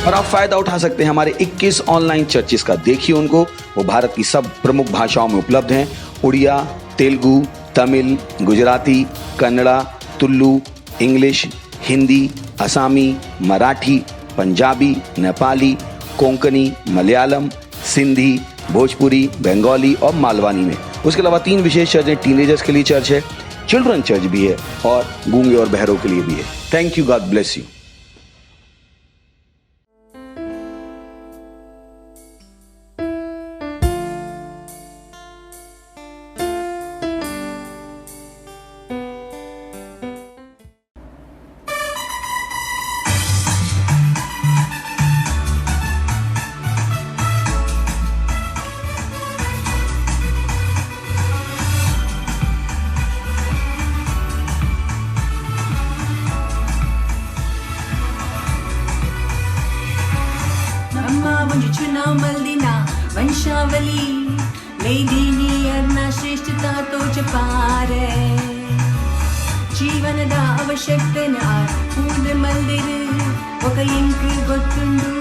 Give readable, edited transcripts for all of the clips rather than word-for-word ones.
और आप फायदा उठा सकते हैं हमारे 21 ऑनलाइन चर्चेस का। देखिए उनको, वो भारत की सब प्रमुख भाषाओं में उपलब्ध हैं। उड़िया, तेलुगु, तमिल, गुजराती, कन्नड़ा, तुलु, इंग्लिश, हिंदी, असमी, मराठी, पंजाबी, नेपाली, कोंकणी, मलयालम, सिंधी, भोजपुरी, बंगाली और मालवानी में। उसके अलावा 3 विशेष चर्च हैं। टीनेजर्स के लिए चर्च है, चिल्ड्रन चर्च भी है और गूंगे और बहरों के लिए भी है। Thank you, God bless you. ಒಂದು ಚುನಾವ್ ಮಲ್ದಿನ ವಂಶಾವಳಿ ಲೈದಿನಿಯರ್ನ ಶ್ರೇಷ್ಠತಾ ತೋಚಪಾರೆ ಜೀವನದ ಅವಶ್ಯಕತೆನ ಕೂದ ಮಲ್ದಿರು ఒక ಎಂಕು ಗೊತ್ತುಂಡು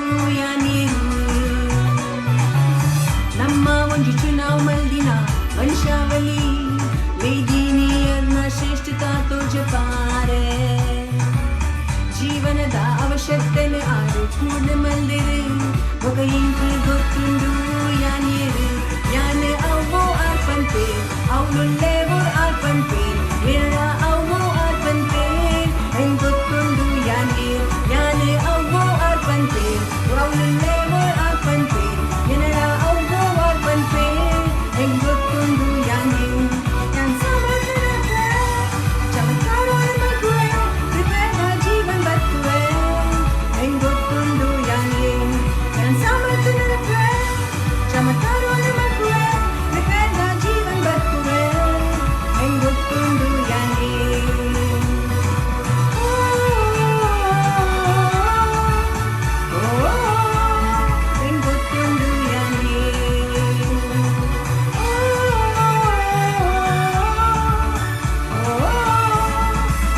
ಯಾನೀರು ನಮ್ಮ ಒಂದು ಚುನಾವ್ ಮಲ್ದಿನ ವಂಶಾವಳಿ ಲೈದಿನಿಯರ್ನ ಶ್ರೇಷ್ಠತಾ ತೋಚಪಾರೆ ಜೀವನದ ಅವಶ್ಯಕತೆನ ಕೂದ ಮಲ್ದಿರು ఒక ఇంటి గొత్తుండు యానేరు యానే అవ్వో ఆర్పంతే అవులుండేవో ఆర్పంతే ఎరా అవ్వో ఆర్పంతే ఎం గొత్తుండు యానేరు యానే అవ్వో ఆర్పంతే అవులుండేవో ఆర్పంతే ఎరా అవ్వో ఆర్పంతే ఎం గొత్తుండు యానేరు యాన్ సమర్థనకే చమత్కారోన మకువే ప్రిపేర్ జీవన్ బతువే ఎం గొత్తుండు యానేరు ಚಮತ್ಕಾರೋನ ಮಕ್ಕಳೇ ಪ್ರಕಾರದ ಜೀವನ್ ಬರ್ತುವೆ ಹೆಂಗೊತ್ತುಂಡು ಯಾನೇ ಹೆಂಗೊತ್ತುಂಡು ಯಾನೇ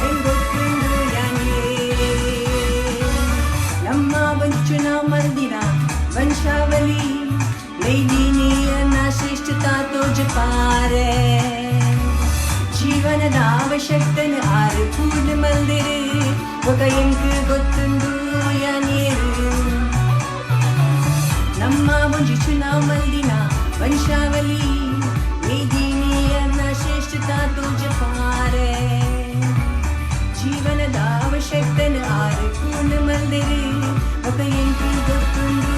ಹೆಂಗೊತ್ತುಂಡು ಯಾನೇ ನಮ್ಮ ವಂಚನ ಮಂದಿರ ವಂಶಾವಳಿ ಲೈದಿನಿಯನ್ನ ಶ್ರೇಷ್ಠತಾ ತೋಜಪಾರೆ ಜೀವನದ ಅವಶ್ಯಕತೆನ ಆರು ಕೂದ ಮಲ್ದಿರು ఒక ಎಂಕು ಗೊತ್ತುಂಡು ಯಾನೇರು ನಮ್ಮ ಒಂದು ಚುನಾವ್ ಮಲ್ದಿನ ವಂಶಾವಳಿ ಲೈದಿನಿಯನ್ನ ಶ್ರೇಷ್ಠತಾ ತೋಜಪಾರೆ ಜೀವನದ ಅವಶ್ಯಕತೆನ ಆರು ಕೂದ ಮಲ್ದಿರು ఒక ಎಂಕು ಗೊತ್ತುಂಡು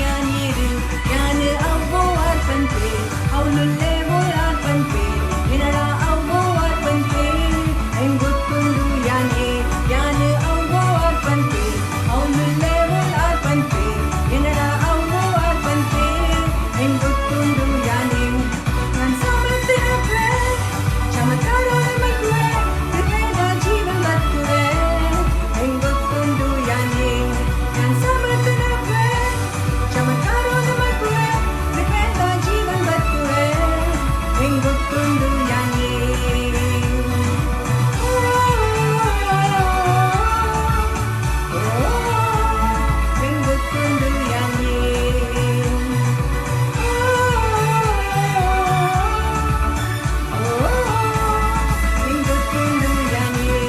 ಯಾನೇರು ಯಾನೆ ಅವ್ವೋ ಆರ್ಪಂತೆ ಅವನುಲ್ಲೇವೋ ಆರ್ಪಂತೆ ಎನಡ ಅವ್ವೋ ಆರ್ಪಂತೆ ಹೆಂಗೊತ್ತುಂಡು ಯಾನೆ ಯಾನೆ ಅವ್ವೋ ಆರ್ಪಂತೆ ಅವನುಲ್ಲೇವೋ ಆರ್ಪಂತೆ ಎನಡ ಅವ್ವೋ ಆರ್ಪಂತೆ ಹೆಂಗೊತ್ತುಂಡು ಯಾನೆ ನಾನು ಸಮರ್ಥನಕ್ಕೆ ಚಮತ್ಕಾರೋನ ಮಕ್ಕಳೇ ಪ್ರಪೇದ ಜೀವನ್ ಬರ್ತುವೆ ಹೆಂಗೊತ್ತುಂಡು ಯಾನೆ ನಾನು ಸಮರ್ಥನಕ್ಕೆ ಚಮತ್ಕಾರೋನ ಮಕ್ಕಳೇ ಪ್ರಪೇದ ಜೀವನ್ ಬರ್ತುವೆ ಹೆಂಗೊತ್ತುಂಡು ಯಾನೆ ಹೆಂಗೊತ್ತುಂಡು ಯಾನೆ ಹೆಂಗೊತ್ತುಂಡು ಯಾನೆ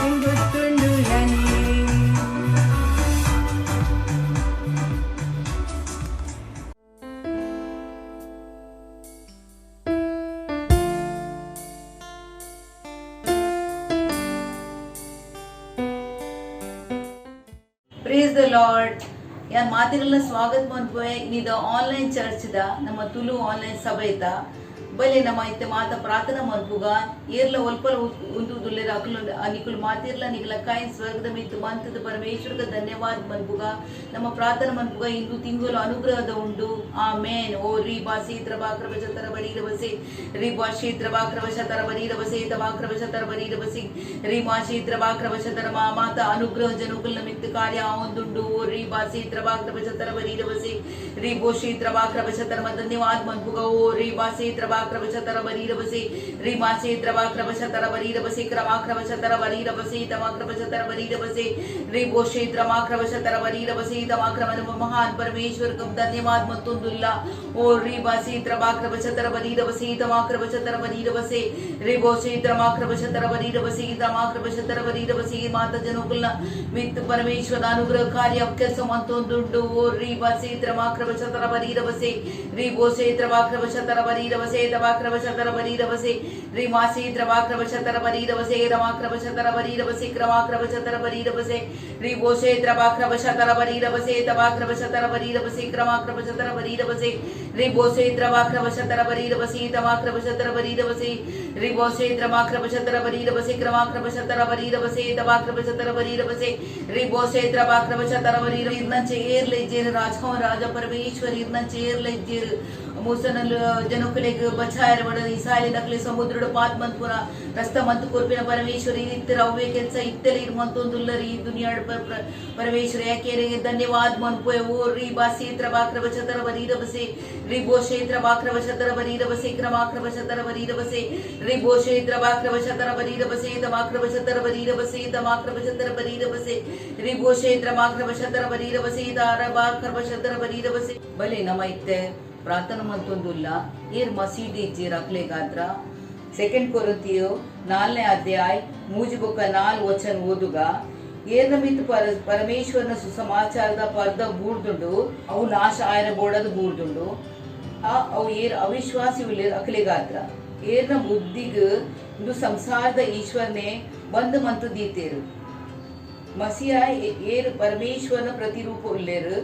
ಹೆಂಗೊತ್ತುಂಡು ಯಾನೆ ಪ್ರೇಸ್ ದ ಲಾರ್ಡ್ ಯಾನ್ ಮಾತಿರಲ್ಲ ಸ್ವಾಗತ ಮನ್ಪುವೆ ಇದು ಆನ್ಲೈನ್ ಚರ್ಚ್ ದ ನಮ್ಮ ತುಳು ಆನ್ಲೈನ್ ಸಭೆ ಇತ್ತ ಬಲೆ ನಮ್ಮ ಇತ್ತೆ ಮಾತ ಪ್ರಾರ್ಥನಾ ಮನ್ಪುಗ ಏರ್ಲ ಒಲ್ಪಲ ಉಂದು ದುಲ್ಲೆರ ಅಕುಲು ನಿಕುಲು ಮಾತಿರ್ಲ ನಿಕಲ ಕಾಯಿ ಸ್ವರ್ಗದ ಮಿತ್ತು ಮಂತದ ಪರಮೇಶ್ವರಗ ಧನ್ಯವಾದ ಮನ್ಪುಗ ನಮ್ಮ ಪ್ರಾರ್ಥನಾ ಮನ್ಪುಗ ಇಂದು ತಿಂಗಳು ಅನುಗ್ರಹದ ಉಂಡು ಆಮೇನ್ ಓ ರೀ ಬಾಸಿ ತ್ರಬಾಕ್ರವಶ ತರ ಬರೀರ ಬಸೆ ರೀ ಬಾಶಿ ತ್ರಬಾಕ್ರವಶ ತರ ಬರೀರ ಬಸೆ ತಬಾಕ್ರವಶ ತರ ಬರೀರ ಬಸಿ ರೀ ಮಾಶಿ ತ್ರಬಾಕ್ರವಶ ತರ ಮಾತ ಅನುಗ್ರಹ ಜನುಕುಲ ಮಿತ್ತು ಕಾರ್ಯ ಒಂದುಂಡು ಓ ರೀ ಬಾಸಿ ತ್ರಬಾಕ್ರವಶ ತರ ಬರೀರ ಬಸೆ ರೀ ಬೋಶಿ ತ್ರಬಾಕ್ರವಶ ತರ ಧನ್ಯವಾದ ಮನ್ಪುಗ ಓ ರೀ ಬಾಸಿ ತ್ರಬಾ त्रवाक्रवशतर बरीरवसे रिमासे त्रवाक्रवशतर बरीरवसे क्रमाक्रवशतर बरीरवसे तमाक्रवशतर बरीरवसे रिबोशे त्रमाक्रवशतर बरीरवसे तमाक्रमन महान परमेश्वर को धन्यवाद मतुंदुल्ला और रिबासे त्रवाक्रवशतर बरीरवसे तमाक्रवशतर बरीरवसे रिबोशे त्रमाक्रवशतर बरीरवसे तमाक्रवशतर बरीरवसे माता जनोकुल मित परमेश्वर अनुग्रह कार्य अभ्यास मतुंदुंडु और रिबासे त्रमाक्रवशतर बरीरवसे रिबोशे त्रवाक्रवशतर बरीरवसे तमाक्रवशतर बरीरवसे रिमासे त्रवाक्रवशतर बरीरवसे रमाक्रवशतर बरीरवसे क्रमाक्रवशतर बरीरवसे रिबोशे त्रवाक्रवशतर बरीरवसे तमाक्रवशतर बरीरवसे क्रमाक्रवशतर बरीरवसे रिबोशे त्रवाक्रवशतर बरीरवसे तमाक्रवशतर बरीरवसे रिबोशे त्रमाक्रवशतर बरीरवसे क्रमाक्रवशतर बरीरवसे तमाक्रवशतर बरीरवसे रिबोशे त्रवाक्रवशतर बरीरवसे चेर लेजेर राजखों राजा परमेश्वर इतना चेर लेजेर मूसन जनकुले बचायर बडद इसाले नकले समुद्र पात मंतपुरा रस्ता मंत कोर्पिನ परमेश्वर इत्तर अवे ಕೆಲಸ ಇತ್ತಲಿ ಮಂತೊಂದುಲ್ಲರಿ ಈ ದುನಿಯಾಡ परमेश्वर ಯಾಕೆರಿಗೆ ಧನ್ಯವಾದ ಮನ್ಪೋಯ ಓ ರಿ ಬಾಸಿ ತ್ರವಾಕ್ರವಶತರ ಬರೀರಬಸೆ ರಿಬೋಶೆ ತ್ರವಾಕ್ರವಶತರ ಬರೀರಬಸೆ ಕ್ರಮಾಕ್ರವಶತರ ಬರೀರಬಸೆ ರಿಬೋಶೆ ತ್ರವಾಕ್ರವಶತರ ಬರೀರಬಸೆ ತಮಾಕ್ರವಶತರ ಬರೀರಬಸೆ ತಮಾಕ್ರವಶತರ ಬರೀರಬಸೆ ರಿಬೋಶೆ ತ್ರಮಾಕ್ರವಶತರ ಬರೀರಬಸೆ ತಾರಬಾಕ್ರವಶತರ ಬರೀರಬಸೆ ಬಲೆ ನಮೈತೆ प्रार्थना मंतुंदुल्ला येर मसीदी जे रखले गात्रा सेकंड कोरिंथियो 4ನೇ अध्याय ಮೂಜಿಬುಕ 4 ವಚನ ಓದುಗ येर नमित परमेश्वरನ ಸುಸಮಾಚಾರದ ಪರ್ದ ಬೂರ್ದುಂಡು ಅವು ನಾಶ ಆಯನ ಬೋಡದ ಬೂರ್ದುಂಡು ಅವು येर ಅವಿಶ್ವಾಸಿ ವಿಲೆ ಅಕಲೆ ಗಾತ್ರ येरನ ಬುದ್ಧಿಗ ಇಂದು ಸಂಸಾರದ ಈಶ್ವರನೇ ಬಂದ ಮಂತು ದೀತೇರು ಮಸಿಯಾ येर परमेश्वरನ ಪ್ರತಿರೂಪ ಉಲ್ಲೇರು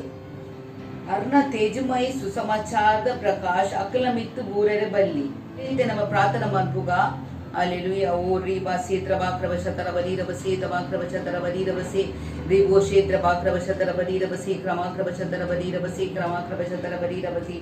अर्न तेजमय सुसमाचार प्रकाश अकलमित बूरेरे बल्ली नम प्रार्थना मनपुगा हालेलुया ओ रिबासे त्रवाक्रवशतर बरीरवसे तमाक्रवशतर बरीरवसे रिबोशे त्रवाक्रवशतर बरीरवसे क्रमाक्रवशतर बरीरवसे क्रमाक्रवशतर बरीरवसे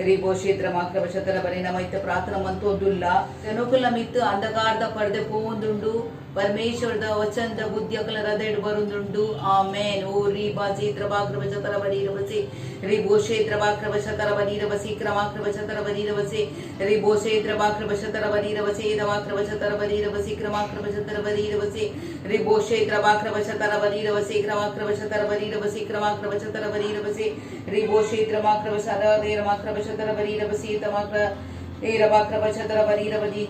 रिबोशे त्रमाक्रवशतर बरी नमैत प्रार्थना मंतोंदुल्ला जनकुलमित अंधकाರದ ಪರ್ದೆ ಪೋಂದುಂಡು परमेश्वर वचन बुद्धि अकल हृदय बरुंदुंडु आमेन ओ रिबासे त्रवाक्रवशतर बरीरवसे रिबोशे त्रवाक्रवशतर बरीरवसे क्रमाक्रवशतर बरीरवसे रिबोशे त्रवाक्रवशतर बरीरवसे तमाक्रवशतर बरीरवसे क्रमाक्रवशतर बरीरवसे रिबोशे त्रवाक्रवशतर बरीरवसे क्रमाक्रवशतर बरीरवसे क्रमाक्रवशतर बरीरवसे रिबोशे त्रमाक्रवशतर रमाक्रवशतर बरीरवसे तमाक्र रवाक्रवशतर बरीरवसे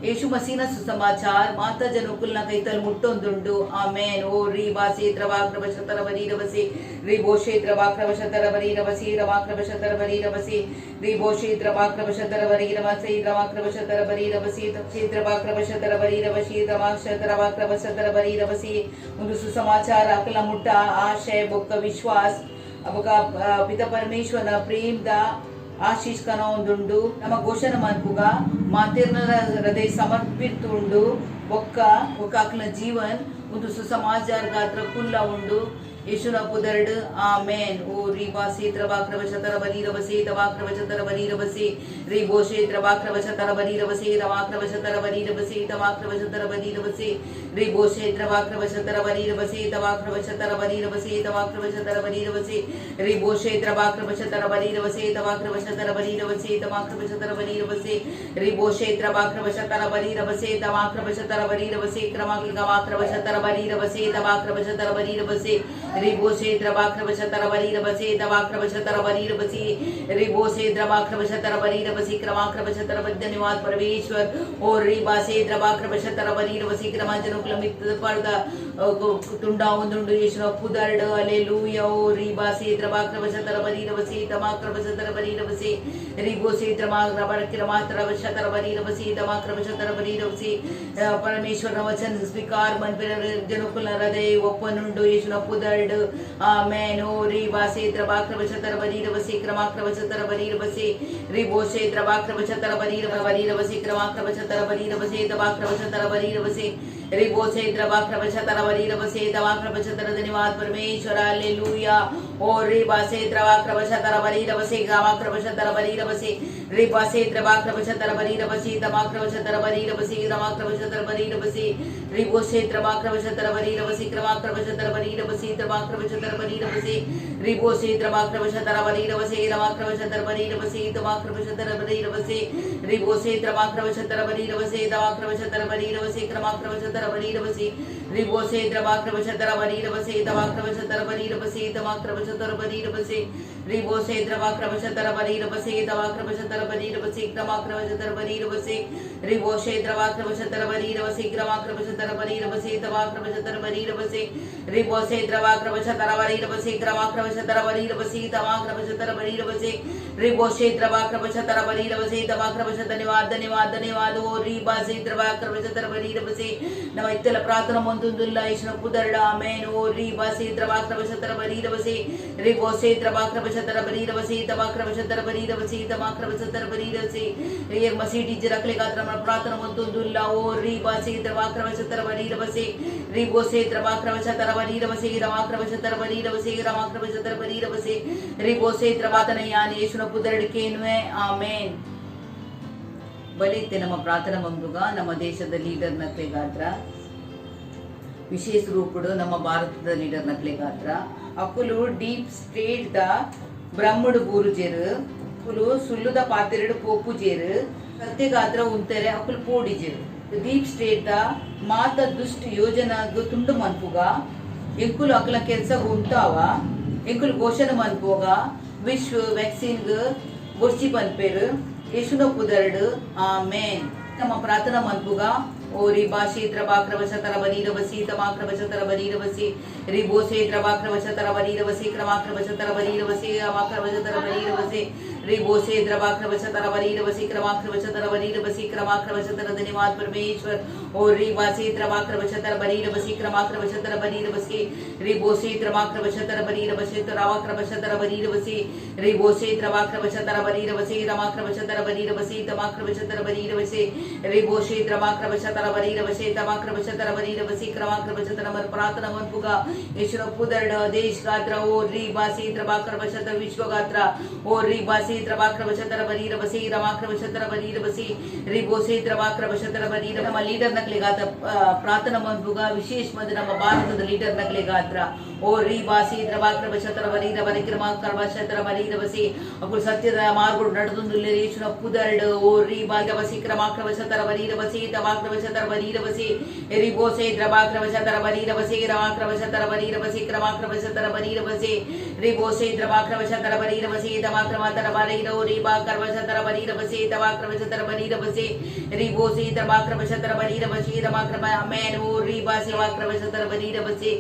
यीशु मसीह न सुसमाचार माता जनकुल कैतल मुट्टोंदुंडु आमेन ओ रिबासे त्रवाक्रवशतर बरीरवसे रिबोशे त्रवाक्रवशतर बरीरवसे रमाक्रवशतर बरीरवसे रिबोशे त्रवाक्रवशतर बरीरवसे रमाक्रवशतर बरीरवसे तक्षे त्रवाक्रवशतर बरीरवसे रमाक्रवशतर बरीरवसे ಒಂದು ಸುಸಮಾಚಾರ ಅಕಲ ಮುಟ್ಟ ಆಶಯ ಬೊಕ್ಕ ವಿಶ್ವಾಸ ಅಬಕ ಪಿತ ಪರಮೇಶ್ವರನ ಪ್ರೇಮದ आशीष कनोंदुंडु नम घोषण मनपुगा मातेर्न हृदय समर्पितुंडु ಒಕ್ಕ ಅಕ್ಲ ಜೀವನ್ ಒಂದು ಸುಸಮಾಚಾರ ಗಾತ್ರ ಕುಲ್ಲ ಉಂಡು ಯೇಸುನ ಪುದರ್ಡ್ ಆಮೆನ್ ಓ ರಿಬಾಸೆ ತ್ರವಾಕ್ರವಶತರ ಬರೀರವಸೆ ತವಾಕ್ರವಶತರ ಬರೀರವಸೆ ರಿಬೋಶೆ ತ್ರವಾಕ್ರವಶತರ ಬರೀರವಸೆ ತವಾಕ್ರವಶತರ ಬರೀರವಸೆ ತವಾಕ್ರವಶತರ ಬರೀರವಸೆ ರಿಬೋಶೆ ತ್ರವಾಕ್ರವಶತರ ಬರೀರವಸೆ ತವಾಕ್ರವಶತರ ಬರೀರವಸೆ ತವಾಕ್ರವಶತರ ಬರೀರವಸೆ ರಿಬೋಶೆ ತ್ರವಾಕ್ರವಶತರ ಬರೀರವಸೆ ತವಾಕ್ರವಶತರ ಬರೀರವಸೆ ತವಾಕ್ರವಶತರ ಬರೀರವಸೆ ರಿಬೋಶೆ ತ್ರವಾಕ್ರವಶತರ ಬರೀರವಸೆ ತವಾಕ್ರವಶತರ ಬರೀರವಸೆ ಕ್ರಮಾಕ್ರವಶತರ ಬರೀರವಸೆ ತವಾಕ್ರವಶತರ ಬರೀರವಸೆ रिबोशे त्रवाक्रवशतर बरीरवसे तवाक्रवशतर बरीरवसे रिबोशे त्रवाक्रवशतर बरीरवसे क्रमाक्रवशतर धन्यवाद परमेश्वर और रिबासे त्रवाक्रवशतर बरीरवसे क्रमांजनुक्लमित पर्द तुंडा उंदुंडु यीशुನ ಪುದರ್ಡ हालेलुया ओ रिबासे त्रवाक्रवशतर बरीरवसे तमाक्रवशतर बरीरवसे रिबोशे क्रमाक्रवशतर बरीरवसे तमाक्रवशतर बरीरवसे परमेश्वर वचन स्वीकार मन जनकुल हृदय ಒಪ್ಪನುಂಡು ಯೇಸುನ ಪುದರ್ಡ್ ಆಮೆನ್ ಓ ರಿಬಾಸೆ ತ್ರವಾಕ್ರವಶತರ ಬರೀರವಸೆ ಕ್ರಮಾಕ್ರವಶತರ ಬರೀರವಸೆ ರಿಬೋಶೆ ತ್ರವಾಕ್ರವಶತರ ಬರೀರವಸೆ ಕ್ರಮಾಕ್ರವಶತರ ಬರೀರವಸೆ ತವಾಕ್ರವಶತರ ಬರೀರವಸೆ रिबोशे त्रवाक्रवशतर बरीरवसे तवाक्रवशतर धन्यवाद परमेश्वर हालेलुया ओ री बासे द्रवाक्रवशतर बरीरवसे गामाक्रवशतर बरीरवसे री बासे द्रवाक्रवशतर बरीरवसे तमाक्रवशतर बरीरवसे रमाक्रवशतर बरीरवसे री बोसे द्रवाक्रवशतर बरीरवसे क्रमाक्रवशतर बरीरवसे तमाक्रवशतर बरीरवसे री बोसे द्रवाक्रवशतर बरीरवसे रमाक्रवशतर बरीरवसे तमाक्रवशतर बरीरवसे री बोसे द्रवाक्रवशतर बरीरवसे तमाक्रवशतर बरीरवसे क्रमाक्रवशतर बरीरवसे री बोसे द्रवाक्रवशतर बरीरवसे तमाक्रवशतर बरीरवसे तमाक्रवशतर बरीरवसे री बोसे द्रवाक्रवशतर बरीरवसे तमाक्रवशतर बरीरवसे क्रमाक्रवशतर बरीरवसे री बोसे द्रवाक्रवशतर बरीरवसे क्रमाक्रवशतर बरीरवसे तमाक्रवशतर बरीरवसे री बोसे द्रवाक्रवशतर बरीरवसे क्रमाक्रवशतर बरीरवसे तमाक्रवशतर बरीरवसे री बोसे द्रवाक्रवशतर बरीरवसे तमाक्रवशतर धन्यवाद ओ री बासे द्रवाक्रवशतर बरीरवसे ನಮ್ಮ ಇತ್ತೆಲ್ಲ ಪ್ರಾರ್ಥನಾ ಮಂತುಂದುಲ್ಲ ಯೇಸುನ ಪುದರ್ಡ ಆಮೆನ್ ಓ ರಿ ಬಾಸೆ ದ್ರವಾಕ್ರವಶತರ ಬರೀರವಸೆ ರಿ ಬೋಸೆ ದ್ರವಾಕ್ರವಶತರ ಬರೀರವಸೆ ತಮಾಕ್ರವಶತರ ಬರೀರವಸೆ ತಮಾಕ್ರವಶತರ ಬರೀರವಸೆ ರಿಯರ್ ಮಸೀಟಿ ಜರಕ್ಲೆ ಗಾತ್ರ ನಮ್ಮ ಪ್ರಾರ್ಥನಾ ಮಂತುಂದುಲ್ಲ ಓ ರಿ ಬಾಸೆ ದ್ರವಾಕ್ರವಶತರ ಬರೀರವಸೆ ರಿ ಬೋಸೆ ದ್ರವಾಕ್ರವಶತರ ಬರೀರವಸೆ ರಮಾಕ್ರವಶತರ ಬರೀರವಸೆ ರಮಾಕ್ರವಶತರ ಬರೀರವಸೆ ರಿ ಬೋಸೆ ದ್ರವಾತನಯಾನ ಯೇಸುನ ಪುದರ್ಡಕೇನುವೆ ಆಮೆನ್ ಬಲಿತೆ ನಮ್ಮ ಪ್ರಾರ್ಥನಾ ಮಂಗುಗ ನಮ್ಮ ದೇಶದ ಲೀಡರ್ ನಕ್ಲೆ ಗಾತ್ರ ವಿಶೇಷ ರೂಪಡು ನಮ್ಮ ಭಾರತದ ಲೀಡರ್ ನಕ್ಲೆ ಗಾತ್ರ ಅಕ್ಕುಲು ಡೀಪ್ ಸ್ಟೇಟ್ ದ ಬ್ರಹ್ಮಡು ಬೂರುಜೇರು ಅಕ್ಕುಲು ಸುಳ್ಳುದ ಪಾತೆರಡು ಪೋಪುಜೇರು ಸತ್ಯ ಗಾತ್ರ ಉಂತೆರೆ ಅಕ್ಕುಲು ಪೋಡಿಜೇರು ಡೀಪ್ ಸ್ಟೇಟ್ ದ ಮಾತ ದುಷ್ಟ ಯೋಜನಾಗ ತುಂಡು ಮನ್ಪುಗ ಎಂಕುಲು ಅಕ್ಕಲ ಕೆಲಸ ಉಂಟಾವ ಎಂಕುಲು ಘೋಷಣೆ ಮನ್ಪೋಗ ವಿಶ್ವ ವ್ಯಾಕ್ಸಿನ್ ಗೊರ್ಚಿ ಪನ್ಪೇರು ಯೇಸುನ ಪುದರ್ಡು ಆಮೆನ್ ನಮ್ಮ ಪ್ರಾರ್ಥನಾ ಮನ್ಪುಗ ओ री बाशे द्रवाक्रवशतर बरीरवसी तमाक्रवशतर बरीरवसी री बोसे द्रवाक्रवशतर बरीरवसी क्रमाक्रवशतर बरीरवसी अमाक्रवशतर बरीरवसी री बोसे द्रवाक्रवशतर बरीरवसी क्रमाक्रवशतर बरीरवसी क्रमाक्रवशतर धन्यवाद परमेश्वर ओ री बासे द्रवाक्रवशतर बरीरवसी क्रमाक्रवशतर बरीरवसी री बोसे द्रवाक्रवशतर बरीरवसी तरावाक्रवशतर बरीरवसी री बोसे द्रवाक्रवशतर बरीरवसी रमाक्रवशतर बरीरवसी तमाक्रवशतर बरीरवसी री बोसे द्रवाक्रवशतर बरीरवसे तमाक्रवशतर बरीरवसी क्रमाक्रवशतर मर प्रार्थना मनपुग यशुन पुदर्ड देश गात्र ओ री बासी द्रवाक्रवशतर विश्व गात्र ओ री बासी द्रवाक्रवशतर बरीरवसी रमाक्रवशतर बरीरवसी री बोसे द्रवाक्रवशतर बरीर ನಮ್ಮ ಲೀಡರ್ ನಕ್ಲೆ ಗಾತ್ರ ಪ್ರಾರ್ಥನಾ मनपुग ವಿಶೇಷ ಮದ ನಮ್ಮ ಭಾರತದ ಲೀಡರ್ ನಕ್ಲೆ ಗಾತ್ರ ओ री बासी द्रवाक्रवशतर बरीर क्रमाक्रवशतर बरीरवसी ಅಕುಲ್ ಸತ್ಯದ ಮಾರ್ಗಗಳು ನಡೆದುಂದುಲ್ಲೆ ಯೇಸುನ ಪುದರ್ಡ್ ओ री ಬಾಗವಸಿ क्रमाक्रवशतर बरीरवसी तमाक्रवशतर बरीरवसी री बोसे द्रवाक्रवशतर बरीरवसी रमाक्रवशतर बरीरवसी क्रमाक्रवशतर बरीरवसी री बोसे द्रवाक्रवशतर बरीरवसी तमाक्रवशतर बरीरो री बाक्रवशतर बरीरवसी तमाक्रवशतर बरीरवसी री बोसे द्रवाक्रवशतर बरीरवसी रमाक्रव आमेन ओ री बासे वाक्रवशतर बरीरवसी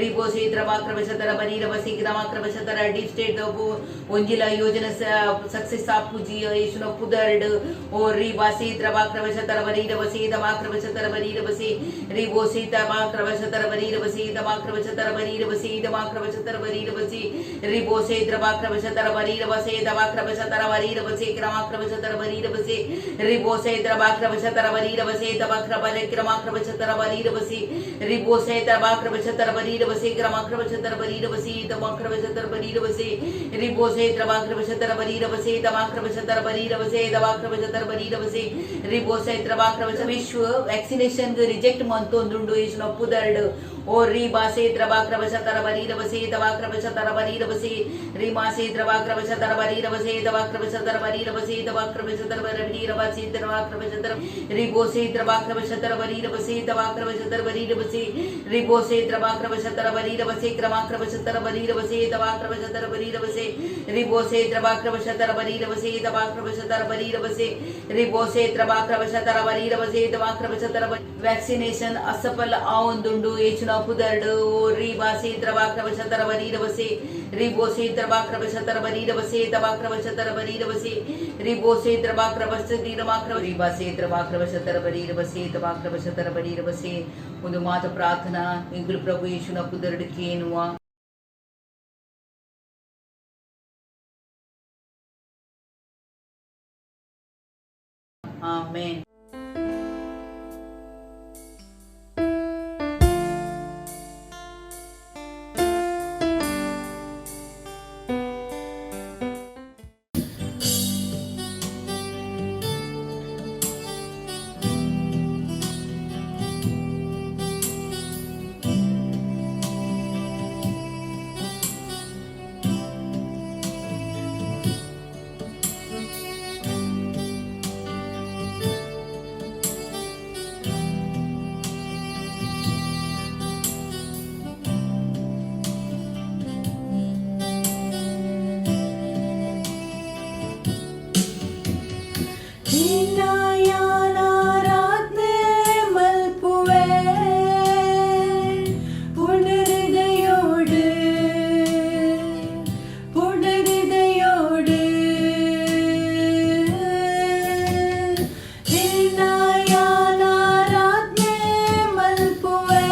री बोसे द्रवाक्रवशतर बरीरवसी रमाक्रवशतर डीप स्टेट ಒಂಜಿಲ ಯೋಜನೆ ಸಕ್ಸೆಸ್ ಆಪುಜಿ ಯೇಸುನ ಪುದರ್ಡ್ ओ री बासे द्रवाक्रवशतर बरीरवसी तमाक्रवशतर बरीरवसी री बोसे तमाक्रवशतर बरीरवसी तमाक्रवशतर बरीरवसी तमाक्रवशतर बरीरवसी री बोसे द्रवाक्रवशतर बरीरवसी तमाक्रवशतर बरीरवसी क्रमाक्रवशतर बरीरवसी री बोसे द्रवाक्रवशतर बरीरवसी क्रमाक्रवशतर बरीरवसी री बोसे द्रवाक्रवशतर बरीरवसी क्रमाक्रवशतर बरीरवसी तमाक्रवशतर बरीरवसी री बोसे द्रवाक्रवशतर बरीरवसी तमाक्रवशतर बरीरवसी तमाक्रवशतर बरीरवसी री बोसे द्रवाक्रवशतर विश्व वैक्सीनेशन रिजेक्ट मंतोंदुंडु यೇಸುನ ಪುದರ್ಡ್ ओ री बासे द्रवाक्रवशतर बरीरवसी तमाक्रवशतर बरीरवसी री मासे द्रवाक्रवशतर बरीरवसी तमाक्रवशतर बरीरवसी तमाक्रवशतर बरीरवसी द्रवाक्रवशतर री बोसे द्रवाक्रवशतर बरीरवसी तमाक्रवशतर बरीरवसी री बोसे द्रवाक्रवशतर बरीरवसी क्रमाक्रवशतर बरीरवसी तमाक्रवशतर बरीरवसी री बोसे द्रवाक्रवशतर बरीरवसी तमाक्रवशतर बरीरवसी री बोसे द्रवाक्रवशतर बरीरवसी तमाक्रवशतर वैक्सीनेशन असफल आउंदुंडु ಯೇಸುನ ಪುದರ್ಡ್ ओ री बासे द्रवाक्रवशतर बरीरवसी री बोसे द्रवाक्रवशतर बरीरवसी तमाक्रवशतर बरीरवसी री बोसे द्रवाक्रवशती रमाक्रव री बासे द्रवाक्रवशतर बरीरवसी तमाक्रवशतर बरीरवसी ಒಂದು ಮಾತು ಪ್ರಾರ್ಥನಾ ಇಂಗ್ಲು ಪ್ರಭು ಯೇಸುನ ಪುದರ್ಡ್ ಕೇನುವ ಆಮೆನ್ ಹೀನಾಯಾನಾರಾಧನೆ ಮಲ್ಪುವೆ ಪುನರಿದಯೋಡು ಪುನರಿದಯೋಡು ಹೀನಾಯಾನಾರಾಧನೆ ಮಲ್ಪುವೆ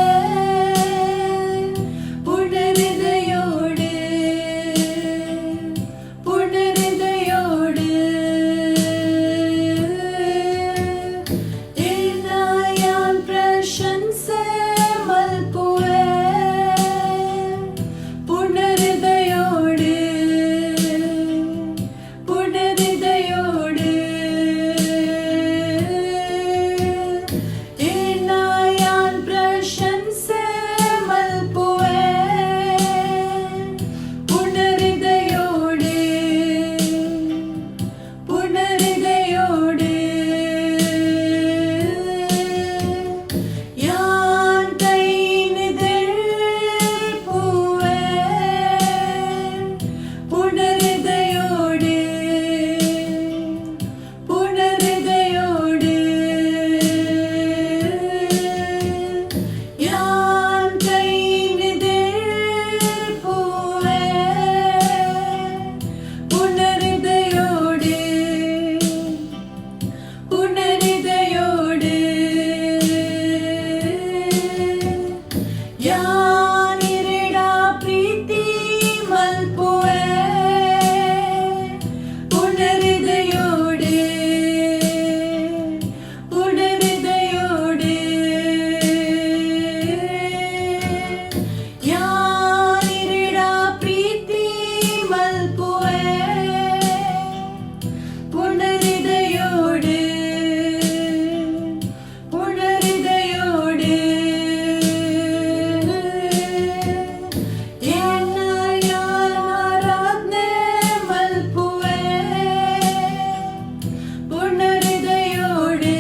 ಪುನರಿದಯೋಡು ಪುನರಿದಯೋಡು ಏನಾಯಾನ್ ಪ್ರಶಂಸೆ ಮಲ್ಪುವೆ ಪುನರಿದಯೋಡು ಪುನರಿದಯೋಡು ಏನಾಯಾನ್ ಪ್ರಶಂಸೆ ಮಲ್ಪುವೆ ಪುನರಿದಯೋಡು ಪುನರಿದಯೋಡು ಯಾನ್ ಕೈನಿದೆಳ್ಪುವೆ ಪುನರಿದಯೋಡು ಪುನರಿದಯೋಡು ಯಾನ್ ಕೈನಿದೆಳ್ಪುವೆ ಪುನರಿದಯೋಡು ಪುನರಿದಯೋಡು ಯಾನಿರಡ ಪ್ರೀತಿ ಮಲ್ಪುವೆ ಪುನರಿದಯೋಡು ಪುನರಿದಯೋಡು ಯಾನಿರಡ ಪ್ರೀತಿ ಮಲ್ಪುವೆ ಪುನರಿದಯೋಡು ಪುನರಿದಯೋಡು ಏನಾಯಾನಾರಾಧನೆ ಮಲ್ಪುವೆ ಪುನರಿದಯೋಡು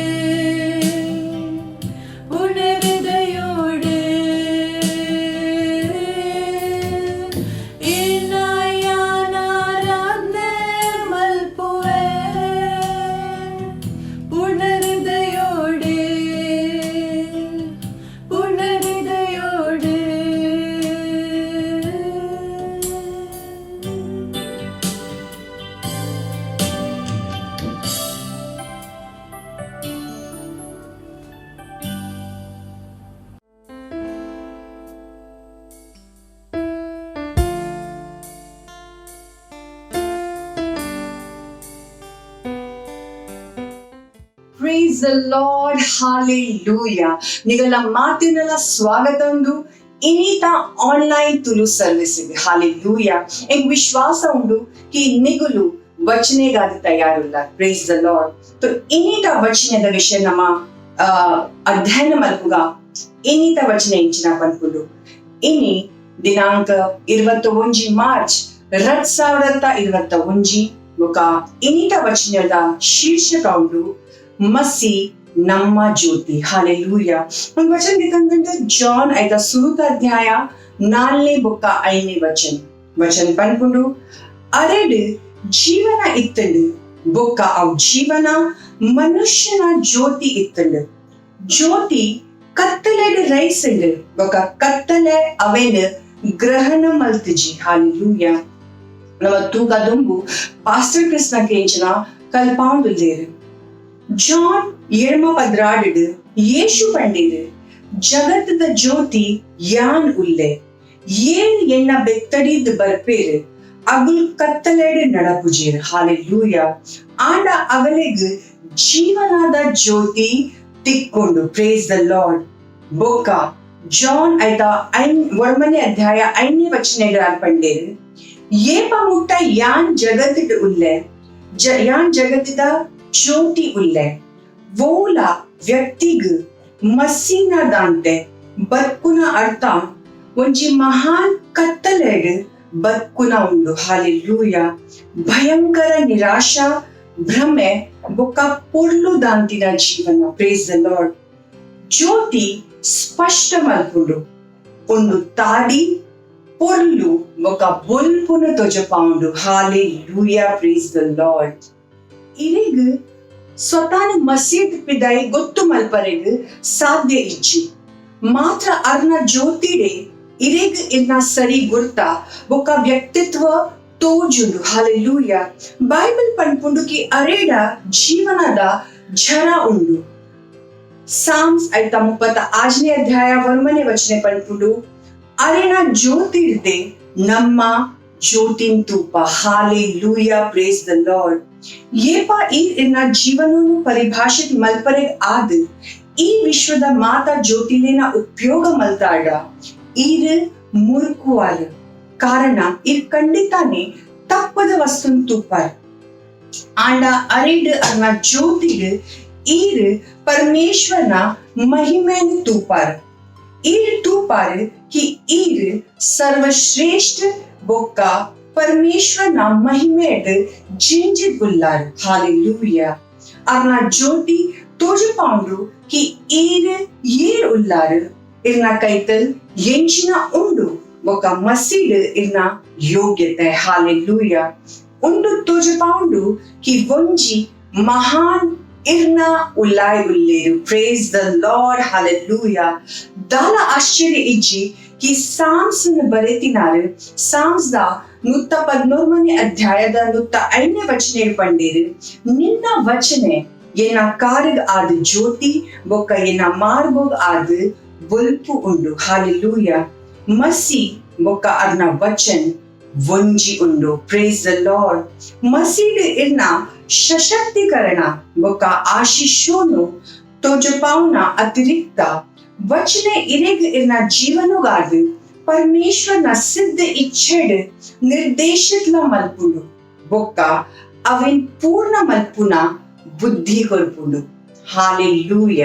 ಪುನರಿದಯೋಡು ಏನಾಯಾನಾರಾಧನೆ ಮಲ್ಪುವೆ ಪುನರಿದಯೋಡು ಪುನರಿದಯೋಡು Praise the Lord, hallelujah. ನಿಗಳ ಮಾತಿನೆಲ್ಲ ಸ್ವಾಗತ ಉಂಡು ಇನ್ನೀತ ಆನ್ಲೈನ್ ತುಳು ಸರ್ವಿಸ್ ಇದೆ ಹಾಲೆಲೂಯಾ. ಎಂಗ್ ವಿಶ್ವಾಸ ಉಂಡು ಕಿ ನಿಗುಲು ವಚನೆಗಾದ ತಯಾರುಲ್ಲ. Praise the Lord. तो ಇನ್ನೀತ ವಚನದ ವಿಷಯ ನಮ್ಮ ಅಧ್ಯಯನ ಮಲ್ಪುಗ ಇನ್ನೀತ ವಚನ ಇಂಚಿನ ಪನ್ಪುಡು ಇನ್ನಿ ದಿನಾಂಕ 21 ಮಾರ್ಚ್ 2021 ఒక ಇನ್ನೀತ ವಚನದ ಶೀರ್ಷಕ ಉಂಡು ಮಸಿ ನಮ್ಮ ಜ್ಯೋತಿ ಹಾಲೆಲೂಯಾ. ಒಂದು ವಚನ ಬೇಕಂದ್ರೆ ಜಾನ್ ಐದ ಸುರುತ ಅಧ್ಯಾಯ 4ನೇ ಬೊಕ್ಕ 5ನೇ ವಚನ ಪನ್ಪುಂಡು ಅರೆಡು ಜೀವನ ಇತ್ತಂಡು ಬೊಕ್ಕ ಅವ್ ಜೀವನ ಮನುಷ್ಯನ ಜ್ಯೋತಿ ಇತ್ತಂಡು ಜ್ಯೋತಿ ಕತ್ತಲೆಡು ರೈಸಂಡು ಬೊಕ್ಕ ಕತ್ತಲೆ ಅವೆನು ಗ್ರಹಣ ಮಲ್ತಿಜಿ ಹಾಲೆಲೂಯಾ. ನಮ್ಮ ತೂಕ ದುಂಬು ಪಾಸ್ಟರ್ ಕೃಷ್ಣ ಕೇಂಚನ ಕಲ್ಪಾಂಡುಲ್ಲೇರು ಜಾನ್ 7:16 ಯೇಸು ಪಂಡೇರು ಜಗತ್ತದ ಜ್ಯೋತಿ ಯಾನ್ ಉಲ್ಲೆ ಏನ್ ಎಣ್ಣ ಬೆತ್ತಡಿದ್ ಬರ್ಪೇರು ಅಗುಲ್ ಕತ್ತಲೆಡು ನಡಪುಜೇರು ಹಾಲೆಲೂಯಾ. ಆಂಡ ಅಗಲೆಗ್ ಜೀವನಾದ ಜ್ಯೋತಿ ತಿಕ್ಕೊಂಡು ಪ್ರೇಸ್ ದ ಲಾರ್ಡ್. ಬೊಕ್ಕ ಜಾನ್ ಐದ 1ನೇ ಅಧ್ಯಾಯ 5ನೇ ವಚನಗಳು ಪಂಡೇರು ಏಪ ಮುಟ್ಟ ಯಾನ್ ಜಗತ್ತಿದ ಉಲ್ಲೆ ಯಾನ್ ಜಗತ್ತಿದ ಜ್ಯೋತಿ ಉಲ್ಲೆ ವೋಲ ವ್ಯಕ್ತಿಗ್ ಮಸ್ಸಿನದಂತೆ ಬದುಕುನ ಅರ್ಥ ಒಂಜಿ ಮಹಾನ್ ಕತ್ತಲೆಡ್ ಬದುಕುನ ಉಂಡು ಹಾಲೆಲೂಯಾ. ಭಯಂಕರ ನಿರಾಶಾ ಭ್ರಮೆ ಬೊಕ್ಕ ಪೊರ್ಲುದಂತಿನ ಜೀವನ ಪ್ರೇಸ್ ದ ಲಾರ್ಡ್. ಜ್ಯೋತಿ ಸ್ಪಷ್ಟ ಮಲ್ಪುಂಡು ಒಂದು ತಾಡಿ ಪೊರ್ಲು ಬೊಕ್ಕ ಬೊಲ್ಪುನ ತೊಜಪಾಂಡು ಹಾಲೆಲೂಯಾ ಪ್ರೇಸ್ ದ ಲಾರ್ಡ್. ಇರಿಗ್ ಸ್ವತಾನ ಮಸೀದ್ ಪಿದೈ ಗೊತ್ತು ಮಲ್ಪರೆಗ್ ಸಾಧ್ಯ ಇಜ್ಜಿ ಮಾತ್ರ ಅರ್ನ ಜ್ಯೋತಿಡೆ ಇರೆಗ್ ಇರ್ನ ಸರಿ ಗುರ್ತ ಬೊಕ್ಕ ವ್ಯಕ್ತಿತ್ವ ತೋಜುಂಡು ಹಾಲೆಲೂಯ ಬೈಬಲ್ ಪನ್ಪುಂಡು ಕಿ ಅರೇಡ ಜೀವನದ ಝರ ಉಂಡು ಸಾಮ್ಸ್ ಐತ 38ನೇ ಅಧ್ಯಾಯ 1ನೇ ವಚನೆ ಪನ್ಪುಂಡು ಅರೇನ ಜ್ಯೋತಿರ್ದೆ ನಮ್ಮ ಜ್ಯೋತಿನ್ ತೂಪ ಹಾಲೆಲೂಯ ಪ್ರೇಸ್ ದ ಲಾರ್ಡ್ ಏಪ ಈ ಇರ್ನ ಜೀವನವನ್ನು ಪರಿಭಾಷಿತ ಮಲ್ಪರೆಗ್ ಆದ ಈ ವಿಶ್ವದ ಮಾತಾ ಜ್ಯೋತಿಲೇನ ಉಪಯೋಗ ಮಲ್ತಾಡ ಈರ್ ಮುರುಕುವಾರ ಕಾರಣ ಇರ್ ಖಂಡಿತಾನೆ ತಪ್ಪದ ವಸ್ತುನ್ ತೂಪಾರ್ ಆಂಡ ಅರೆಡ್ ಅರ್ನ ಜ್ಯೋತಿಡ್ ಈರ್ परमेश्वरನ महिमेन तूपार ईर तूपार कि ईर सर्वश्रेष्ठ बोका परमेश्वरನ महिमेड जिंजित गुल्लार हालेलूया अर्ना ज्योति तोज पाउंडु कि ईर येर उल्लार इरना कैतल येंचिना उंडु बोका मसीड इरना योग्यते हालेलूया उंडु तोज पाउंडु कि वंजी महान इरना उल्लाय उल्लेरु प्रेज द लॉर्ड हालेलूया दाला आश्चर्य इज्जी कि साम्स बरेतिनार साम्स दा 113ನೇ ಅಧ್ಯಾಯದ 105ನೇ ವಚನೆ ಪಂಡೇರು ನಿನ್ನ ವಚನೆ ಏನ ಕಾರ್ಗ್ ಆದ ಜ್ಯೋತಿ ಬೊಕ್ಕ ಏನ ಮಾರ್ಗೋಗ್ ಆದ ಬುಲ್ಪು ಉಂಡು ಹಾಲೆಲೂಯ ಮಸಿ ಬೊಕ್ಕ ಅರ್ನ ವಚನ್ ವಂಜಿ ಉಂಡು ಪ್ರೇಸ್ ದ ಲಾರ್ಡ್ ಮಸೀಡ್ ಇರ್ನ सशक्तिकरण बोका आशीषोनु तोजपाउना अतिरिक्त वचने इरेग इरना जीवनुगाद परमेश्वरನ ಸಿದ್ಧ ಇಚ್ಛೆಡ್ ನಿರ್ದೇಶಿತ್ಲ ಮಲ್ಪುಂಡು बोका ಅವಿನ್ ಪೂರ್ಣ ಮಲ್ಪುನ ಬುದ್ಧಿ ಕೊರ್ಪುಂಡು ಹಾಲೆಲೂಯ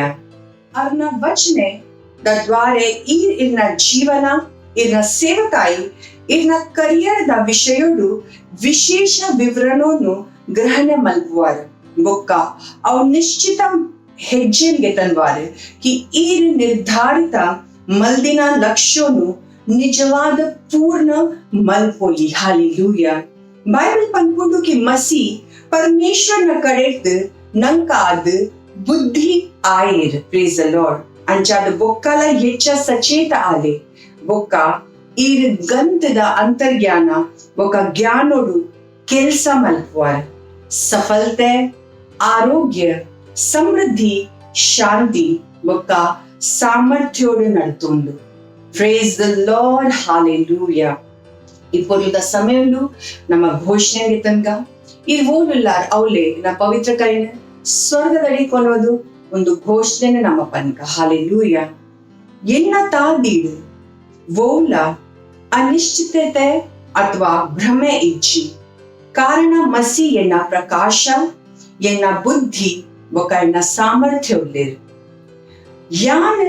ಅರ್ನ ವಚನೆ ದ ದ್ವಾರೆ ಇರ್ನ ಜೀವನ ಇರ್ನ ಸೇವಕಾಯಿ ಇರ್ನ ಕರಿಯರ್ ದ ವಿಷಯಡು ವಿಶೇಷ ವಿವರಣೋನು ಗ್ರಹಣ ಮಲ್ಪುವಾರ ಬೊಕ್ಕ ಅವು ನಿಶ್ಚಿತ ಹೆಜ್ಜೆಗೆ ತನ್ವಾರ ಕಿ ಈರ್ ನಿರ್ಧಾರಿತ ಮಲ್ದಿನ ಲಕ್ಷ್ಯೋನು ನಿಜವಾದ ಪೂರ್ಣ ಮಲ್ಪೊಲಿ ಹಾಲೆಲೂಯ ಬೈಬಲ್ ಪನ್ಪುಂಡು ಕಿ ಮಸಿ ಪರಮೇಶ್ವರನ ಕಡೆದ್ ನಂಕಾದ ಬುದ್ಧಿ ಆಯರ್ ಪ್ರೇಸ್ ದ ಲಾರ್ಡ್ ಅಂಚಾದ ಬೊಕ್ಕಲ ಹೆಚ್ಚ ಸಚೇತ ಆಲೆ ಬೊಕ್ಕ ಈರ್ ಗಂತದ ಅಂತರ್ಜ್ಞಾನ ಬೊಕ್ಕ ಜ್ಞಾನೋಡು ಕೆಲ್ಸ ಮಲ್ಪುವಾರ सफलते आरोग्य समृद्धि शांति बೊಕ್ಕ ಸಾಮರ್ಥ್ಯೋಡು ನಡ್ತೊಂದು ಪ್ರೇಸ್ ದ ಲಾರ್ಡ್ ಹಾಲೆಲೂಯ ಇಪ್ಪೊಲುದ ಸಮಯಂಡು ನಮ್ಮ ಘೋಷಣೆಗೆ ತನಕ ಇರ್ವೋಲುಲ್ಲಾರ್ ಅವಲೆ ನ ಪವಿತ್ರ ಕೈನ ಸ್ವರ್ಗದಡಿ ಕೊನೋದು ಒಂದು ಘೋಷಣೆ ನಮ್ಮ ಪನ್ಕ ಹಾಲೆಲೂಯ ಎನ್ನ ತಾದೀಡು ವೋಲ ಅನಿಶ್ಚಿತತೆ ಅಥವಾ ಭ್ರಮೆ ಇಜ್ಜಿ ಕಾರಣ ಮಸಿ ಎನ್ನ ಪ್ರಕಾಶ ಎನ್ನ ಬುದ್ಧಿ ಬೊಕ ಎನ್ನ ಸಾಮರ್ಥ್ಯ ಉಳ್ಳೇರು ಯಾನ್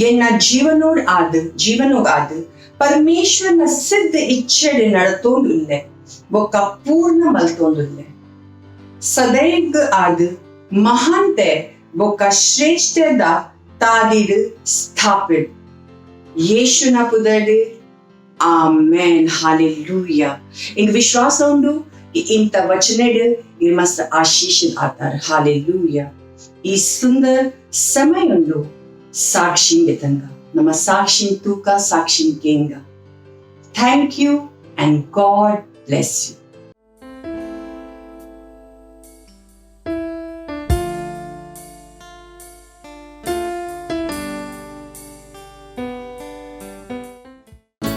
ಎನ್ನ ಜೀವನೋಗ್ ಆದ ಪರಮೇಶ್ವರನ ಸಿದ್ಧ ಇಚ್ಛೆಡ್ ನಡತೋಂದುಲ್ಲೆ ಬೊಕ ಪೂರ್ಣ ಮಲ್ತೋಂದುಲ್ಲೆ ಸದೈವ್ ಆದ ಮಹಾನ್ತೆ ಬೊಕ ಶ್ರೇಷ್ಠದ ತಾದಿಡ್ ಸ್ಥಾಪಿಡ್ ಯೇಸುನ ಪುದಡ್ ಆಮೆನ್ ಹಾಲೆಲೂಯ ಇಂಗ್ ವಿಶ್ವಾಸ ಉಂಡು ಇಂಥ ವಚನೆಡ್ ಇರ್ ಮಸ್ತ್ ಆಶೀಷನ್ ಆತಾರ ಹಾಲೆಲೂಯ ಈ ಸುಂದರ ಸಮಯ ಉಂಡು ಸಾಕ್ಷಿಂಗೆ ತಂಗ ನಮ್ಮ ಸಾಕ್ಷಿನ್ ತೂಕ ಸಾಕ್ಷಿನ್ ಕೇಂಗ thank you and God bless you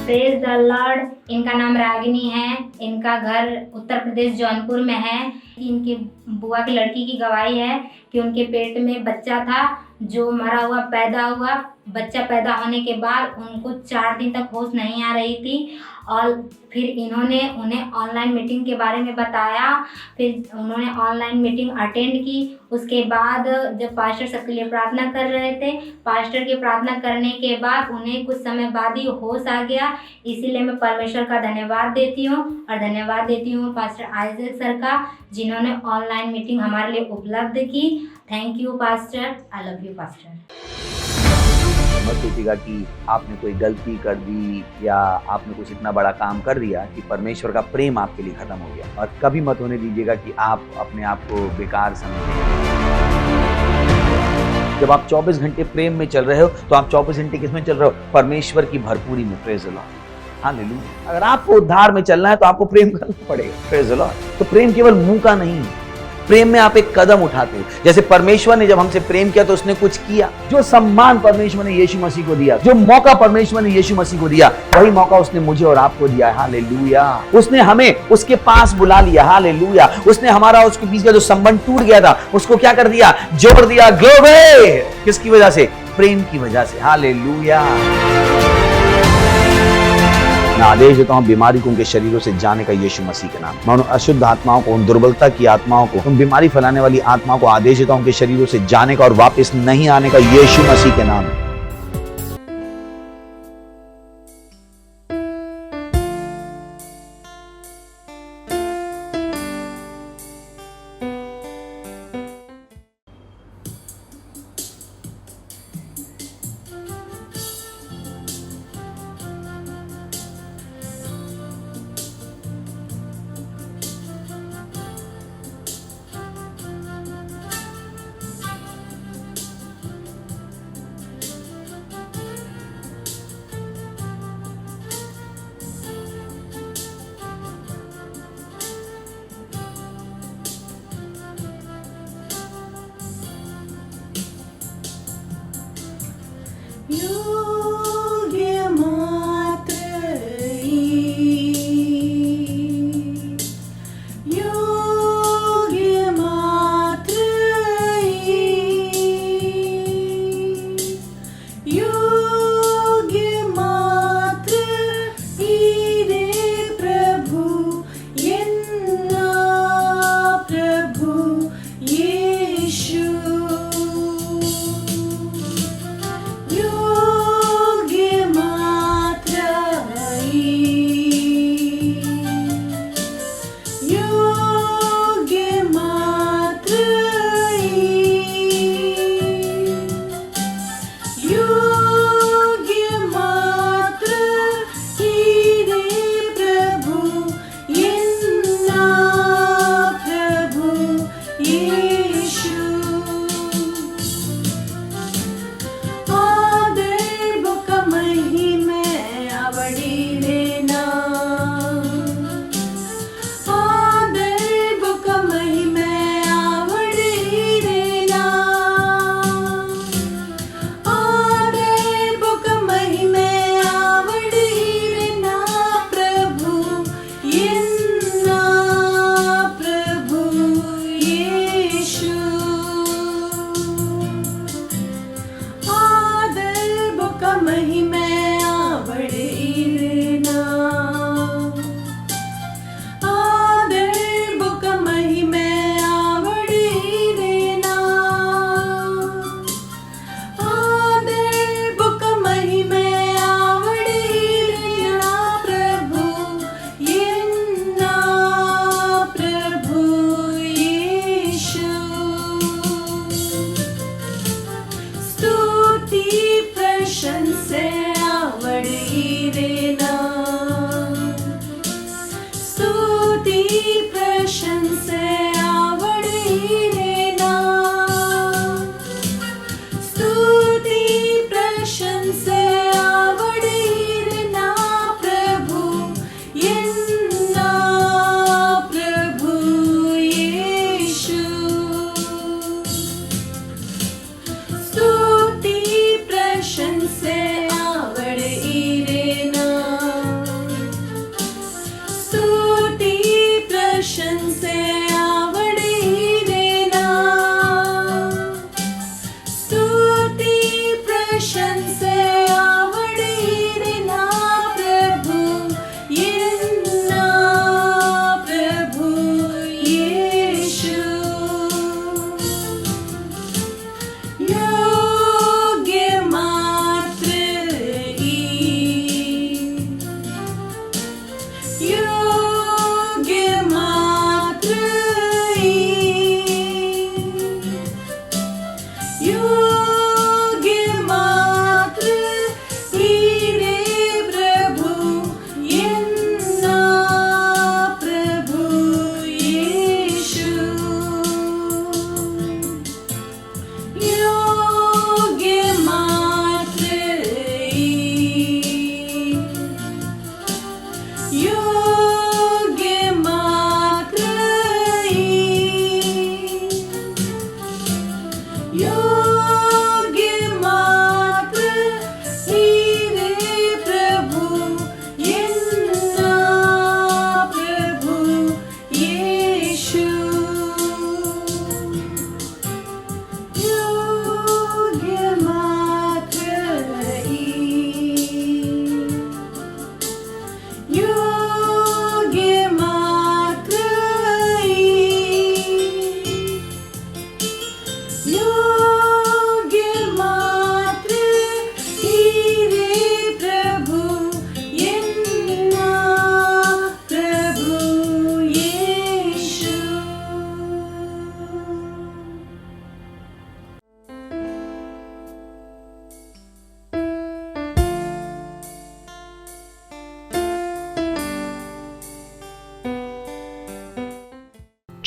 praise the lord. इनका नाम रागिनी है, इनका घर उत्तर प्रदेश जौनपुर में है। इनकी बुआ की लड़की की गवाही है कि उनके पेट में बच्चा था जो मरा हुआ पैदा हुआ। बच्चा पैदा होने के बाद उनको 4 दिन तक होश नहीं आ रही थी और फिर इन्होंने उन्हें ऑनलाइन मीटिंग के बारे में बताया। फिर उन्होंने ऑनलाइन मीटिंग अटेंड की। उसके बाद जब पास्टर सबके लिए प्रार्थना कर रहे थे, पास्टर की प्रार्थना करने के बाद उन्हें कुछ समय बाद ही होश आ गया। इसीलिए मैं परमेश्वर का धन्यवाद देती हूँ और धन्यवाद देती हूँ पास्टर आइजक सर का, जिन्होंने ऑनलाइन मीटिंग हमारे लिए उपलब्ध की। Thank you pastor, I love you pastor. मत सोचिएगा कि आपने कोई गलती कर दी या आपने कुछ इतना बड़ा काम कर दिया कि परमेश्वर का प्रेम आपके लिए खत्म हो गया, और कभी मत होने दीजिएगा कि आप अपने आप को बेकार समझें। जब आप 24 घंटे प्रेम में चल रहे हो तो आप 24 घंटे किसमें चल रहे हो? परमेश्वर की भरपूरी में। Praise the Lord, hallelujah. अगर आपको उद्धार में चलना है तो आपको प्रेम करना पड़ेगा। Praise the lord. तो प्रेम केवल मुंह का नहीं है, प्रेम में आप एक कदम उठाते हो। जैसे परमेश्वर ने जब हमसे प्रेम किया तो उसने कुछ किया। जो सम्मान परमेश्वर ने यीशु मसीह को दिया, जो मौका परमेश्वर ने यीशु मसीह को दिया, वही मौका उसने मुझे और आपको दिया है। हालेलुया। उसने हमें उसके पास बुला लिया। हालेलुया। उसने हमारा उसके बीच का जो संबंध टूट गया था उसको क्या कर दिया? जोड़ दिया। ग्लोरी। किसकी वजह से? प्रेम की वजह से। हालेलुया। मैं आदेश देता हूं बीमारी को उनके शरीरों से जाने का यीशु मसीह के नाम। मैं उन अशुद्ध आत्माओं को, उन दुर्बलता की आत्माओं को, उन बीमारी फैलाने वाली आत्माओं को आदेश देता हूं उनके शरीरों से जाने का और वापस नहीं आने का यीशु मसीह के नाम।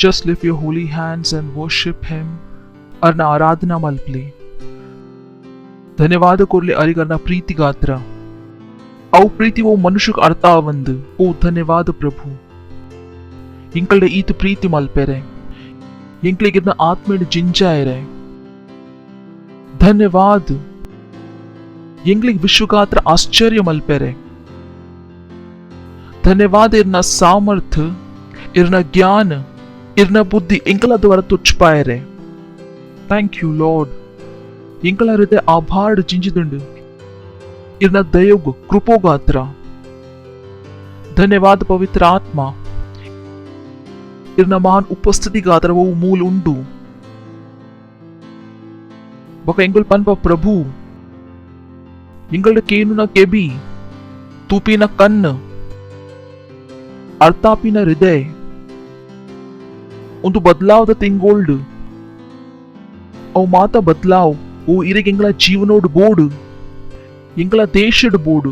just lift your holy hands and worship him. ಅರ್ನ ಆರಾಧನಾ ಮಲ್ಪಲಿ ಧನ್ಯವಾದ ಕೊರ್ಲಿ ಅರಿಗರ್ನ ಪ್ರೀತಿ ಗಾತ್ರ ಅವು ಪ್ರೀತಿ ಓ ಮನುಷ್ಯಕ್ಕೆ ಅರ್ಥ ಆವಂದು ಓ ಧನ್ಯವಾದ ಪ್ರಭು ಇಂಕಲ್ಡೆ ಈತ ಪ್ರೀತಿ ಮಲ್ಪೆರೆ ಇಂಕ್ಲಿಗಿರ್ನ ಆತ್ಮೇಡ್ ಜಿಂಜಾಯರೆ ಧನ್ಯವಾದ ಇಂಗ್ಲಿಗ್ ವಿಶ್ವಗಾತ್ರ ಆಶ್ಚರ್ಯ ಮಲ್ಪೆರೆ ಧನ್ಯವಾದ ಇರ್ನ ಸಾಮರ್ಥ್ಯ ಇರ್ನ ಜ್ಞಾನ ಇರ್ನ ಬುದ್ಧಿ ಇಂಕಲ ದ್ವಾರ ತುಚ್ಚ ಪಾಯರೆ ಥ್ಯಾಂಕ್ ಯು ಲಾರ್ಡ್ ಇಂಕಲ ಹೃದಯ ಆಭಾರ್ಡ್ ಜಿಂಜಿದುಂಡು ಇರ್ನ ದಯೋಗು ಕೃಪೋಗಾತ್ರ ಧನ್ಯವಾದ ಪವಿತ್ರ ಆತ್ಮ ಇರ್ನ ಮಹಾನ್ ಉಪಸ್ಥಿತಿ ಗಾತ್ರ ಓ ಮೂಲ ಉಂಡು ಬಕ ಎಂಗುಲ್ ಪನ್ಪ ಪ್ರಭು ಇಂಗಲ್ಡ ಕೇನುನ ಕೆಬಿ ತೂಪಿನ ಕಣ್ಣು ಅರ್ಥಾಪಿನ ಹೃದಯ ಒಂದು ಬದಲಾವದ ತಿಂಗೋಲ್ಡು ಅವು ಮಾತ ಬದಲಾವ್ ಓ ಇರಿಗೆ ಎಂಗಳ ಜೀವನೋಡು ಬೋಡು ಎಂಗಳ ದೇಶದ ಬೋಡು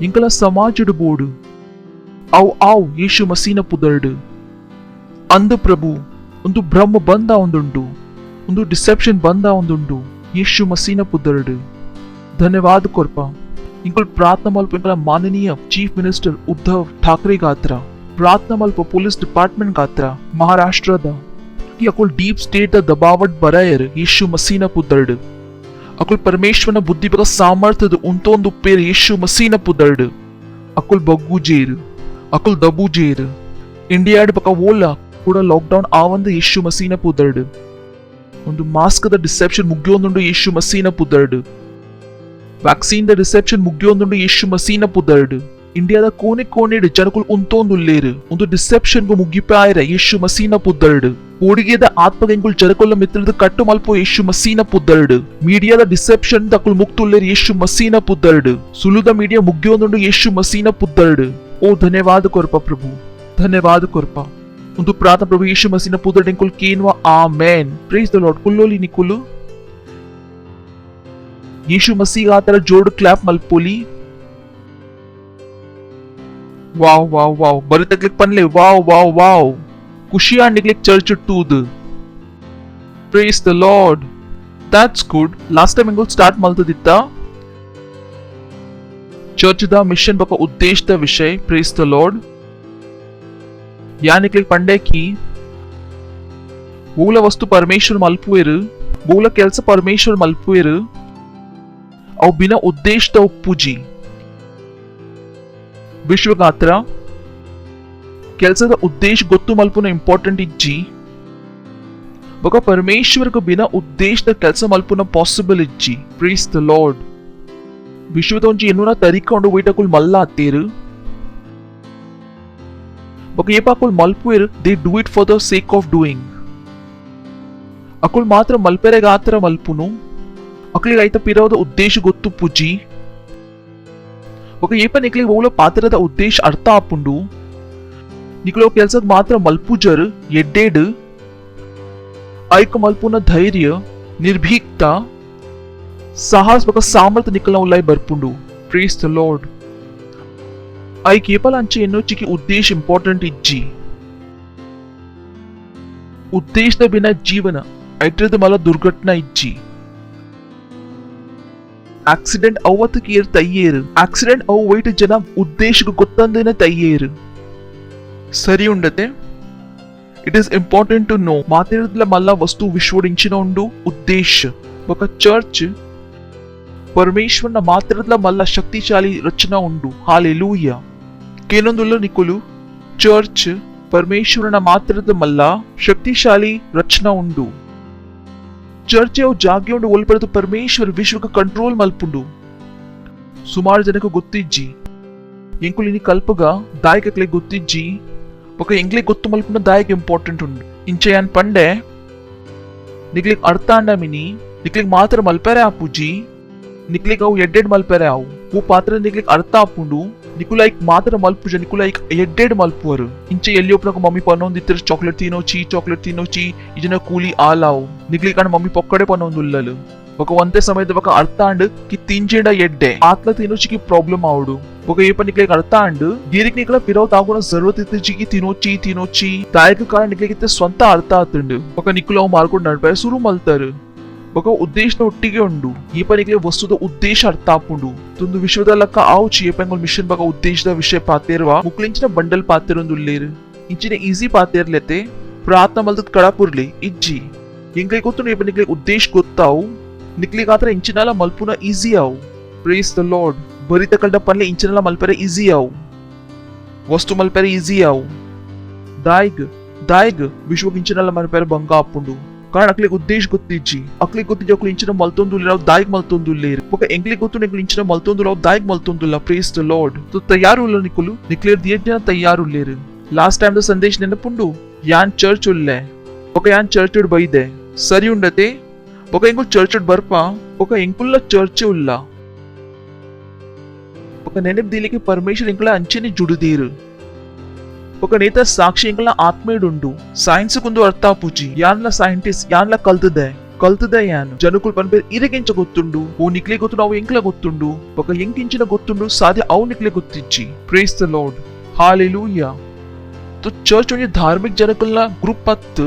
ಎಂಗಳ ಸಮಾಜದ ಬೋಡು ಅವು ಯೇಸು ಮಸೀನ ಪುದರ್ಡು ಅಂದ ಪ್ರಭು ಒಂದು ಭ್ರಮ ಬಂದ ಒಂದುಂಡು ಒಂದು ಡಿಸೆಪ್ಷನ್ ಬಂದ ಒಂದುಂಡು ಯೇಸು ಮಸೀನ ಪುದರ್ಡು ಧನ್ಯವಾದ ಕೊರ್ಪ ಇಂಕಲ್ ಪ್ರಾರ್ಥನಾ ಮಲ್ಪ ಇಂಕಲ ಮಾನನೀಯ ಚೀಫ್ ಮಿನಿಸ್ಟರ್ ಉದ್ಧವ್ ಠಾಕ್ರೆ ಗಾತ್ರ ಪ್ರಾರ್ಥನಾ ಮಲ್ಪ ಪೊಲೀಸ್ ಡಿಪಾರ್ಟ್ಮೆಂಟ್ ಗಾತ್ರ ಮಹಾರಾಷ್ಟ್ರದ ಅಕುಲ್ ಡೀಪ್ ಸ್ಟೇಟ್ ದಬಾವಟ್ ಬರಾಯರ್ ಯೇಸು ಮಸೀನ ಪುದರ್ಡ್ ಅಕುಲ್ ಪರಮೇಶ್ವರನ ಬುದ್ಧಿ ಬಗ ಸಾಮರ್ಥ್ಯದ ಉಂಟೊಂದು ಪೇರ್ ಯೇಸು ಮಸೀನ ಪುದರ್ಡ್ ಅಕುಲ್ ಬಗ್ಗುಜೇರ್ ಅಕುಲ್ ದಬುಜೇರ್ ಇಂಡಿಯಾಡ್ ಬಕ ಓಲ ಕೂಡ ಲಾಕ್ಡೌನ್ ಆವಂದ ಯೇಸು ಮಸೀನ ಪುದರ್ಡ್ ಒಂದು ಮಾಸ್ಕ್ ದ ಡಿಸೆಪ್ಷನ್ ಮುಗಿಯೊಂದುಂಡು ಯೇಸು ಮಸೀನ ಪುದರ್ಡ್ ವ್ಯಾಕ್ಸಿನ್ ದ ರಿಸೆಪ್ಷನ್ ಮುಗಿಯೊಂದುಂಡು ಯೇಸು ಮಸೀನ ಪುದರ್ಡ್ ಇಂಡಿಯಾದ ಕೋನೆ ಕೋನೆಡ್ ಜನಕುಲ್ ಉಂತೊಂದುಲ್ಲೇರು ಒಂದು ಡಿಸೆಪ್ಷನ್ ಗು ಮುಗಿಪಾಯರ ಯೇಸು ಮಸೀನ ಪುದರ್ಡ್ ಓಡಿಗೆದ ಆತ್ಮಗೆಂಗುಲ್ ಜರಕೊಲ್ಲ ಮಿತ್ರದ ಕಟ್ಟು ಮಲ್ಪೋ ಯೇಸು ಮಸೀನ ಪುದರ್ಡ್ ಮೀಡಿಯಾದ ಡಿಸೆಪ್ಷನ್ ದಕುಲ್ ಮುಕ್ತುಲ್ಲೇರು ಯೇಸು ಮಸೀನ ಪುದರ್ಡ್ ಸುಲುದ ಮೀಡಿಯಾ ಮುಗಿಯೊಂದುಂಡು ಯೇಸು ಮಸೀನ ಪುದರ್ಡ್ ಓ ಧನ್ಯವಾದ ಕೊರ್ಪ ಪ್ರಭು ಧನ್ಯವಾದ ಕೊರ್ಪ ಒಂದು ಪ್ರಾರ್ಥನಾ ಪ್ರಭು ಯೇಸು ಮಸೀನ ಪುದರ್ಡ್ ಎಂಕುಲ್ ಕೇನ್ವಾ ಆಮೆನ್ ಪ್ರೇಸ್ ದ ಲಾರ್ಡ್ ಕುಲ್ಲೋಲಿ ನಿಕುಲು ಯೇಸು ಮಸೀಗ ಆತರ ಜೋಡು ಕ್ಲಾಪ್ ಮಲ್ಪೋಲಿ ವಾವ್ ವಾವ್ ವಾವ್ ಬರಿತಕ್ಲಿಕ್ ಪನ್ಲೆ ವಾವ್ ವಾವ್ ವಾವ್ ಖುಷಿ ಆಂಡಿಗ್ಲಿಕ್ ಚರ್ಚ್ ಟೂದು praise the lord that's good last time ಎಂಗುಲ್ ಸ್ಟಾರ್ಟ್ ಮಲ್ತದಿತ್ತ ಚರ್ಚ್ ದ ಮಿಷನ್ ಬಕ ಉದ್ದೇಶದ ವಿಷಯ ಪ್ರೇಸ್ ದ ಲಾರ್ಡ್ ಯಾನಿಕ್ಲಿಕ್ ಪಂಡೆ ಕಿ ಮೂಲ ವಸ್ತು ಪರಮೇಶ್ವರ ಮಲ್ಪುವೆರು ಮೂಲ ಕೆಲಸ ಪರಮೇಶ್ವರ ಮಲ್ಪುವೆರು ಅವು ಬಿನ ಉದ್ದೇಶದ ಪೂಜಿ ವಿಶ್ವಗಾತ್ರ ಕೆಲಸದ ಉದ್ದೇಶ ಗೊತ್ತು ಮಲ್ಪುನ ಇಂಪಾರ್ಟೆಂಟ್ ಇಜ್ಜಿ ಬಕ ಪರಮೇಶ್ವರಕ ಬಿನ ಉದ್ದೇಶದ ಕೆಲಸ ಮಲ್ಪುನ ಪಾಸಿಬಲ್ ಇಜ್ಜಿ ಪ್ರೇಸ್ ದ ಲಾರ್ಡ್ ವಿಶ್ವದ ಒಂಜಿ ಎನ್ನುನ ತರಿಕೊಂಡು ವೈಟಕುಲ್ ಮಲ್ಲ ಅತ್ತೇರು ಬಕ ಏಪಾಕುಲ್ ಮಲ್ಪುವೆರು they do it for the sake of doing ಅಕುಲ್ ಮಾತ್ರ ಮಲ್ಪೆರೆಗಾತ್ರ ಮಲ್ಪುನು ಅಕ್ಲಿಗೆ ಐತ ಪಿರೋದ ಉದ್ದೇಶ ಗೊತ್ತು ಪೂಜಿ ఒక ఏప నిక్లికి ఓల పాత్ರದ ಉದ್ದೇಶ ಅರ್ಥ ಆಪುಂಡು ನಿಕ್ಲೋ ಕೆಲಸದ ಮಾತ್ರ ಮಲ್ಪುಜರ್ ಎಡ್ಡೆಡ್ ಐಕ ಮಲ್ಪುನ ಧೈರ್ಯ ನಿರ್ಭೀಕ್ತ ಸಾಹಸ ಬಕ ಸಾಮರ್ಥ್ಯ ನಿಕ್ಲ ಉಲ್ಲೈ ಬರ್ಪುಂಡು ಪ್ರೇಸ್ ದ ಲಾರ್ಡ್ ಐ ಕೇಪಲ ಅಂಚೆ ಎನ್ನೋಚಿకి ಉದ್ದೇಶ ಇಂಪಾರ್ಟೆಂಟ್ ಇಜ್ಜಿ ಉದ್ದೇಶದ ಬಿನ ಜೀವನ ಐಟ್ರದ ಮಲ ದುರ್ಘಟನಾ ಇಜ್ಜಿ ಆಕ್ಸಿಡೆಂಟ್ ಅವತ್ತಕ್ಕೆ ಏರ್ ತಯ್ಯೇರು ಆಕ್ಸಿಡೆಂಟ್ ಅವು ವೈಟ್ ಜನ ಉದ್ದೇಶಕ್ಕೆ ಗೊತ್ತಂದೇನೆ ತಯ್ಯೇರು ಸರಿ ಉಂಡತೆ it is important to know ಮಾತಿರದ್ಲ ಮಲ್ಲ ವಸ್ತು ವಿಶ್ವಡಿಂಚಿನ ಉಂಡು ಉದ್ದೇಶ ఒక ಚರ್ಚ್ ಪರಮೇಶ್ವರನ ಮಾತಿರದ್ಲ ಮಲ್ಲ ಶಕ್ತಿಶಾಲಿ ರಚನಾ ಉಂಡು ಹಾಲೆಲೂಯ ಕೇನೊಂದುಲ್ಲ ನಿಕುಲು ಚರ್ಚ್ ಪರಮೇಶ್ವರನ ಮಾತಿರದ್ಲ ಮಲ್ಲ ಶಕ್ತಿಶಾಲಿ ರಚನಾ ಉಂಡು ಚರ್ಚೆ ಅವು ಜಾಗ್ಯೊಂಡು ಒಲ್ಪಡೆದು ಪರಮೇಶ್ವರ ವಿಶ್ವಕ್ಕೆ ಕಂಟ್ರೋಲ್ ಮಲ್ಪುಂಡು ಸುಮಾರು ಜನಕ್ಕೆ ಗೊತ್ತಿಜ್ಜಿ ಎಂಕುಲ್ ಇನಿ ಕಲ್ಪಗ ದಾಯಕಕ್ಲೆ ಗೊತ್ತಿಜ್ಜಿ ఒక ಎಂಗ್ಲೆ ಗೊತ್ತು ಮಲ್ಪುನ ದಾಯಕ ಇಂಪಾರ್ಟೆಂಟ್ ಉಂಡು ಇಂಚೆ ಯಾನ್ ಪಂಡೆ ನಿಕ್ಲಿಕ್ ಅರ್ಥ ಅಂಡಮಿನಿ ನಿಕ್ಲಿಕ್ ಮಾತ್ರ ಮಲ್ಪೆರೆ ಆಪುಜಿ ನಿಕ್ಲಿಕ್ ಅವು ಎಡ್ಡೆಡ್ ಮಲ್ಪೆರೆ ಅವು ಹೂ ಪಾತ್ರ ನಿಕ್ಲಿಕ್ ಅರ್ಥ ಆಪುಂಡು ನಿಕುಲೈಕ್ ಮಾತ್ರ ಮಲ್ಪುಜ ನಿಕುಲೈಕ್ ಎಡ್ಡೆಡ್ ಮಲ್ಪುವರು ಇಂಚೆ ಎಲ್ಲಿ ಒಪ್ನಕ ಮಮ್ಮಿ ಪನ್ನೊಂದಿತ್ತರ ಚಾಕ್ಲೇಟ್ ತಿನ್ನೋಚಿ ಇಜನ ಕೂಲಿ ಆಲಾವು ನಿಕ್ಲಿಕ್ ಅಣ್ಣ ಮಮ್ಮಿ ಪೊಕ್ಕಡೆ ಪನ್ನೊಂದುಲ್ಲಲು ఒక వంతే సమయత ఒక అర్థాండ్ కి తింజేడ ఎడ్డే ఆత్ల తినొచ్చికి ప్రాబ్లం ఆవుడు बघा हे पण निकले अर्थ अंड गिरिक निकला पिरव तागुना जरूरत इतची की తినొచ్చి దాయక కారణ నికలిగితే స్వంత అర్థ ఆతుండు ఒక నిక్కులో మార్ಕೊಂಡು నడిపారు సురు మల్తారు ఒక ಉದ್ದೇಶನ ಒಟ್ಟಿಗೆ ಉಂಡು ಈ ಪನಿಗೆ ವಸ್ತುದ ಉದ್ದೇಶ ಅರ್ಥ ಆಪುಂಡು ತುಂದು ವಿಶ್ವದ ಲಕ್ಕ ಆವು ಚಿಯಪೆಂಗಲ್ ಮಿಷನ್ ಬಗ ಉದ್ದೇಶದ ವಿಷಯ ಪಾತೇರ್ವ ಮುಕ್ಲಿಂಚಿನ ಬಂಡಲ್ ಪಾತೇರೊಂದುಲ್ಲೇರು ಇಂಚಿನ ಈಸಿ ಪಾತೇರ್ಲೆತೆ ಪ್ರಾರ್ಥನಾ ಮಲ್ತದ ಕಡಾಪುರ್ಲಿ ಇಜ್ಜಿ ಇಂಕೈ ಗೊತ್ತು ಈ ಪನಿಗೆ ಉದ್ದೇಶ ಗೊತ್ತಾವು ನಿಕ್ಲಿಗಾತ್ರ ಇಂಚಿನಲ ಮಲ್ಪುನ ಈಸಿ ಆವು ಪ್ರೇಸ್ ದ ಲಾರ್ಡ್ ಬರಿತ ಕಲ್ಡ ಪನ್ಲೆ ಇಂಚಿನಲ ಮಲ್ಪೆರೆ ಈಸಿ ಆವು ವಸ್ತು ಮಲ್ಪೆರೆ ಈಸಿ ಆವು दायग विश्व इंचिनला मल्पेरे ಬಂಗ ಆಪುಂಡು कारण अकले उद्देश ಗೊತ್ತಿಜ್ಜಿ अकले ಗೊತ್ತಿಜ್ಜಿ अकले इंचिನ मल्तोंदुल्लेराव दायग मल्तोंदुल्लेर ఒక ఎంక్లి ಗೊತ್ತು నికులు ఇంచిన मल्तोंदुलाव दायग मल्तोंदुल्ला प्रेज द लॉर्ड तो तयार उल्ला निकुಲು निक्लेर दियज्ञ तयार उल्लेर लास्ट टाइम द संदेश ನೆನಪುಂಡು ಯಾನ್ ಚರ್ಚ್ ಉಲ್ಲೆ ఒక యాన్ చర్చ్ ఉడ్ బైదే సరి ఉండతే ఒక ఎంకుల్ చర్చ్ ఉడ్ ಬರ್ಪ ఒక ఎంకుల్ల చర్చ్ ಉಲ್ಲ ఒక ನೆನಪು ದಿಲಿಗೆ ಪರಮೇಶ್ವರ ಎಂಕಲ ಅಂಚೆನಿ ಜುಡುದೀರು ఒక నేత సాక్షి ఎంకల ఆత్మీయుడుండు సైన్స్ కుందు అర్థాపుచి యాన్ల సైంటిస్ట్ యాన్ల కల్తుదే యాన్ జనుకుల్ పనిపేరు ఇరగించ ಗೊತ್ತುಂಡು ಓ ನಿಕ್ಲೆ ಗೊತ್ತು ನಾವು ಎಂಕ್ಲ ಗೊತ್ತುಂಡು ఒక ಎಂಕಿಂಚಿನ ಗೊತ್ತುಂಡು ಸಾಧ್ಯ ಅವು ನಿಕ್ಲೆ ಗೊತ್ತಿಚ್ಚಿ ಪ್ರೇಸ್ ದ ಲಾರ್ಡ್ हालेलुया तो चर्च म्हणजे धार्मिक जनकुलना ग्रुप हत्त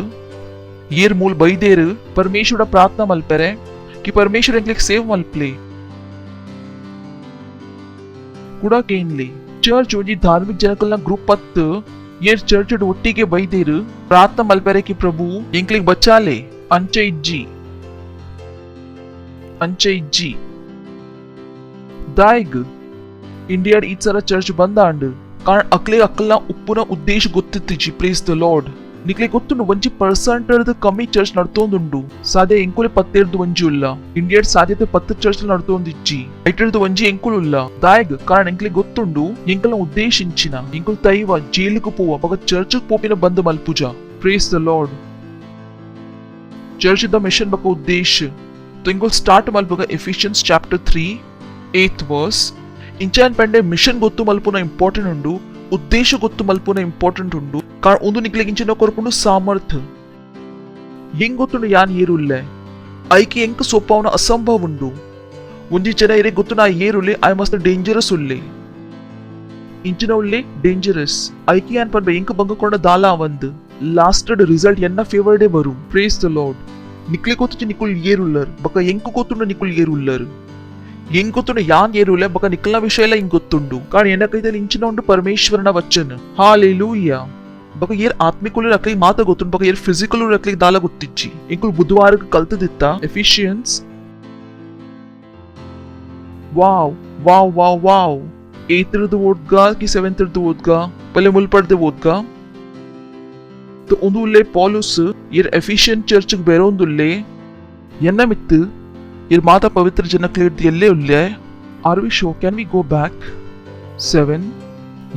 येर मूल बैदेर परमेश्वर प्रार्थना मल्पेरे कि परमेश्वर ಎಂಕ್ಲೆ ಸೇವ್ ಮಲ್ಪ್ಲೆ ಕೂಡ ಕೇನ್ಲಿ चर्च म्हणजे धार्मिक जनकुलना ग्रुप हत्त ये चर्च ಒಟ್ಟಿಗೆ ಬೈದೇರು ಪ್ರಾರ್ಥನಾ ಮಲ್ಪೆರೆ कि प्रभु ಎಂಕ್ಲಿಗ್ ಬಚಾಲೆ ಅಂಚೆ ಇಜ್ಜಿ दायग इंडिया इचरा चर्च बंद अंड कारण अकले अकलना उಪ್ಪುನ ಉದ್ದೇಶ ಗೊತ್ತಿತ್ತಿಜಿ ಪ್ರೇಸ್ ದ ಲಾರ್ಡ್ ನಿಕ್ಲೆ ಗೊತ್ತುಂಡು ಒಂಜಿ % ಕಮ್ಮಿ ಚರ್ಚ್ ನಡ್ತೋಂದುಂಡು ಸಾದೆ ಎಂಕುಲೆ ಪತ್ತೆರ್ದು ಒಂಜಿ ಉಲ್ಲ ಇಂಡಿಯಾ ಸಾಧ್ಯತೆ 10 ಚರ್ಚ್ ನಡ್ತೋಂದಿಜ್ಜಿ ಐಟರ್ದು ಒಂಜಿ ಎಂಕುಲು ಉಲ್ಲ ದಾಯಗ್ ಕಾರಣ ಎಂಕ್ಲೆ ಗೊತ್ತುಂಡು ಎಂಕಲ ಉದ್ದೇಶಿಂಚಿನ ಎಂಕುಲ್ ತೈವ ಜೈಲಿಗೆ ಪೋವ ಬಗ ಚರ್ಚ್ ಪೋಪಿನ ಬಂದ ಮಲ್ಪುಜ ಪ್ರೇಸ್ ದ ಲಾರ್ಡ್ ಚರ್ಚ್ ದ ಮಿಷನ್ ಬಗ ಉದ್ದೇಶ तो इंकुल स्टार्ट मल्पुगा एफिशियंस चैप्टर 3 8th वर्स इंचान पंडे मिशन ಗೊತ್ತು ಮಲ್ಪುನ ಇಂಪಾರ್ಟೆಂಟ್ ಉಂಡು ಉದ್ದೇಶ ಗೊತ್ತು ಮಲ್ಪುನ ಇಂಪಾರ್ಟೆಂಟ್ ಉಂಡು ಕಾರಣ ಒಂದು ನಿಕ್ಲೆಗಿಂಚಿನ ಕೊರ್ಪುಂಡು ಸಾಮರ್ಥ್ಯ ಹೆಂಗ್ ಗೊತ್ತುಂಡು ಯಾನ್ ಏರುಲ್ಲೆ ಐಕೆ ಎಂಕ ಸೊಪ್ಪವನ ಅಸಂಭವ ಉಂಡು ಒಂಜಿ ಜನ ಇರೆ ಗೊತ್ತು ನಾ ಏರುಲ್ಲೆ ಐ ಮಸ್ಟ್ ಡೇಂಜರಸ್ ಉಲ್ಲೆ ಇಂಚಿನ ಉಲ್ಲೆ ಡೇಂಜರಸ್ ಐಕೆ ಯಾನ್ ಪನ್ಬೆ ಎಂಕ ಬಂಗಕೊಂಡ ದಾಲ ಒಂದು ಲಾಸ್ಟೆಡ್ ರಿಸಲ್ಟ್ ಎನ್ನ ಫೇವರ್ಡೇ ಬರು ಪ್ರೇಸ್ ದ ಲಾರ್ಡ್ ನಿಕ್ಲೆ ಗೊತ್ತು ನಿಕುಲ್ ಏರುಲ್ಲರ್ ಬಕ ಎಂಕ ಗೊತ್ತುಂಡು ನಿಕುಲ್ ಏರುಲ್ಲರ್ ಹೆಂಗ್ ಗೊತ್ತುಂಡು ಯಾನ್ ಏರುಲ್ಲೆ ಬಕ ನಿಕಲ್ನ ವಿಷಯ ಎಲ್ಲ ಹಿಂಗ್ ಗೊತ್ತುಂಡು ಕಾರಣ ಎನ್ನ ಕೈದಲ್ಲಿ ಇಂಚಿನ ಉಂಡು ಪರಮೇಶ್ವರನ ವಚನ ಹಾಲೆಲೂಯಾ ಬಕ ಏರ್ ಆತ್ಮಿಕುಲು ಅಕ್ಲಿ ಮಾತ ಗೊತ್ತುಂಡು ಬಕ ಏರ್ ಫಿಸಿಕಲ್ ಅಕ್ಲಿ ದಾಲ ಗೊತ್ತಿಚ್ಚಿ ಇಂಕುಲ್ ಬುಧವಾರ ಕಲ್ತದಿತ್ತ Ephesians wow wow wow wow 8th ಓದ್ಗಾ ಕಿ 7th ಓದ್ಗಾ ಪಲೆ ಮುಲ್ಪಡ್ದೆ ಓದ್ಗಾ तो उंदुल्ले पॉलुस येर एफिशिएंट चर्च बेरोंदुल्ले एन्न मित्त येर माता पवित्र जनक्लेड येल्ले उल्ले are we sure can we go back 7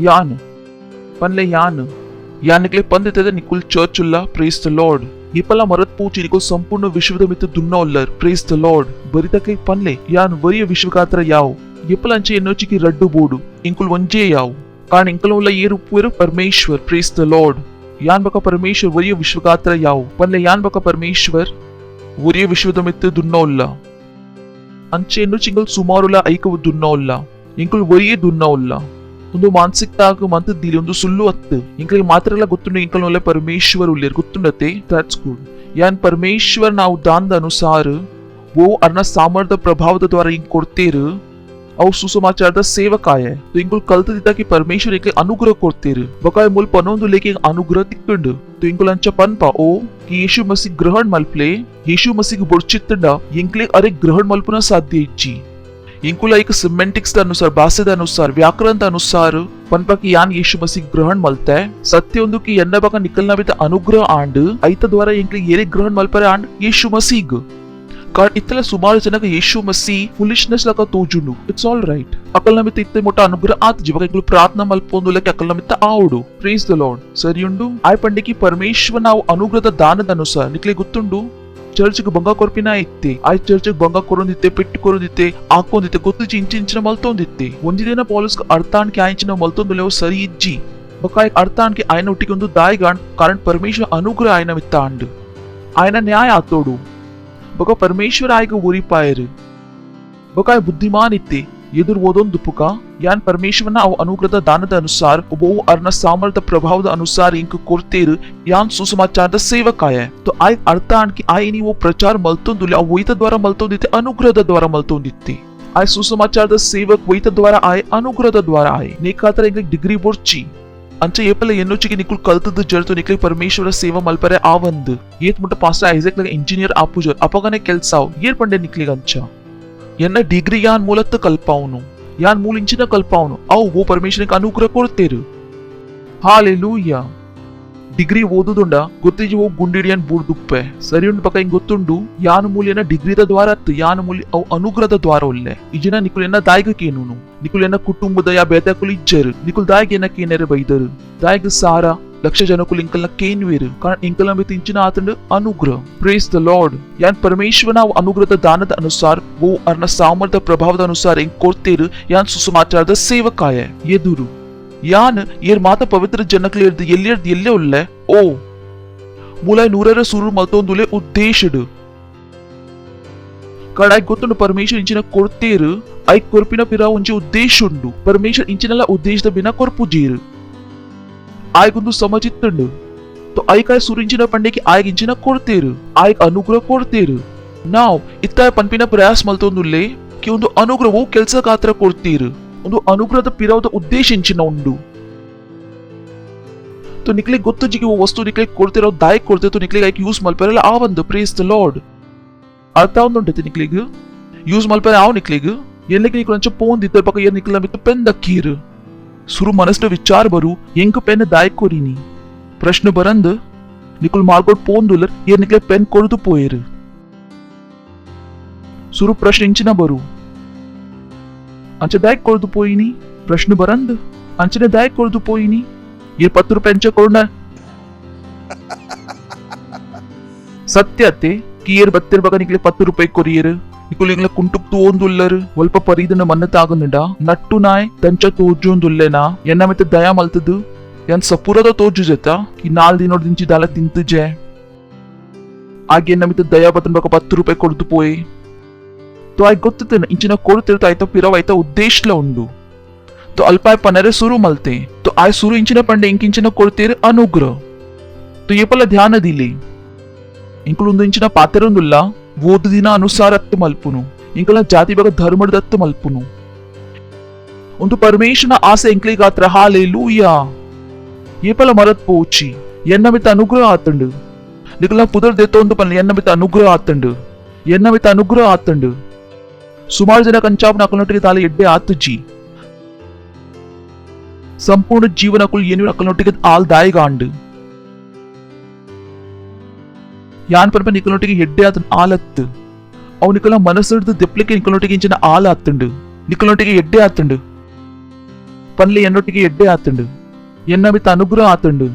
यान पनले यान निकले पंदिते निकुल चर्च उल्ला प्रेज द लॉर्ड येपला मरत पूची निकुल संपूर्ण विश्वद मित्त दुन्ना उल्लर प्रेज द लॉर्ड बरितके पनले यान वरिय विश्वगात्र याव येपलांचे एनोची की रड्डु बोर्ड इंकुल वंजे याव कारण इंकल उल्ला येर उप्पुर परमेश्वर प्रेज द लॉर्ड यान बका परमेश्वर वरिय विश्वगात्र याव पनले यान बका परमेश्वर वरिय विश्वद मित्त दुन्ना उल्ला अंचे इन्नु चिंगल सुमारुला ऐकव दुन्ना उल्ला इंकुल वरिय दुन्ना उल्ला ಒಂದು ಮಾನಸಿಕತಾಗ ಮಂತದ್ದಿಲಿ ಒಂದು ಸುಳ್ಳು ಅತ್ತು ಇಂಕಲಿಗೆ ಮಾತ್ರ ಎಲ್ಲ ಗೊತ್ತುಂಡು ಇಂಕಲ್ ಒಳ್ಳೆ ಪರಮೇಶ್ವರ್ ಉಳ್ಳೇರು ಗೊತ್ತುಂಡತೆ ದಟ್ಸ್ ಗುಡ್ ಯಾನ್ ಪರಮೇಶ್ವರ್ ನಾವು ದಾನದ ಅನುಸಾರ वो अर्ना सामर्थ्य प्रभाव द्वारा इंक ಕೊಡ್ತೇರು ಅವು ಸುಸಮಾಚಾರದ ಸೇವಕಾಯ तो इंकुल कल्तदिता कि परमेश्वर एक अनुग्रह ಕೊಡ್ತೇರು बकाय मूल पनोंदु लेके अनुग्रह तिक्कंड तो इंकुल अंचा पनपा ओ कि यीशु मसीह ग्रहण मल्पले यीशु मसीह बोर्चित्तंड इंकले अरे ग्रहण मल्पना साध्य इच्ची इंकुला एक सिमेंटिक्स अनुसार भाषे अनुसार व्याकरण अनुसार पनपा की यान यीशु मसीह ग्रहण मलता है सत्य उंदु की एन्न बका निकलना बिता अनुग्रह आंड ऐत द्वारा इंकले येरे ग्रहण मल्परे आंड यीशु मसीह कारण इतला सुमार जनक यीशु मसीह फुलिशनेस लका तोजुनु इट्स ऑल राइट अकलना बिता इत्ते मोटा अनुग्रह आत जीवक इंकुल प्रार्थना मल्पोंदुलके अकलना बिता आवडु प्रेज द लॉर्ड सरियुंडु आय पंडे की परमेश्वर ನಾವು ಅನುಗ್ರಹದ ದಾನದ ಅನುಸಾರ ನಿಕ್ಲೆ ಗೊತ್ತುಂಡು चर्च ಬಂಗ ಕೊರ್ಪಿನ ಇತ್ತೆ ಆ ಚರ್ಚ್ ಬಂಗ ಕೊರೊಂದಿತ್ತೆ ಪೆಟ್ಟು ಕೊರೊಂದಿತ್ತೆ ಹಾಕೊಂದಿತ್ತೆ ಗೊತ್ತು ಇಂಚಿನ ಮಲ್ತೊಂದಿತ್ತೆ ಒಂದಿನ ಪಾಲಸ್ ಅರ್ಥಾನ್ಕೆ ಆಯ್ಚಿನ ಮಲ್ತೊಂದುಲೆವು ಸರಿ ಇಜ್ಜಿ ಬಕಾಯ ಅರ್ಥಾನ್ಕೆ ಆಯ್ನ ಒಟ್ಟಿಗೆ ಒಂದು ದಾಯಿಗಾಣ್ ಕಾರಣ ಪರಮೇಶ್ವರ ಅನುಗ್ರಹ ಆಯ್ನ ವಿತ್ತ ಅಂಡ್ ಆಯ್ನ ನ್ಯಾಯ ಆತೋಡು ಬಕ ಪರಮೇಶ್ವರ ಆಯ್ಗ ಉರಿಪಾಯರು ಬಕಾಯ ಬುದ್ಧಿಮಾನ್ ಇತ್ತೆ ಎದುರು ಓದೊಂದು ಪುಕ ಯಾನ್ ಪರಮೇಶ್ವರನ ಅವು ಅನುಗ್ರಹದ ದಾನದ ಅನುಸಾರ ಒಬ್ಬ ಅರ್ನ ಸಾಮರ್ಥ್ಯ ಪ್ರಭಾವದ ಅನುಸಾರ ಇಂಕ ಕೊರ್तेर यान सुसमाचार सेवक आया तो आय अर्थ आणखी आय नी वो प्रचार मलतों दुले वैत द्वारा मलतों दिते अनुग्रह द्वारा मलतों दिते आय सुसमाचार सेवक वैत द्वारा आय अनुग्रह द्वारा आय नेकातर एक डिग्री बोर्ची अंचे ಏಪಲ ಎನ್ನೊಚ್ಚಿಗೆ ನಿಕುಲ್ ಕಲ್ತದ್ದು ಜರ್ತು ನಿಕ್ಲೆ ಪರಮೇಶ್ವರ ಸೇವಾ ಮಲ್ಪರೆ ಆವಂದ್ ಏತ್ ಮುಟ್ಟ ಪಾಸ್ಟರ್ ಐಸಕ್ ಲಗ ಇಂಜಿನಿಯರ್ ಆಪುಜರ್ ಅಪಗನೆ ಕೆಲ್ಸಾವ್ ಏರ್ ಪಂಡೆ ನಿಕ್ಲಿಗ ಅಂಚ ಎನ್ನ ಡಿಗ್ರಿ ಯಾನ್ ಮೂಲತ್ತ ಕಲ್ಪಾವನು ಯಾನ್ ಮೂಲ ಇಂಚಿನ ಕಲ್ಪಾವನು ಅವು ಓ ಪರಮೇಶ್ವರನಿಗೆ ಅನುಗ್ರಹ ಕೊಡ್ತೇರು ಹಾಲೆಲೂಯಾ ಡಿಗ್ರಿ ಓದುದುಂಡ ಗೊತ್ತಿಜಿ ಓ ಗುಂಡಿಡಿಯನ್ ಬೂಡ್ದುಪ್ಪೆ ಸರಿ ಉಂಡು ಪಕ್ಕ ಹಿಂಗ್ ಗೊತ್ತುಂಡು ಯಾನ್ ಮೂಲ್ಯನ ಡಿಗ್ರಿದ ದ್ವಾರ ಅತ್ತು ಯಾನ್ ಮೂಲ್ಯ ಅವು ಅನುಗ್ರಹದ ದ್ವಾರ ಒಲ್ಲೆ ಇಜಿನ ನಿಕುಲ್ ಎನ್ನ ದಾಯಗಕೇನು ನಿಕುಲ್ ಎನ್ನ ಕುಟುಂಬದ ಯಾ ಬೇತಕುಲ್ ಇಜ್ಜರು ನಿಕುಲ್ ದಾಯಗ ಎನ್ನ ಕೇನೆರೆ ಬೈದರು ದಾಯಗ ಸಾರ ಲಕ್ಷ ಜನಕುಲ್ ಇಂಕಲ್ನ ಕೇನ್ವೇರು ಕಾರಣ ಇಂಕಲ್ನ ಮಿತಿ ಇಂಚಿನ ಆತಂಡು ಅನುಗ್ರಹ ಪ್ರೇಸ್ ದ ಲಾರ್ಡ್ ಯಾನ್ ಪರಮೇಶ್ವರನ ಅವು ಅನುಗ್ರಹದ ದಾನದ ಅನುಸಾರ ಓ ಅರ್ನ ಸಾಮರ್ಥ್ಯ ಪ್ರಭಾವದ ಅನುಸಾರ ಹಿಂಗ್ ಕೊಡ್ತೇರು ಯಾನ್ ಸುಸಮಾಚಾರದ ಸೇವಕಾಯ ಎದುರು ಯಾನ್ ಏರ್ ಮಾತ ಪವಿತ್ರ ಜನಕ್ಲೇರ್ದು ಎಲ್ಲೇ ಉಲ್ಲೆ ಓ ಮೂಲಾಯ್ ನೂರರ ಸುರು ಮಲ್ತೊಂದುಲೆ ಉದ್ದೇಶಡು ಕಡಾಯ್ ಗೊತ್ತುಂಡು ಪರಮೇಶ್ವರ್ ಇಂಚಿನ ಕೊಡ್ತೇರು ಐ ಕೊರ್ಪಿನ ಪಿರ ಒಂಜಿ ಉದ್ದೇಶ ಉಂಡು ಪರಮೇಶ್ವರ್ ಇಂಚಿನಲ್ಲ ಉದ್ದೇಶದ ಬಿನ ಕೊರ್ಪು ಜೀರು ಆಯ್ಗೊಂದು ಸಮಜಿತ್ತುಂಡು तो ಐಕಾಯ್ ಸುರು ಇಂಚಿನ ಪಂಡೆಗೆ ಆಯ್ಗ ಇಂಚಿನ ಕೊಡ್ತೇರು ಆಯ್ಗ ಅನುಗ್ರಹ ಕೊಡ್ತೇರು ನಾವ್ ಇತ್ತಾಯ ಪನ್ಪಿನ ಪ್ರಯಾಸ ಮಲ್ತೊಂದುಲ್ಲೆ ಕಿ ಒಂದು ಅನುಗ್ರಹವು ಕೆಲ್ಸ ಗಾತ್ರ ಕೊಡ್ತೀರು ಒಂದು ಅನುಗ್ರಹದ ಪಿರವದ ಉದ್ದೇಶ ಇಂಚಿನ ಉಂಡು तो निकले ಗೊತ್ತು ಜಿಗೆ ಓ ವಸ್ತು ನಿಕ್ಲೆ ಕೊಡ್ತಿರೋ ದಾಯಕ್ ಕೊಡ್ತೆ तो निकले ಐಕ್ ಯೂಸ್ ಮಲ್ಪರಲ್ಲ ಆ ಒಂದು ಪ್ರೇಸ್ ದ ಲಾರ್ಡ್ ಅರ್ಥ ಒಂದುಂಟೆ ನಿಕ್ಲೆಗೆ ಯೂಸ್ ಮಲ್ಪರ ಆವ್ ನಿಕ್ಲೆಗೆ ಎಲ್ಲಿಗೆ ನಿಕ್ಲ ಅಂಚ ಪೋನ್ ದಿತ್ತ ಪಕ್ಕ ಏನ್ ನಿಕ್ಲ ಮಿತ್ತ ಪೆನ್ ದಕ್ಕೀರು ಸುರು ಮನಸ್ನ ವಿಚಾರ ಬರು ಎಂಕ ಪೆನ್ ದಾಯಕ್ ಕೊರಿನಿ ಪ್ರಶ್ನೆ ಬರಂದ್ ನಿಕುಲ್ ಮಾರ್ಗೋಡ್ ಪೋನ್ ದುಲರ್ ಏನ್ ನಿಕ್ಲೆ ಪೆನ್ ಕೊಡ್ದು ಪೋಯರು ಸುರು ಪ್ರಶ್ನೆ ಇಂಚಿನ ಬರು अंचे दायक कोळदु पोयिनी प्रश्न बरंद अंचने दायक कोळदु पोयिनी ये 10 रुपये अंचे कोळना सत्य ते की येर 72 बगा निकले 10 रुपये कोरियर निकुल इंगला कुंटुक तू ओंदुल्लर वल्प परिदन मन्नतागनुंड नट्टु नाय तंच तोजोंदुल्लेना एन्ना मित दया मल्तदु यान सपुರದ ತೋಜು ಜತ की 4 ದಿನೋಡ್ ದಿಂಚಿ ದಾಲ ತಿಂತುಜೆ ಆಗೆ ಎನ್ನ ಮಿತ ದಯಾ ಬತನ್ ಬಕ 10 ರೂಪಾಯಿ ಕೊಡ್ತು ಪೋಯೆ तो आय ಗೊತ್ತಿತ್ತು ಇಂಚಿನ ಕೊಡ್ತಿರ್ತಾ ಆಯ್ತಾ ಪಿರವ ಆಯ್ತಾ ಉದ್ದೇಶಲ ಉಂಡು तो ಅಲ್ಪಾಯ್ ಪನರೆ ಸುರು ಮಲ್ತೆ तो आय ಸುರು ಇಂಚಿನ ಪಂಡೆ ಇಂಕಿಂಚಿನ ಕೊಡ್ತೀರಿ ಅನುಗ್ರಹ तो ಏಪಲ ಧ್ಯಾನ ದಿಲಿ ಇಂಕುಲೊಂದು ಇಂಚಿನ ಪಾತೆರೊಂದುಲ್ಲ ಓದು ದಿನ ಅನುಸಾರ ಅತ್ತು ಮಲ್ಪುನು ಇಂಕಲ ಜಾತಿ ಬಗ ಧರ್ಮದ ಅತ್ತು ಮಲ್ಪುನು ಒಂದು ಪರಮೇಶ್ವರನ ಆಸೆ ಇಂಕ್ಲಿಗಾತ್ರ ಹಾಲೆಲೂಯಾ ಏಪಲ ಮರತ್ ಪೋಚಿ ಎನ್ನ ಮಿತ ಅನುಗ್ರಹ ಆತಂಡು ನಿಕಲ ಪುದರ್ ದೇತೋ ಒಂದು ಪನ ಎನ್ನ ಮಿತ ಅನುಗ್ರಹ ಆತಂಡು ಎನ್ನ ಮಿತ ಅನುಗ್ರಹ ಆತಂಡು ಸುಮಾರು ಜನ ಕಂಚಾಪ್ ನಕಲನೊಟ್ಟಿಗೆ ತಾಲೆ ಎಡ್ಡೆ ಆತುಜಿ ಸಂಪೂರ್ಣ ಜೀವನಕುಲ್ ಏನು ನಕಲನೊಟ್ಟಿಗೆ ಆಲ್ ದಾಯಿಗಾಂಡು ಯಾನ್ ಪರಪ ನಿಕಲನೊಟ್ಟಿಗೆ ಎಡ್ಡೆ ಆತನ್ ಆಲತ್ತು ಅವು ನಿಕಲ ಮನಸ್ಸಿಡ್ದು ದೆಪ್ಲಿಕ್ಕೆ ನಿಕಲನೊಟ್ಟಿಗೆ ಇಂಚಿನ ಆಲ್ ಆತಂಡು ನಿಕಲನೊಟ್ಟಿಗೆ ಎಡ್ಡೆ ಆತಂಡು ಪನ್ಲೆ ಎನ್ನೊಟ್ಟಿಗೆ ಎಡ್ಡೆ ಆತಂಡು ಎನ್ನ ಮಿತ ಅನುಗ್ರಹ ಆತಂಡು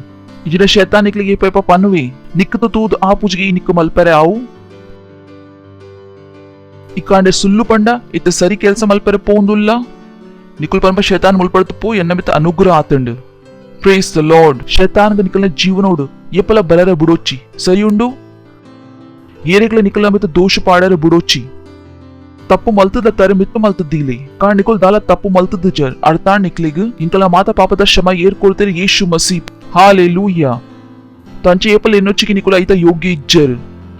ಇಜಿನ ಶೈತಾನಿಕ್ಲಿಗೆ ಪೈಪ ಪನ್ವೆ ನಿಕ್ಕತು ತೂದು ಆ ಪೂಜೆಗೆ ಈ ನಿಕ್ಕು ಮಲ್ಪರೆ ಆವು ಇಕಾಂಡೆ ಸುಲ್ಲು ಪಂಡ ಇತ್ತ ಸರಿ ಕೆಲಸ ಮಲ್ಪರೆ ಪೋಂದುಲ್ಲ ನಿಕುಲ್ ಪಂಪ ಶೈತಾನ್ ಮುಲ್ಪಡ್ತು ಪೋ ಎನ್ನ ಮಿತ ಅನುಗ್ರಹ ಆತಂಡು ಪ್ರೇಸ್ ದ ಲಾರ್ಡ್ ಶೈತಾನ್ಗ ನಿಕಲ್ನ ಜೀವನೋಡು ಏಪಲ ಬಲರ ಬುಡೋಚಿ ಸರಿ ಉಂಡು ಏರೆಗ್ಲ ನಿಕಲ ಮಿತ ದೋಷ ಪಾಡರ ಬುಡೋಚಿ ತಪ್ಪು ಮಲ್ತದ ತರ ಮಿತ್ತು ಮಲ್ತದ್ದೀಲಿ ಕಾರಣ ನಿಕುಲ್ ದಾಲ ತಪ್ಪು ಮಲ್ತದ ಜರ್ ಅರ್ಥಾಣ್ ನಿಕ್ಲಿಗ್ ಇಂಕಲ ಮಾತ ಪಾಪದ ಶ್ರಮ ಏರ್ಕೊಳ್ತಾರೆ ಯೇಸು ಮಸೀಬ್ ಹಾಲೆಲೂಯಾ ತಂಚೆ ಏಪಲ ಎನ್ನೊಚ್ಚಿಗೆ ನಿಕುಲ ಐತ ಯೋಗ್ಯ ಇಜ್ಜರ್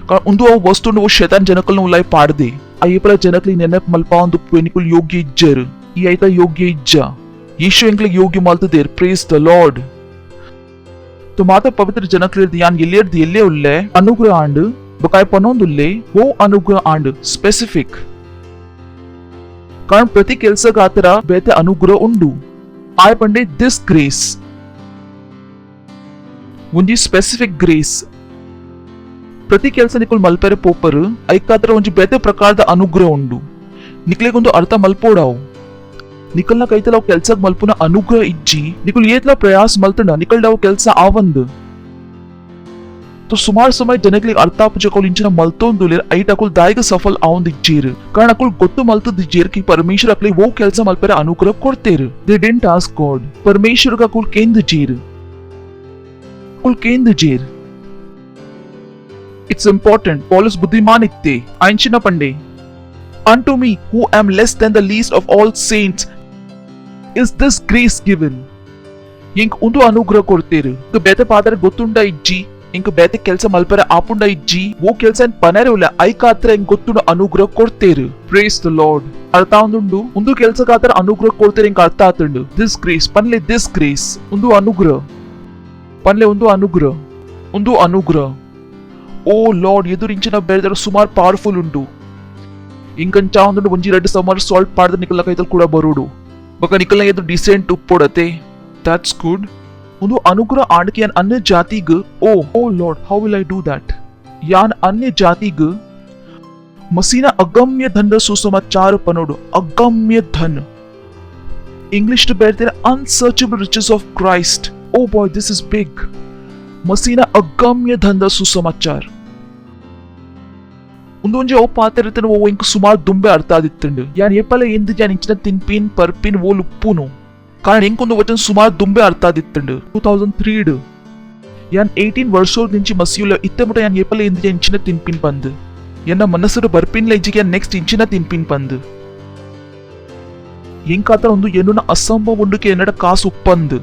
ಕಾರಣ ಒಂದು ಅವು ವಸ್ತುಂಡು ಓ ಶೈತಾನ್ ಜನಕಲ್ನ ಉಲಾಯ್ ಪಾಡ್ದೆ ಆ ಏಪಲ ಜನಕ್ಲಿ ನೆನಪ್ ಮಲ್ಪ ಒಂದು ನಿಕುಲ್ ಯೋಗ್ಯ ಇಜ್ಜರ್ ಈ ಐತ ಯೋಗ್ಯ ಇಜ್ಜ ಯೇಸು ಎಂಕ್ಲಿಗ್ ಯೋಗ್ಯ ಮಲ್ತದೇರ್ ಪ್ರೇಸ್ ದ ಲಾರ್ಡ್ तो माता पवित्र जनक्लिर्द यान ಎಲ್ಲೇ ಉಲ್ಲೆ ಅನುಗ್ರಹ ಆಂಡ್ ಬಕಾಯ್ ಪನೊಂದುಲ್ಲೆ ಓ ಅನುಗ್ರಹ ಆಂಡ್ ಸ್ಪೆಸಿಫಿಕ್ कारण प्रति ಕೆಲಸಗಾತರ ಬೇತೆ ಅನುಗ್ರಹ ಉಂಡು ಆಯ್ ಪಂಡೆ ದಿಸ್ ಗ್ರೇಸ್ ಒಂಜಿ ಸ್ಪೆಸಿಫಿಕ್ ಗ್ರೇಸ್ ಪ್ರತಿ ಕೆಲಸ ನಿಕುಲ್ ಮಲ್ಪೆರೆ ಪೋಪರ್ ಐಕಾತ್ರ ಒಂಜಿ ಬೇತೆ ಪ್ರಕಾರದ ಅನುಗ್ರಹ ಉಂಡು ನಿಕ್ಲೆಗೊಂದು ಅರ್ಥ ಮಲ್ಪೋಡಾವು ನಿಕಲ್ನ ಕೈತಲ ಕೆಲ್ಸ ಮಲ್ಪುನ ಅನುಗ್ರಹ ಇಜ್ಜಿ ನಿಕುಲ್ ಏತ್ಲ ಪ್ರಯಾಸ ಮಲ್ತಂಡ ನಿಕಲ್ಡಾವು ಕೆಲಸ ಆವಂದ್ तो सुमार समय जनकली अर्थापुजकोल इंचिन मल्तोंदुलेर ऐट अकुल दायग सफल आउंद इज्जीर कारण अकुल गोत्तु मल्तद इज्जीर कि परमेश्वर अकले वो केल्स मल्पेरे अनुग्रह कोड्तेर दे डिडंट आस्क गॉड परमेश्वर का कुल केंद जीर इट्स इंपॉर्टेंट पॉलस बुद्धिमान इत्ते आंचिन पंडे unto me who am less than the least of all saints is this grace given. ಇಂಕ್ ಒಂದು ಅನುಗ್ರಹ ಕೊಡ್ತೀರಿ ಬೇತೆ ಪಾತ್ರ ಗೊತ್ತುಂಡ ಇಜ್ಜಿ ಇಂಕ್ ಬೇತೆ ಕೆಲಸ ಮಲ್ಪರ ಆಪುಂಡ ಇಜ್ಜಿ ಓ ಕೆಲಸ ಪನರವಿಲ್ಲ ಐಕಾತ್ರ ಇಂಕ್ ಗೊತ್ತುಂಡ ಅನುಗ್ರಹ ಕೊಡ್ತೀರಿ. Praise the Lord. ಅರ್ಥ ಒಂದುಂಡು ಒಂದು ಕೆಲಸಕ್ಕಾತರ ಅನುಗ್ರಹ ಕೊಡ್ತೀರಿ ಇಂಕ್ ಅರ್ಥ ಆತುಂಡು. ದಿಸ್ ಗ್ರೇಸ್ ಪನ್ಲೆ ದಿಸ್ ಗ್ರೇಸ್ ಒಂದು ಅನುಗ್ರಹ ಪನ್ಲೆ ಒಂದು ಅನುಗ್ರಹ ಒಂದು ಅನುಗ್ರಹ. ಓ ಲಾರ್ಡ್ ಎದುರಿಂಚಿನ ಬೇರೆ ಸುಮಾರು ಪವರ್ಫುಲ್ ಉಂಟು ಇಂಕಂಚಾ ಒಂದು ಒಂಜಿ ರೆಡ್ ಸಮರ್ ಸಾಲ್ಟ್ ಪಾಡ್ದ ನಿಕಲ್ನ ಕೈತಲ್ ಕೂಡ ಬರೋಡು ಬಕ ನಿಕಲ್ನ ಎದು ಡಿಸೆಂಟ್ ಉಪ್ಪೊಡತೆ. That's good. ಒಂದು ಅನುಗ್ರಹ ಆಂಡ್ಕೆ ಯಾನ್ ಅನ್ಯ ಜಾತಿಗ್ oh lord how will I do that. ಯಾನ್ ಅನ್ಯ ಜಾತಿಗ್ ಮಸೀನ ಅಗಮ್ಯ ಧನ ಸುಸಮಾಚಾರ ಪನೋಡು. ಅಗಮ್ಯ ಧನ್ ಇಂಗ್ಲಿಷ್ ಬೇಡ್ತಾರೆ unsearchable riches of Christ. Oh boy this is big. ಮಸೀನ ಅಗಮ್ಯ ಧನ ಸುಸಮಾಚಾರ ಒಂದೊಂಜಿ ಓ ಪಾತ್ರ ಓ ಇಂಕ ಸುಮಾರು ದುಂಬೆ ಅರ್ಥ ಆದಿತ್ತಂಡು. ಯಾನ್ ಏಪಲ ಎಂದ್ ಜಾನ್ ಇಂಚಿನ ತಿನ್ಪಿನ್ ಪರ್ಪಿನ್ ಓ ಲುಪ್ಪುನು ಕಾರಣ ಇಂಕೊಂದು ವಚನ ಸುಮಾರು ದುಂಬೆ ಅರ್ಥ ಆದಿತ್ತಂಡು. 2003 ಯಾನ್ 18 ವರ್ಷೋಡ್ ನಿಂಚಿ ಮಸಿಯುಲ ಇತ್ತ ಮುಟ ಯಾನ್ ಏಪಲ ಎಂದ್ ಜಾನ್ ಇಂಚಿನ ತಿನ್ಪಿನ್ ಪಂದು ಎನ್ನ ಮನಸ್ಸು ಬರ್ಪಿನ್ಲ ಇಜ್ಜಿಗೆ ಯಾನ್ ನೆಕ್ಸ್ಟ್ ಇಂಚಿನ ತಿನ್ಪಿನ್ ಪಂದು ಇಂಕಾತರ ಒಂದು ಎನ್ನುನ ಅಸಂಭವ ಉಂಡುಕೆ ಎನ್ನಡ ಕಾಸು ಉಪ್ಪಂದು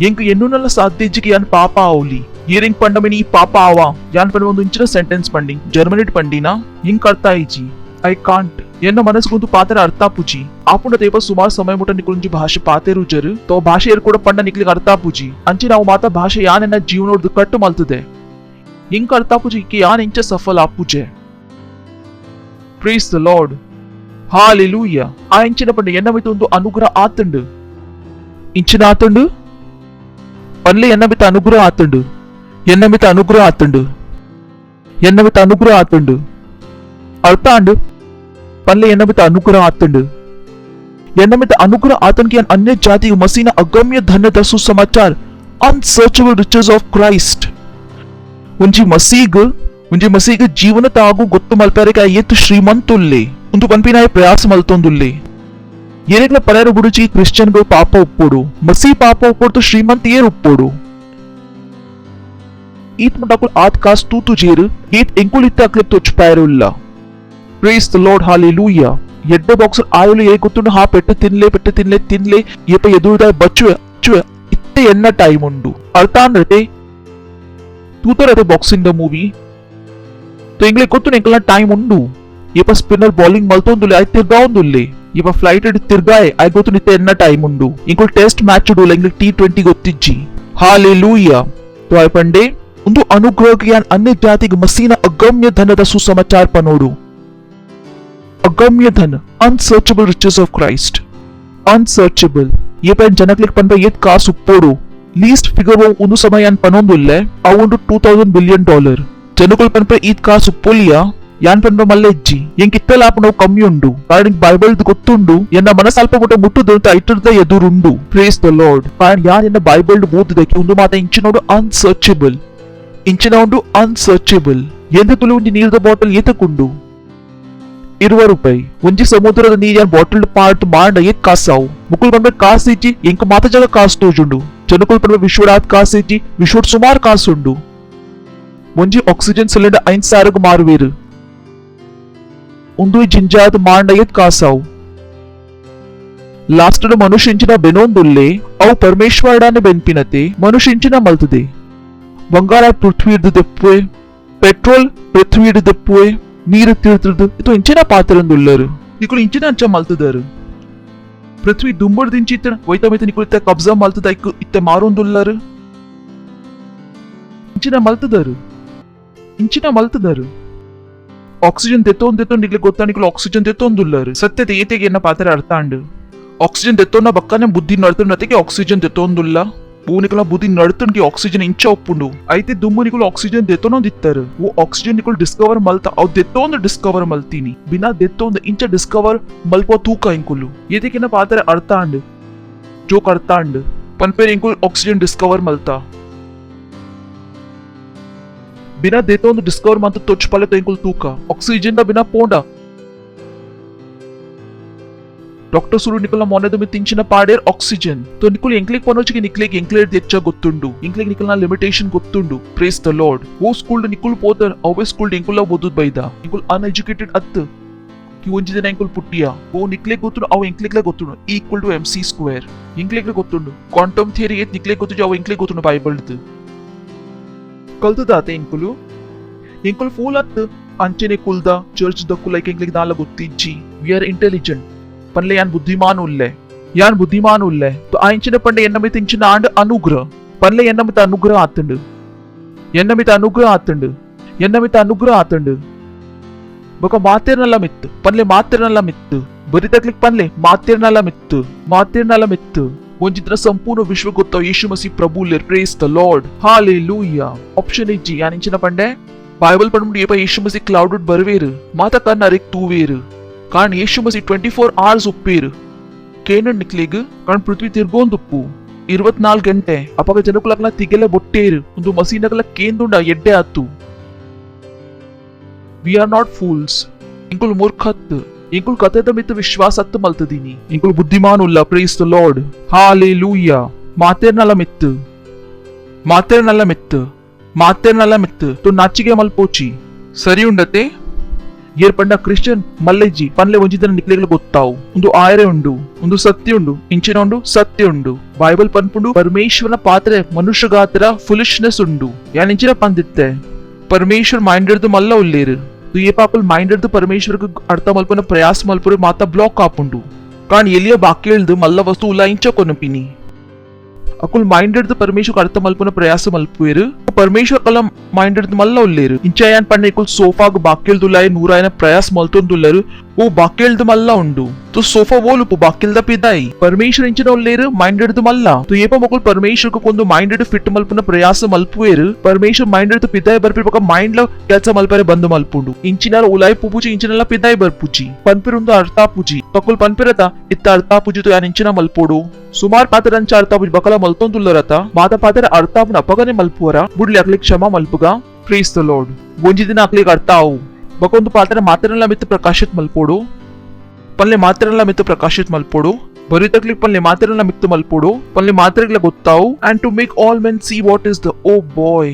ಎಂಕ್ ಎನ್ನುನಲ್ಲ ಸಾಧ್ಯ ಇಜ್ಜಿಗೆ ಯಾನ್ ಪಾಪ ಆವ್ಲಿ ಏರಿಂಗ್ ಪಂಡಮಿನಿ ಈ ಪಾಪ ಆವಾ ಯಾನ್ ಪಂಡ ಒಂದು ಇಂಚಿನ ಸೆಂಟೆನ್ಸ್ ಪಂಡಿ ಜರ್ಮನಿಟ್ ಪಂಡಿನಾ ಇಂಕ್ ಅರ್ಥ ಇಜಿ ಐ ಕಾಂಟ್ ಎನ್ನ ಮನಸ್ಗೊಂದು ಪಾತ್ರ ಅರ್ಥ ಪುಜಿ ಆಪುಂಡ ತೇಪ ಸುಮಾರು ಸಮಯ ಮುಟ ನಿಕುಲುಂಜಿ ಭಾಷೆ ಪಾತೆರು ಜರು ತೋ ಭಾಷೆ ಏರ್ ಕೂಡ ಪಂಡ ನಿಕ್ಲಿಗೆ ಅರ್ಥ ಪುಜಿ ಅಂಚಿ ನಾವು ಮಾತಾ ಭಾಷೆ ಯಾನ್ ಎನ್ನ ಜೀವನೋಡ್ದು ಕಟ್ಟು ಮಲ್ತದೆ ಇಂಕ್ ಅರ್ಥ ಪುಜಿ ಇಕ್ಕೆ ಯಾನ್ ಇಂಚ ಸಫಲ ಆಪುಜೆ. Praise the lord. ಹಾಲೆಲೂಯಾ. ಆ ಇಂಚಿನ ಪಂಡ ಎನ್ನ ಮಿತ ಒಂದು ಅನುಗ್ರಹ ಆತಂಡು ಇಂಚಿನ ಆತಂಡು ಪನ್ಲೆ ಎನ್ನ ಮಿತ ಅನುಗ್ರಹ ಆತಂಡು ಎನ್ನ ಮಿತ ಅನುಗ್ರಹ ಆತಂಡು ಎನ್ನ ಮಿತ ಅನುಗ್ರಹ ಆತಂಡು ಅರ್ಥ ಅಂಡು ಪನ್ಲೆ ಎನ್ನ ಮಿತ ಅನುಗ್ರಹ ಆತಂಡು ಎನ್ನ ಮಿತ ಅನುಗ್ರಹ ಆತನ್ಗೆ ಅನ್ಯ ಜಾತಿ ಮಸೀನ ಅಗಮ್ಯ ಧನ್ಯದ ಸುಸಮಾಚಾರ ಅನ್ಸರ್ಚಬಲ್ ರಿಚಸ್ ಆಫ್ ಕ್ರೈಸ್ಟ್ ಒಂಜಿ ಮಸೀಗ್ ಜೀವನ ತಾಗು ಗೊತ್ತು ಮಲ್ಪರೆಗೆ ಎತ್ತು ಶ್ರೀಮಂತುಲ್ಲೆ ಒಂದು ಪನ್ಪಿನಾಯ ಪ್ರಯಾಸ ಮಲ್ತೊಂದುಲ್ಲೆ ಏರೆಗ್ಲ ಪರರ ಬುಡುಚಿ ಕ್ರಿಶ್ಚಿಯನ್ಗಳು ಪಾಪ ಉಪ್ಪೋಡು ಮಸೀ ಪಾಪ ಉಪ್ಪೋಡು ಶ್ರೀಮಂತ ಏರ್ ಉಪ್ಪೋಡು ಈತ್ ಮುಟಾಕುಲ್ ಆತ್ ಕಾಸ್ ತೂತು ಜೇರು ಈತ್ ಎಂಕುಲಿತ್ತ ಅಕ್ಲೆಪ್ ತೊಚ್ಚಪಾಯರುಲ್ಲ. Praise the lord. ಹಾಲೆಲೂಯಾ. ಎಡ್ಡೆ ಬಾಕ್ಸರ್ ಆಯುಲು ಏ ಗೊತ್ತುಂಡು ಹಾ ಪೆಟ್ಟು ತಿನ್ಲೆ ಏಪ ಎದುರುದಾಯ ಬಚ್ಚುವೆ ಇತ್ತೆ ಎನ್ನ ಟೈಮ್ ಉಂಡು ಅರ್ಥ ಅಂದ್ರೆ ತೂತರತೆ ಬಾಕ್ಸಿಂಗ್ ದ ಮೂವಿ तो इंग्ले ಗೊತ್ತು ಎಂಕಲ್ನ ಟೈಮ್ ಉಂಡು ಏಪ ಸ್ಪಿನ್ನರ್ ಬೌಲಿಂಗ್ ಮಲ್ತೊಂದುಲ್ಲೆ ಐ ತಿರ್ಗಾವೊಂದುಲ್ಲೆ ಏಪ ಫ್ಲೈಟ್ ಇಡ್ ತಿರ್ಗಾಯ್ ಐ ಗೊತ್ತು ನಿತ್ತೆ ಎನ್ನ ಟೈಮ್ ಉಂಡು ಇಂಕುಲ್ ಟೆಸ್ಟ್ ಮ್ಯಾಚ್ ಉಡುಲ್ಲ ಇಂಗ್ಲೆ T20 ಗೊತ್ತಿಜ್ಜಿ. ಹಾಲೆಲೂಯಾ. तो ಐ ಪಂಡೆ ಒಂದು ಅನುಗ್ರಹಕ್ಕೆ ಯಾನ್ ಅನ್ಯ ಜಾತಿಗೆ ಮಸೀನ ಅಗಮ್ಯ ಧನದ ಸುಸಮಾಚಾರ ಪನೋಡು. ಅಗಮ್ಯ ಧನ ಅನ್ಸರ್ಚಬಲ್ ರಿಚಸ್ ಆಫ್ ಕ್ರೈಸ್ಟ್. ಅನ್ಸರ್ಚಬಲ್ ಏಪ ಜನಕ್ಲಿಕ್ ಪಂಡ ಏತ್ ಕಾಸು ಉಪ್ಪೋಡು ಲೀಸ್ಟ್ ಫಿಗರ್ ಒಂದು ಸಮಯ ಯಾನ್ ಪನೊಂದುಲ್ಲೆ ಅವು $2,000 ಬಿಲಿಯನ್ ಜನಗಳು ಪನ್ಪ ಈತ್ ಕಾಸು ಉಪ್ಪೋಲಿಯಾ ಯಾನ್ ಪನ್ಪ ಮಲ್ಲೆ ಇಜ್ಜಿ ಎಂಕಿತ್ತಲ ಆಪು ನಾವು ಕಮ್ಮಿ ಉಂಡು ಕಾರಣ ಬೈಬಲ್ ಗೊತ್ತುಂಡು ಎನ್ನ ಮನಸ್ಸು ಅಲ್ಪ ಮುಟ್ಟ ಮುಟ್ಟುದಂತ ಐಟದ ಎದುರುಂಡು. Praise the lord. ಕಾರಣ ಯಾನ್ ಎನ್ನ ಬೈಬಲ್ ಓದುದಕ್ಕೆ ಒಂದು ಮಾತ ಇಂಚಿನೋಡು ಅನ್ಸರ್ಚಬಲ್ ಇಂಚಿನ ಉಂಡು ಅನ್ಸರ್ಚಬಲ್ ಎಂದ ತುಳು ಒಂಜಿ ನೀರದ ಬಾಟಲ್ ಏತಕುಂಡು ₹20 ಒಂಜಿ ಸಮುದ್ರದ ನೀರ್ ಯಾನ್ ಬಾಟಲ್ ಪಾರ್ಟ್ ಮಾಂಡ ಏತ್ ಕಾಸಾವು ಮುಕುಲ್ ಪನ್ಪ ಕಾಸು ಇಜ್ಜಿ ಎಂಕ ಮಾತ ಜಗ ಕಾಸು ತೋಜುಂಡು ಜನಕುಲ್ ಪನ್ಪ ವಿಶ್ವಡಾತ್ ಕಾಸು ಇಜ್ಜಿ ವಿಶ್ವಡ್ ಸುಮಾರು ಕಾಸುಂಡು. ಒಂಜಿ ಆಕ್ಸಿಜನ್ ಸಿಲಿಂಡರ್ 5,000 ಮಾರುವೇರು ಒಂದು ಜಿಂಜಾದ ಮಾಂಡ ಏತ್ ಕಾಸಾವು ಲಾಸ್ಟ್ ಮನುಷ್ಯಂಚಿನ ಬೆನೊಂದುಲ್ಲೆ ಅವು ಪರಮೇಶ್ವರಡಾನೆ ಬೆನ್ಪಿನತೆ ಮನುಷ್ಯಂಚಿನ ಮಲ್ತದೆ ಬಂಗಾರ ಪೃಥ್ವಿ ಹಿಡ್ದು ದೆಪ್ಪುವೆ ಪೆಟ್ರೋಲ್ ಪೃಥ್ವಿ ಹಿಡ್ದು ದೆಪ್ಪುವೆ ನೀರು ತಿಳ್ತಿರ್ದು ಇದು ಇಂಚಿನ ಪಾತ್ರಂದುಲ್ಲರು ನಿಕುಲು ಇಂಚಿನ ಅಂಚ ಮಲ್ತದಾರು ಪೃಥ್ವಿ ದುಂಬಡ್ ದಿಂಚಿತ್ತ ಒಯ್ತ ಮೈತ ನಿಕುಲು ಇತ್ತ ಕಬ್ಜಾ ಮಲ್ತದ ಇತ್ತ ಮಾರೊಂದುಲ್ಲರು ಇಂಚಿನ ಮಲ್ತದಾರು ಆಕ್ಸಿಜನ್ ದೆತ್ತೊಂದು ನಿಗ್ಲಿ ಗೊತ್ತಾ ನಿಕುಲು ಆಕ್ಸಿಜನ್ ದೆತ್ತೊಂದುಲ್ಲರು ಸತ್ಯತೆ ಏತೆಗೆ ಎನ್ನ ಪಾತ್ರ ಅರ್ಥ ಅಂಡು ಆಕ್ಸಿಜನ್ ದೆತ್ತೊನ್ನ ಬಕ್ಕನೆ ಬುದ್ಧಿ ನಡ್ತನತೆಗೆ ಆಕ್ಸಿಜನ್ ದೆತ್ತೊಂದುಲ್ಲ ಬೂನಿಕಲ ಬುದ್ಧಿ ನಡ್ತನ್ಗೆ ಆಕ್ಸಿಜನ್ ಇಂಚ ಒಪ್ಪುಂಡು ಐತೆ ದುಮ್ಮನಿಕುಲು ಆಕ್ಸಿಜನ್ ದೆತ್ತೊನೊಂದಿತ್ತಾರೆ ಓ ಆಕ್ಸಿಜನ್ ನಿಕುಲು ಡಿಸ್ಕವರ್ ಮಲ್ತ ಅವ್ ದೆತ್ತೊಂದು ಡಿಸ್ಕವರ್ ಮಲ್ತೀನಿ ಬಿನಾ ದೆತ್ತೊಂದು ಇಂಚ ಡಿಸ್ಕವರ್ ಮಲ್ಪ ತೂಕ ಇಂಕುಲು ಏತೆಕೆನ ಪಾತ್ರ ಅರ್ಥ ಅಂಡು ಜೋಕ್ ಅರ್ಥ ಅಂಡು ಪನ್ಪೇರ್ ಇಂಕುಲ್ ಆಕ್ಸಿಜನ್ ಡಿಸ್ಕವರ್ ಮಲ್ತಾ बिना देते ಒಂದು ಡಿಸ್ಕವರ್ ಮಾತ್ರ ತೊಚ್ಚಪಾಲೆ ತೈಂಕುಲ್ ತೂಕ ಆಕ್ಸಿಜನ್ ದ ಬಿನಾ ಪೋಂಡ डॉक्टर सुरू निकलना मोने तुम्हें तिंचिना पाडेर ऑक्सीजन तो निकुल ಎಂಕ್ಲಿಗ್ ಪನೋಚಿಗೆ ನಿಕ್ಲಿಗ್ ಎಂಕ್ಲೇರ್ ದೆಚ್ಚ ಗೊತ್ತುಂಡು ಇಂಕ್ಲಿಗ್ ನಿಕಲ್ನ ಲಿಮಿಟೇಷನ್ ಗೊತ್ತುಂಡು ಪ್ರೇಸ್ ದ ಲಾರ್ಡ್ ಓ ಸ್ಕೂಲ್ ನಿಕುಲ್ ಪೋದರ್ ಅವೇ ಸ್ಕೂಲ್ ಇಂಕುಲ ಓದುದ್ ಬೈದ ಇಂಕುಲ್ ಅನ್ಎಜುಕೇಟೆಡ್ ಅತ್ कि ಒಂಜಿ ದಿನ ಇಂಕುಲ್ ಪುಟ್ಟಿಯಾ ಓ ನಿಕ್ಲಿಗ್ ಗೊತ್ತುಂಡು ಅವ ಎಂಕ್ಲಿಗ್ಲ ಗೊತ್ತುಂಡು ಈಕ್ವಲ್ ಟು mc ಸ್ಕ್ವೇರ್ ಇಂಕ್ಲಿಗ್ಲ ಗೊತ್ತುಂಡು ಕ್ವಾಂಟಮ್ ಥಿಯರಿ ಏತ್ ನಿಕ್ಲಿಗ್ ಗೊತ್ತು ಅವ ಎಂಕ್ಲಿಗ್ ಗೊತ್ತುಂಡು ಬೈಬಲ್ದು ಕಲ್ತದಾತೆ ಇಂಕುಲು ಇಂಕುಲ್ ಫೂಲ್ ಅತ್ अंचने कुलदा चर्च दक्कु लाइक इंग्लिक दाला गुत्तिज्जी वी आर इंटेलिजेंट पनले यान बुद्धिमान उल्ले तो आइंचने पंडे एन्नमित इंचिन आंड अनुग्रह पनले एन्नमित अनुग्रह आतंड बक मातेरनल्ल मित्त पनले मातेरनल्ल मित्त बरितक्लिक पनले मातेरनल्ल मित्त ಒಂಜಿದ್ರ ಸಂಪೂರ್ಣ ವಿಶ್ವ ಗೊತ್ತಾವ ಯೇಸು ಮಸಿ ಪ್ರಭುಲೆ praise the lord hallelujah option ಇಜ್ಜಿ ಯಾನಿಂಚಿನ ಪಂಡೆ बाइबल पढ़मुंडु येपा यीशु मसीह क्लाउडेड बरवेरु माता कन्न अरेक तूवेरु कारण यीशु मसीह 24 hours उप्पेरु केनड निक्लेग कारण पृथ्वी तिर्गोंद उप्पु 24 ಗಂಟೆ ಅಪಗ ಜನಕುಲಕ್ಲ ತಿಗೆಲೆ ಬೊಟ್ಟೇರು ಒಂದು ಮಸೀನಗಲ ಕೇಂದುಂಡ ಎಡ್ಡೆ ಆತು ವಿ ಆರ್ ನಾಟ್ ಫೂಲ್ಸ್ ಇಂಕುಲ್ ಮೂರ್ಖತ್ ಇಂಕುಲ್ ಕತೆದ ಮಿತ್ ವಿಶ್ವಾಸತ್ ಮಲ್ತದೀನಿ ಇಂಕುಲ್ ಬುದ್ಧಿಮಾನ್ ಉಲ್ಲ ಪ್ರೇಸ್ ದ ಲಾರ್ಡ್ ಹಾಲೆಲೂಯಾ ಮಾತೆರ್ನಲ ಮಿತ್ तो नाचिगे मल्पोची सरी उंडते येर पंड क्रिश्चियन मल्लेजी पनले ಒಂಜಿದನ ನಿಕ್ಲೆಗಲ ಗೊತ್ತಾವು ಒಂದು ಆಯರೆ ಉಂಡು ಒಂದು ಸತ್ಯ ಉಂಡು ಇಂಚಿನ ಉಂಡು ಸತ್ಯ ಉಂಡು ಬೈಬಲ್ ಪನ್ಪುಂಡು ಪರಮೇಶ್ವರನ ಪಾತ್ರೆ ಮನುಷ್ಯಗಾತ್ರ ಫುಲಿಶ್ನೆಸ್ ಉಂಡು ಯಾನಿಂಚಿನ ಪಂದಿತ್ತೆ ಪರಮೇಶ್ವರ ಮೈಂಡೆಡ್ದು ಮಲ್ಲ ಉಲ್ಲೇರು तो ये पापल ಮೈಂಡೆಡ್ದು ಪರಮೇಶ್ವರಕ್ಕೆ ಅರ್ಥ ಮಲ್ಪನ ಪ್ರಯಾಸ ಮಲ್ಪುರ ಮಾತಾ ಬ್ಲಾಕ್ ಆಪುಂಡು ಕಾರಣ ಎಲಿಯ ಬಾಕ್ಯಳ್ದು ಮಲ್ಲ ವಸ್ತು ಉಲಾಯಿಂಚ ಕೊನಪಿನಿ अकुल माइंडेड परमेश्वर अर्थ मल्पन प्रयास मल्पुवेरु परमेश्वर कल माइंडेड मल्ल उल्लेरु इंचायान पन्ने इकुल सोफा बाक्येल दुलाय नूरायन प्रयास मल्तोन दुल्लरु ओ बाक्येल मल्ल उंडु तो सोफा वोलुपु बाक्येल पिदाई परमेश्वर इंचिन उल्लेरु माइंडेड मल्ल तो येप मकुल परमेश्वर को कोंदु माइंडेड फिट मल्पन प्रयास मल्पुवेरु परमेश्वर माइंडेड पिदाई बर्पि पक माइंड लो केलस मल्परे बंद मल्पुंडु इंचिनाल उलाय पुपुची इंचिनाल पिदाई बर्पुची पन्पिरुंदु अर्थापुजी पकुल पन्पिरता इत्त अर्थापुजी तो यान इंचिना मल्पोडु सुमार पात्रंच अर्थापुजी बकला मल्तोन दुल्लरता माता पात्र अर्थापुन अपगने मल्पुवरा बुड्ली अक्लिक क्षमा मल्पुगा प्रेस द लॉर्ड ಒಂಜಿ ದಿನ ಅಕ್ಲಿಕ್ ಅರ್ಥಾವು ಬಕೊಂದು ಪಾತ್ರ ಮಾತ್ರನಲ್ಲ ಮಿತ್ ಪ್ರಕಾಶಿತ್ ಮಲ್ಪೋಡು ಪನ್ಲೆ ಮಾತ್ರನಲ್ಲ ಮಿತ್ ಪ್ರಕಾಶಿತ್ ಮಲ್ಪೋಡು ಬರಿತಕ್ಲಿಕ್ ಪನ್ಲೆ ಮಾತ್ರನಲ್ಲ ಮಿತ್ ಮಲ್ಪೋಡು ಪನ್ಲೆ ಮಾತ್ರೆಗ್ಲ ಗೊತ್ತಾವು and to make all men see what is the oh boy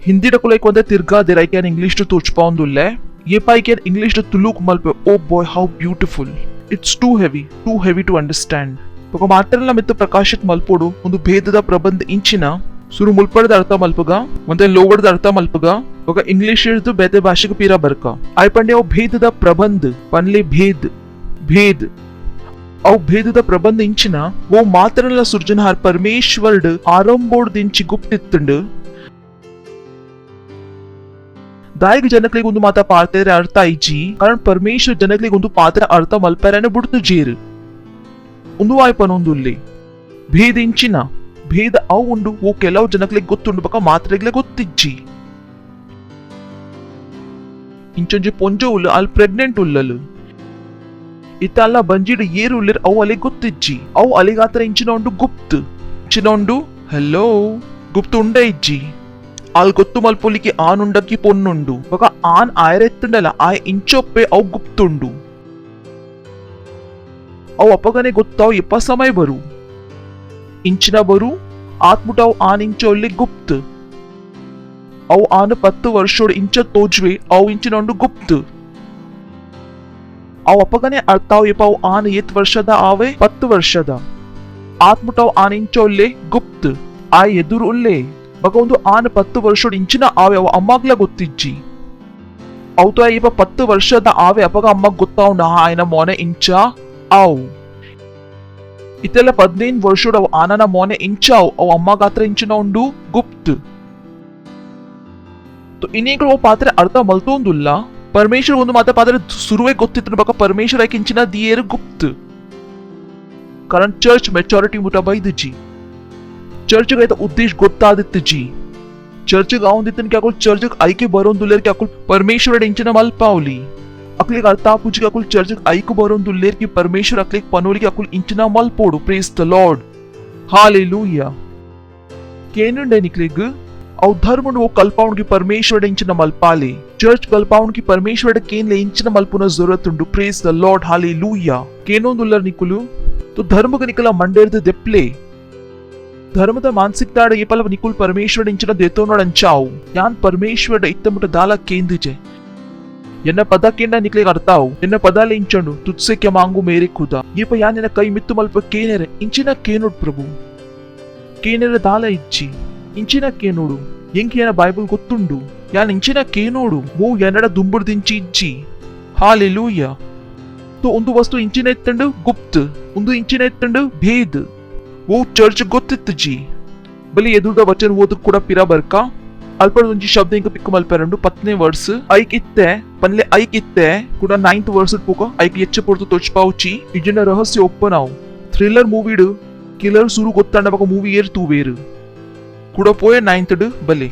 Hindi ಡಕುಲೈಕ್ ಒಂದೇ ತಿರ್ಗಾ there I can English to ತುಚ್ಪಾಂದುಲ್ಲೆ ये पाई कैन इंग्लिश टू तुलुक मल्पे oh boy how beautiful it's too heavy to understand पक मात्रनಲ್ಲ ಮಿತ್ ಪ್ರಕಾಶಿತ್ ಮಲ್ಪೋಡು ಒಂದು ಭೇದದ ಪ್ರಬಂಧ ಇಂಚಿನ सुरू मुल्पड़द अर्थ मल्पगा ಮತ್ತೆ ಲೋವರ್ದ ಅರ್ಥ ಮಲ್ಪಗ ఒక ಇಂಗ್ಲಿಷ್ ಇರ್ದು ಬೇತೆ ಭಾಷೆಗೆ ಪೀರಾ ಬರ್ಕ ಐ ಪಂಡೆ ಅವು ಭೇದದ ಪ್ರಬಂಧ ಪನ್ಲೆ ಭೇದ್ ಅವು ಭೇದದ ಪ್ರಬಂಧ ಇಂಚಿನ ಓ ಮಾತ್ರನಲ್ಲ ಸೃಜನಹಾರ್ ಪರಮೇಶ್ವರ್ಡ್ ಆರಂಬೋಡ್ ದಿಂಚಿ ಗುಪ್ತಿತ್ತಂಡು ದಾಯಿಗೆ ಜನಕ್ಲಿಗೆ ಒಂದು ಮಾತಾ ಪಾರ್ತಾರೆ ಅರ್ಥ ಐಜಿ ಕಾರಣ ಪರಮೇಶ್ವರ್ ಜನಕ್ಲಿಗೆ ಒಂದು ಪಾತ್ರ ಅರ್ಥ ಮಲ್ಪರನೆ ಬಿಡ್ತು ಜೇರು ಒಂದು ಆಯ್ಪನೊಂದುಲ್ಲಿ ಭೇದ ಇಂಚಿನ ಭೇದ ಅವು ಉಂಡು ಓ ಕೆಲವು ಜನಕ್ಲಿಗೆ ಗೊತ್ತುಂಡು ಬಕ ಮಾತ್ರೆಗ್ಲೆ ಗೊತ್ತಿಜ್ಜಿ ಇಂಚೊಂಜಿ ಪೊಂಜ ಉಲ್ಲ ಅಲ್ಲಿ ಪ್ರೆಗ್ನೆಂಟ್ ಉಲ್ಲಲು ಇತ್ತಲ್ಲ ಬಂಜಿಡ್ ಏರು ಉಲ್ಲಿರ್ ಅವು ಅಲ್ಲಿಗೆ ಗೊತ್ತಿಜ್ಜಿ ಅವು ಅಲ್ಲಿಗಾತ್ರ ಇಂಚಿನ ಉಂಡು ಇಂಚಿನ ಉಂಡು ಹಲೋ ಗುಪ್ತು ಉಂಡ ಇಜ್ಜಿ ಅಲ್ಲಿ ಗೊತ್ತು ಮಲ್ಪೊಲಿಕ್ಕೆ ಆನುಂಡಕ್ಕಿ ಪೊನ್ನುಂಡು ಬಕ ಆನ್ ಆಯರೆತ್ತುಂಡಲ್ಲ ಆಯ್ ಇಂಚೊಪ್ಪೆ ಅವು ಗುಪ್ತುಂಡು ಅವು ಅಪ್ಪಗನೆ ಗೊತ್ತಾವು ಎಪ್ಪ ಸಮಯ ಬರು ಇಂಚಿನ ಬರು ಆತ್ಮುಟಾವ್ ಆನ್ ಇಂಚೊಲ್ಲಿ ಗುಪ್ತ ಅವು ಆನ 10 ವರ್ಷೋಡ್ ಇಂಚ ತೋಜ್ವೆ ಅವು ಇಂಚಿನೊಂಡು ಗುಪ್ತ ಅವು ಅಪ್ಪಗನೆ ಅರ್ಥಾವ್ ಎಪ್ಪ ಅವು ಆನ 8 ವರ್ಷದ ಆವೆ 10 ವರ್ಷದ ಆತ್ಮುಟಾವ್ ಆನ್ ಇಂಚೊಲ್ಲೆ ಗುಪ್ತ ಆ ಎದುರು ಉಲ್ಲೆ ಬಕ ಒಂದು ಆನ 10 ವರ್ಷೋಡ್ ಇಂಚಿನ ಆವೆ ಅವು ಅಮ್ಮಗ್ಲ ಗೊತ್ತಿಜ್ಜಿ ಅವು ತ ಎಪ್ಪ 10 ವರ್ಷದ ಆವೆ ಅಪ್ಪಗ ಅಮ್ಮಗ್ ಗೊತ್ತಾವುಂಡ ಆಯ್ನ ಮೋನೆ ಇಂಚ ಆವು इतेला 15 ವರ್ಷೋಡ ಅವು ಆನನ ಮೋನೆ ಇಂಚಾವ್ ಅವು ಅಮ್ಮ ಗಾತ್ರ ಇಂಚಿನ ಉಂಡು ಗುಪ್ತ तो ಇನ್ನೇಗಳು ಅವು ಪಾತ್ರೆ ಅರ್ಥ ಮಲ್ತೊಂದುಲ್ಲ ಪರಮೇಶ್ವರ ಒಂದು ಮಾತ ಪಾತ್ರೆ ಸುರುವೆ ಗೊತ್ತಿತ್ತು ಬಕ ಪರಮೇಶ್ವರ ಐಕೆ ಇಂಚಿನ ದಿಯೇರು ಗುಪ್ತ कारण चर्च मेचॉरिटी मुटा ಬೈದಜಿ चर्च गೈತ ಉದ್ದೇಶ ಗೊತ್ತಾದಿತ್ತಜಿ चर्च गावंदितन क्या कुल चर्च ಐಕೆ ಬರೋಂದುಲ್ಲೇರ್ क्या कुल ಪರಮೇಶ್ವರ ಇಂಚಿನ ಮಲ್ಪಾವ್ಲಿ अकलिक अर्थापुजी अकुल चर्च ऐकु बरोन दुल्लेर की परमेश्वर अकलिक पनोली की अकुल इंचना मल्पोडु प्रेज द लॉर्ड हालेलुया केनुंडे निक्लेग और धर्म वो कल्पाउन की परमेश्वर इंचिन मल्पाले चर्च कल्पाउन की परमेश्वर केन ले इंचिन मल्पुन जरूरत उंडु प्रेज द लॉर्ड हालेलुया केनोंदुल्लर निकुलु तो धर्म का निकला मंडेर्द देप्ले ധർമ്മത മാനസികതയുടെ ഈ പല നിക്കുൽ പരമേശ്വരുടെ ഇഞ്ചന ദേത്തോനോടഞ്ചാവും ഞാൻ പരമേശ്വരുടെ ഇത്തമുട്ട ദാല കേന്ദ്രിജെ എന്നെ പദ കേണ്ട നിക്കലെ കർത്താവും എന്നെ പദാല ഇഞ്ചണ്ടു തുത്സെ ക്യ മാംഗു മേരെ ഖുദാ ये पर यान कई मित्तु मल्प केनेरे इंचिना केनोड प्रभु केनेरे दाल इच्ची इंचिना केनोडु ಎಂಕಿ ಏನ ಬೈಬಲ್ ಗೊತ್ತುಂಡು ಯಾನ್ ಇಂಚಿನ ಕೇನೋಡು ಓ ಎನ್ನಡ ದುಂಬುಡು ದಿಂಚಿ ಇಜ್ಜಿ ಹಾಲೆಲೂಯಾ तो ಒಂದು ವಸ್ತು ಇಂಚಿನ ಎತ್ತಂಡು ಗುಪ್ತ ಒಂದು ಇಂಚಿನ ಎತ್ತಂಡು ಭೇದ್ वो चर्च ಗೊತ್ತಿತ್ತು ಜಿ ಬಲಿ ಎದುರ್ದ ವಚನ ಓದಕ್ ಕೂಡ ಪಿರ ಬರ್ಕ ಅಲ್ಪಡ ಒಂಜಿ ಶಬ್ದ ಇಂಕ ಪಿಕ್ಕು ಮಲ್ಪೆರಂಡು 10ನೇ ವರ್ಸ್ ಐಕ್ ಇತ್ತೆ ಪನ್ಲೆ ಐಕ್ ಇತ್ತೆ ಕೂಡ 9th ವರ್ಸ್ ಪೋಕ ಐಕ್ ಎಚ್ಚ ಪೊರ್ತು ತೊಚ್ಪಾವುಚಿ ಇಜನ ರಹಸ್ಯ ಒಪ್ಪನಾವು ಥ್ರಿಲ್ಲರ್ ಮೂವಿಡು ಕಿಲ್ಲರ್ ಸುರು ಗೊತ್ತಾಂಡ ಬಕ ಮೂವಿ ಏರ್ ತೂ ವೇರು ಕೂಡ ಪೋಯ 9th ಡು ಬಲೆ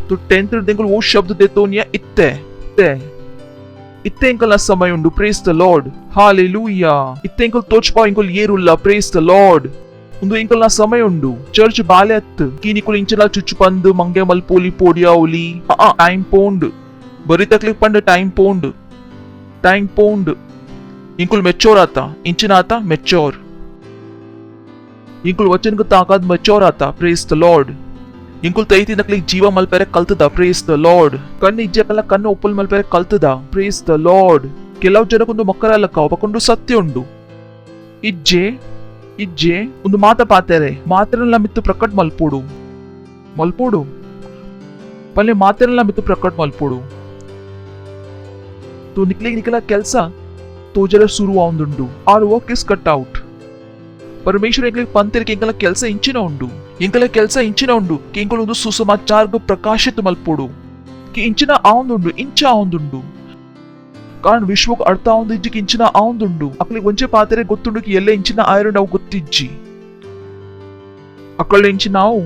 तो 10th ದೆಂಕಲ್ ಓ ಶಬ್ದ ದೇತೋನಿಯಾ ಇತ್ತೆ ಇತ್ತೆ ಇಂಕಲ್ ಸಮಯ ಉಂಡು ಪ್ರೇಸ್ ದ ಲಾರ್ಡ್ ಹಾಲೆಲೂಯಾ ಇತ್ತೆ Ilkal ತೊಚ್ಪಾ Ilkal ಏರುಲ್ಲ praise the lord ಒಂದು ಇಂಕಲ್ ಸಮಯ ಉಂಡು ಚರ್ಚ್ ಬಾಲೆ ಅತ್ತು ಕೀನಿಕುಲ್ ಇಂಚಲ ಚುಚ್ಚು ಪಂದು ಮಂಗೆ ಮಲ್ಪೋಲಿ ಪೋಡಿಯಾ ಒಲಿ ಟೈಮ್ ಪೌಂಡ್ ಬರಿ ತಕ್ಲಿಕ್ ಪಂಡ ಟೈಮ್ ಪೌಂಡ್ ಇಂಕುಲ್ ಮೆಚ್ಚೋರ್ ಆತ ಇಂಚಿನ ಆತ ಮೆಚ್ಚೋರ್ ಇಂಕುಲ್ ವಚನ ತಾಕಾದ್ ಮೆಚ್ಚೋರ್ ಆತ ಪ್ರೇಸ್ ದ ಲಾರ್ಡ್ ಇಂಕುಲ್ ತೈತಿ ನಕ್ಲಿಕ್ ಜೀವ ಮಲ್ಪೆರೆ ಕಲ್ತದ ಪ್ರೇಸ್ ದ ಲಾರ್ಡ್ ಕಣ್ಣು ಇಜ್ಜಕಲ್ಲ ಕಣ್ಣು ಒಪ್ಪಲ್ ಮಲ್ಪೆರೆ ಕಲ್ತದ ಪ್ರೇಸ್ ದ ಲಾರ್ಡ್ ಕೆಲವು ಜನಕ್ಕೊಂದು ಮಕ್ಕಳಲ್ಲಕ್ಕ ಒಬ್ಬಕೊಂದು ಸತ್ಯ ಉಂಡು ಇಜ್ಜೆ ಒಂದು ಮಾತ ಪಾತೆರೆ ಮಾತೆರೆಲ್ಲ ಮಿತ್ತು ಪ್ರಕಟ್ ಮಲ್ಪೋಡು ಪಲ್ಲೆ ಮಾತೆರೆಲ್ಲ ಮಿತ್ತು ಪ್ರಕಟ್ ಮಲ್ಪೋಡು तो निकला ಕೆಲಸ तो जरा शुरू आउंदुंडु our work is cut out परमेश्वर ಎಂಕಲ ಪಂತೆರಿಗೆ ಎಂಕಲ ಕೆಲಸ ಇಂಚಿನ ಉಂಡು ಕೆಂಕಲ ಒಂದು ಸುಸಮಾಚಾರಗ ಪ್ರಕಾಶಿತ ಮಲ್ಪೋಡು ಕಿ ಇಂಚಿನ ಆವುಂದುಂಡು कारण ವಿಶ್ವಕ್ಕೆ ಅರ್ಥ ಆವುಂದು ಇಜ್ಜಿ ಇಂಚಿನ ಆವುಂದುಂಡು ಅಕ್ಲಿ ಒಂಚೆ ಪಾತೆರೆ ಗೊತ್ತುಂಡು ಕಿ ಎಲ್ಲ ಇಂಚಿನ ಆಯರು ನಾವು ಗೊತ್ತಿಜ್ಜಿ ಅಕ್ಕಳ ಇಂಚಿನ ಆವು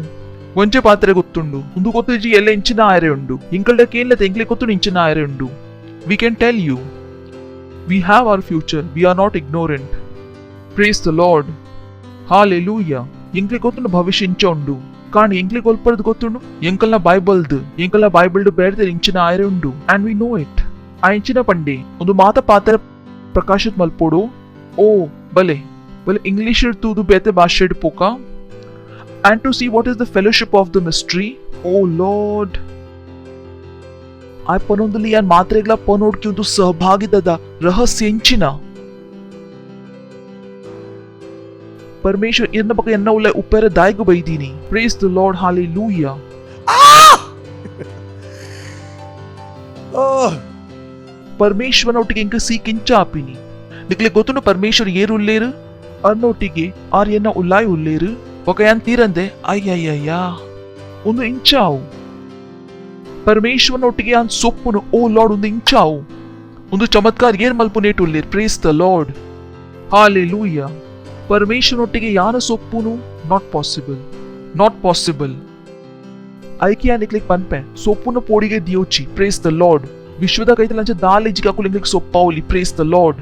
ಒಂಚೆ ಪಾತೆರೆ ಗೊತ್ತುಂಡು ಒಂದು ಗೊತ್ತಿಜ್ಜಿ ಎಲ್ಲ ಇಂಚಿನ ಆಯರೆ ಉಂಡು ಇಂಕಲ್ಡ ಕೇನ್ಲತೆ ಎಂಕ್ಲಿ ಗೊತ್ತುಂಡು ಇಂಚಿನ ಆಯರೆ ಉಂಡು we can tell you we have our future we are not ignorant praise the lord hallelujah ಎಂಕ್ಲಿ ಗೊತ್ತುಂಡು ಭವಿಷ್ಯ ಇಂಚ ಉಂಡು ಕಾರಣ ಎಂಕ್ಲಿ ಗೊಲ್ಪರ್ದು ಗೊತ್ತುಂಡು ಎಂಕಲ್ನ ಬೈಬಲ್ದು ಬೇಡದೆ ಇಂಚಿನ ಆಯರೆ ಉಂಡು and we know it ಆ ಇಂಚಿನ ಪಂಡೆ ಒಂದು ಮಾತ ಪಾತ್ರ ಪ್ರಕಾಶಿತ್ ಮಲ್ಪೋಡು ಓ ಬಲೆ ಇಂಗ್ಲಿಷ್ ತೂದು ಬೇತೆ ಭಾಷೆ ಪೋಕ and to see what is the fellowship of the mystery oh lord ಆ ಪನೊಂದಲ್ಲಿ ಯಾನ್ ಮಾತ್ರೆಗಳ ಪನೋಡ್ಕಿ ಒಂದು ಸಹಭಾಗಿದದ ರಹಸ್ಯ ಇಂಚಿನ ಪರಮೇಶ್ವರ್ ಎನ್ನ ಬಗ್ಗೆ ಎನ್ನ ಉಳ್ಳೆ ಉಪ್ಪೆರ ದಾಯಿಗು ಬೈದೀನಿ ಪ್ರೇಸ್ ದ ಲಾರ್ಡ್ ಹಾಲೆಲೂಯಾ ಪರಮೇಶ್ವರನೊಟ್ಟಿಗೆ ಇಂಕ ಸೀಕಿಂಚ ಆಪಿನಿ ನಿಕ್ಲೆ ಗೊತ್ತುಂಡು ಪರಮೇಶ್ವರ್ ಏರು ಉಲ್ಲೇರು ಅನ್ನೊಟ್ಟಿಗೆ ಆರ್ ಎನ್ನ ಉಲ್ಲಾಯಿ ಉಲ್ಲೇರು ఒక ಯಾನ್ ತೀರಂದೆ ಅಯ್ಯಯ್ಯಯ್ಯಾ ಒಂದು ಇಂಚಾವು ಪರಮೇಶ್ವರನೊಟ್ಟಿಗೆ ಯಾನ್ ಸೊಪ್ಪುನು ಓ ಲಾರ್ಡ್ ಒಂದು ಇಂಚಾವು ಒಂದು ಚಮತ್ಕಾರ ಏನ್ ಮಲ್ಪುನೇಟು ಉಲ್ಲೇರು ಪ್ರೇಸ್ ದ ಲಾರ್ಡ್ ಹಾಲೆಲೂಯಾ ಪರಮೇಶ್ವರನೊಟ್ಟಿಗೆ ಯಾನ ಸೊಪ್ಪುನು ನಾಟ್ ಪಾಸಿಬಲ್ ಐಕಿಯಾ ನಿಕ್ಲಿಕ್ ಪನ್ಪೆ ಸೊಪ್ಪುನ ಪೋಡಿಗೆ ದಿಯೋಚಿ ಪ್ರೇಸ್ ದ ಲಾರ್ಡ್ ವಿಶ್ವದ ಕೈತಲಂಚ ದಾಲಿಜಿಗೆ ಅಕುಲ್ ಇಂಗ್ಲಿಕ್ ಸೊಪ್ಪಾವುಲಿ ಪ್ರೇಸ್ ದ ಲಾರ್ಡ್